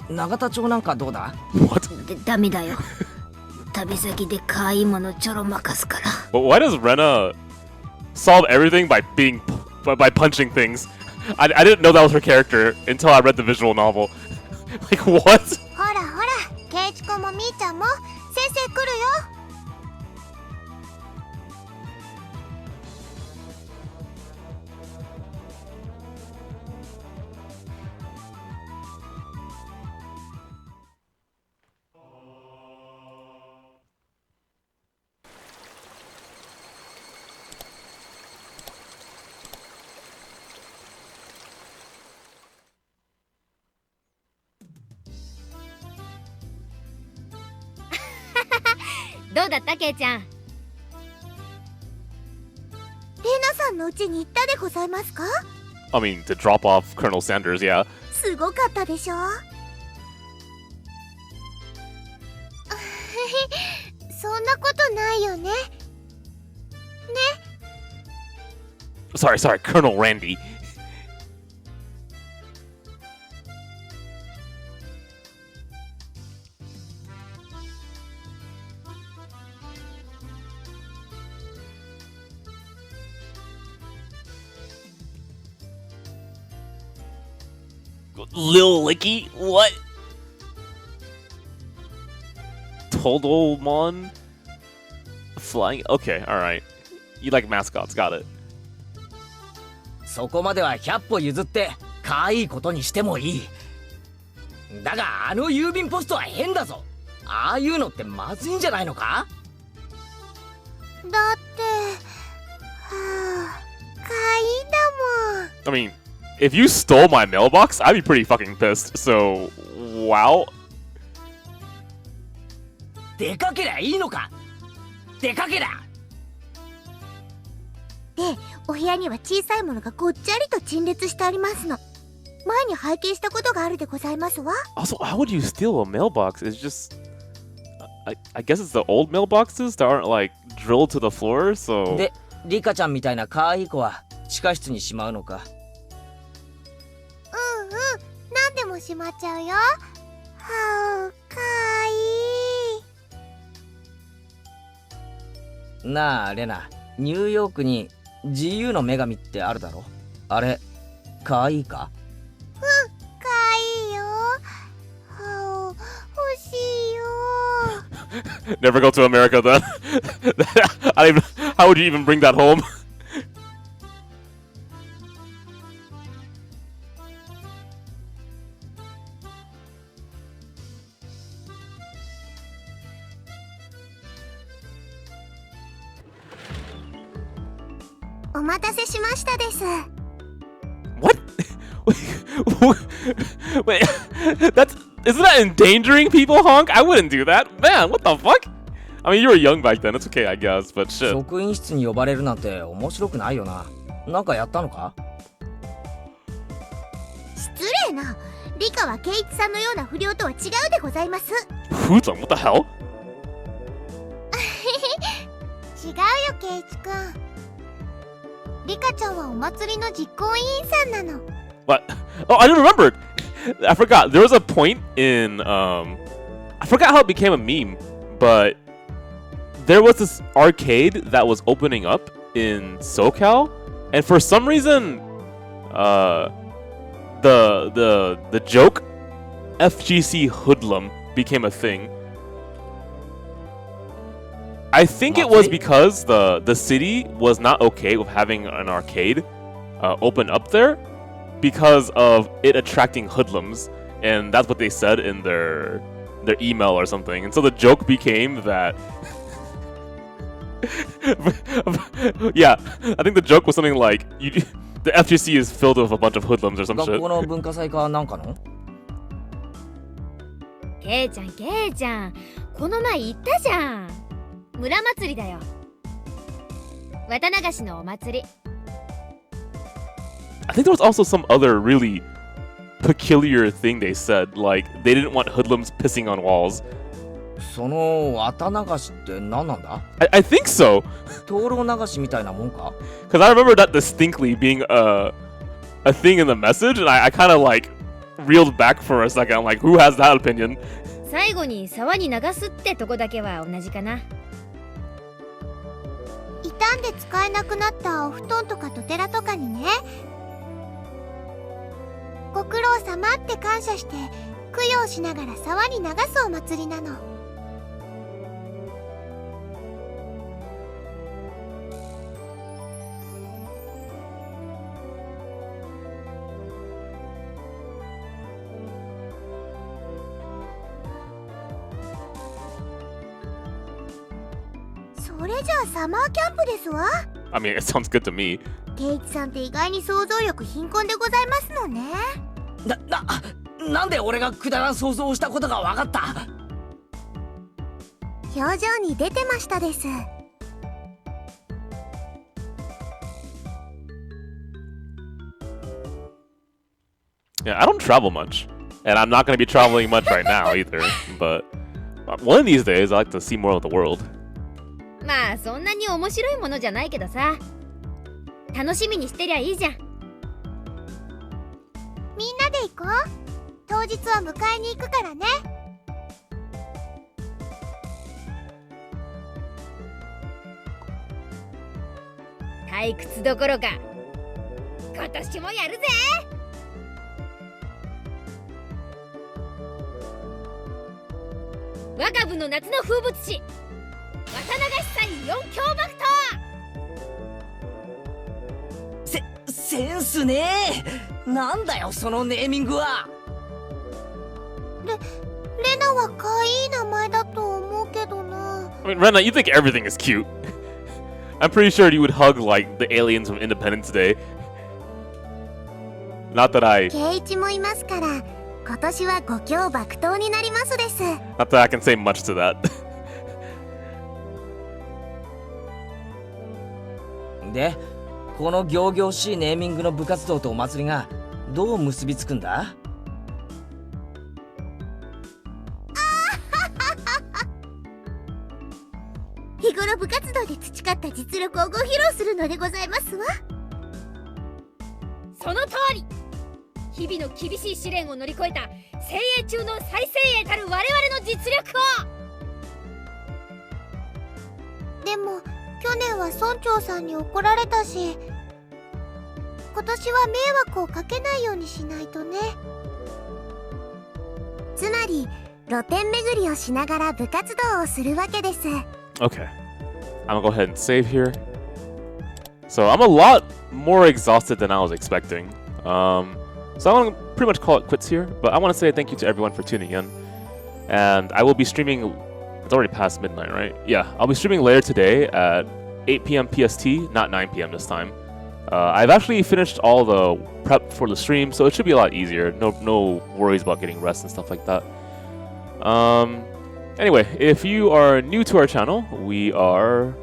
永田町なんかどうだ？ What? ダメだよ。旅先で可愛いものちょろまかすから。But why does Rena solve everything by by punching things? I didn't know that was her character until I read the visual novel. Like what? ほらほら、ケイチ君もみーちゃんも先生来るよ。どうだったケイちゃん？レナさんの家に行ったでございますか？ I mean, to drop off Colonel Sanders, yeah. すごかったでしょ。そんなことないよね。Sorry, Colonel Randy. Lil Licky? What? Toddlemon? Flying? Okay, alright. You like mascots, got it. そこまでは100歩譲って可愛いことにしてもいい。だがあの郵便ポストは変だぞ。ああいうのってまずいんじゃないのか？だって、可愛いだもん。 I mean, if you stole my mailbox, I'd be pretty fucking pissed. So, wow. 出かけりゃいいのか。出かけりゃ。で、お部屋には小さいものがごっちゃりと陳列してありますの。前に拝見したことがあるでございますわ。 Also, how would you steal a mailbox? It's just, I guess it's the old mailboxes that aren't like drilled to the floor. So で、リカちゃんみたいな可愛い子は地下室にしまうのか。うんうん、何でもしまっちゃうよ。はあ、かわいい。なあレナ、ニューヨークに自由の女神ってあるだろ。あれ可愛いか。かわいいよ。はあ、欲しいよ。never go to America then. How would you even bring that home? お待たせしましたです。 What? Wait, isn't that endangering people, Honk? I wouldn't do that. Man, what the fuck? I mean, you were young back then. It's okay, I guess, but shit. 職員室に呼ばれるなんて面白くないよな。なんかやったのか。失礼な。リカはケイチさんのような不良とは違うでございます。 Who's what the hell? 違うよ、ケイチくん。リカちゃんはお祭りの実行委員さんなの。 What? Oh, I didn't remember. I forgot. There was a point in I forgot how it became a meme, but there was this arcade that was opening up in SoCal, and for some reason, the joke FGC hoodlum became a thing. I think it was because the city was not okay with having an arcade open up there because of it attracting hoodlums, and that's what they said in their email or something. And so the joke became that yeah, I think the joke was something like the FGC is filled with a bunch of hoodlums or some 学 shit. 校の文化祭かなんかの。ケイちゃんケイちゃん、この前言ったじゃん。村祭りだよ。綿流しのお祭り。 I think there was also some other really peculiar thing they said, like they didn't want hoodlums pissing on walls. その綿流しって何なんだ。 I think so, 灯籠流しみたいなもんか。 because I remember that distinctly being a thing in the message, and I kind of like reeled back for a second. I'm like, who has that opinion? 最後に沢に流すってとこだけは同じかな。傷んで使えなくなったお布団とかトテラとかにね、ご苦労様って感謝して供養しながら沢に流すお祭りなの。それじゃあサマーキャンプですわ。 I mean, it sounds good to me. ケイチさんって意外に想像力貧困でございますのね。なんで俺がくだらん想像をしたことが分かった。表情に出てましたです。 Yeah, I don't travel much, and I'm not going to be traveling much right now either. But one of these days, I like to see more of the world. まあそんなに面白いものじゃないけどさ、楽しみにしてりゃいいじゃん。みんなで行こう。当日は迎えに行くからね。退屈どころか今年もやるぜ。我が部の夏の風物詩、綿流し祭4強爆闘。センスねえ。なんだよそのネーミングは。レナは可愛い名前だと思うけどな。 I mean, Rena, you think everything is cute. I'm pretty sure you would hug like the aliens from Independence Day. Not that I ケイチもいますから、今年は5強爆闘になりますです。 not that I can say much to that. で、この仰々しいネーミングの部活動とお祭りがどう結びつくんだ？日頃部活動で培った実力をご披露するのでございますわ。その通り。日々の厳しい試練を乗り越えた精鋭中の最精鋭たる我々の実力を。でも去年は村長さんに怒られたし、今年は迷惑をかけないようにしないとね。つまり露店巡りをしながら部活動をするわけです。 Okay. I'm gonna go ahead and save here. So I'm a lot more exhausted than I was expecting. So I'm gonna pretty much call it quits here, but I want to say thank you to everyone for tuning in. And I will be streaming, it's already past midnight, right? Yeah, I'll be streaming later today at 8 p.m. PST, not 9 p.m. this time. I've actually finished all the prep for the stream, so it should be a lot easier. No worries about getting rest and stuff like that. Anyway, if you are new to our channel, we are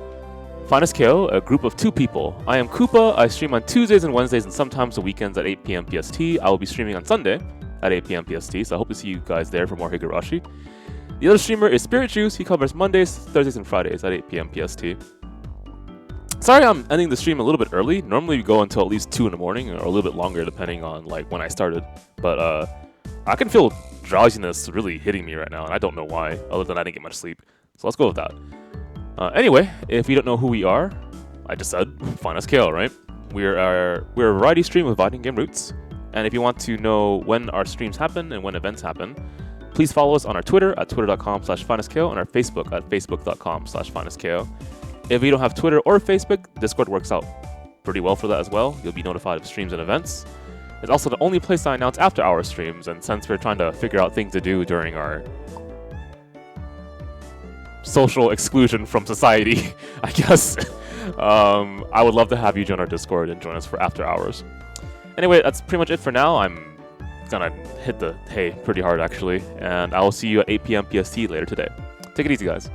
FinestKO, a group of 2 people. I am Koopa. I stream on Tuesdays and Wednesdays and sometimes the weekends at 8 p.m. PST. I will be streaming on Sunday at 8 p.m. PST, so I hope to see you guys there for more Higurashi. The other streamer is Spirit Juice. He covers Mondays, Thursdays, and Fridays at 8 p.m. PST. Sorry I'm ending the stream a little bit early. Normally we go until at least 2 in the morning or a little bit longer depending on like when I started. But I can feel drowsiness really hitting me right now and I don't know why, other than I didn't get much sleep. So let's go with that. Anyway, if you don't know who we are, I just said FinestKO, right? We're a variety stream with fighting game roots. And if you want to know when our streams happen and when events happen, please follow us on our Twitter at twitter.com/FinestKO and our Facebook at facebook.com/FinestKO. If you don't have Twitter or Facebook, Discord works out pretty well for that as well. You'll be notified of streams and events. It's also the only place I announce after our streams, and since we're trying to figure out things to do during our social exclusion from society, I guess, I would love to have you join our Discord and join us for after hours. Anyway, that's pretty much it for now. I'm gonna hit the hay pretty hard actually, and I will see you at 8 p.m. PST later today. Take it easy, guys.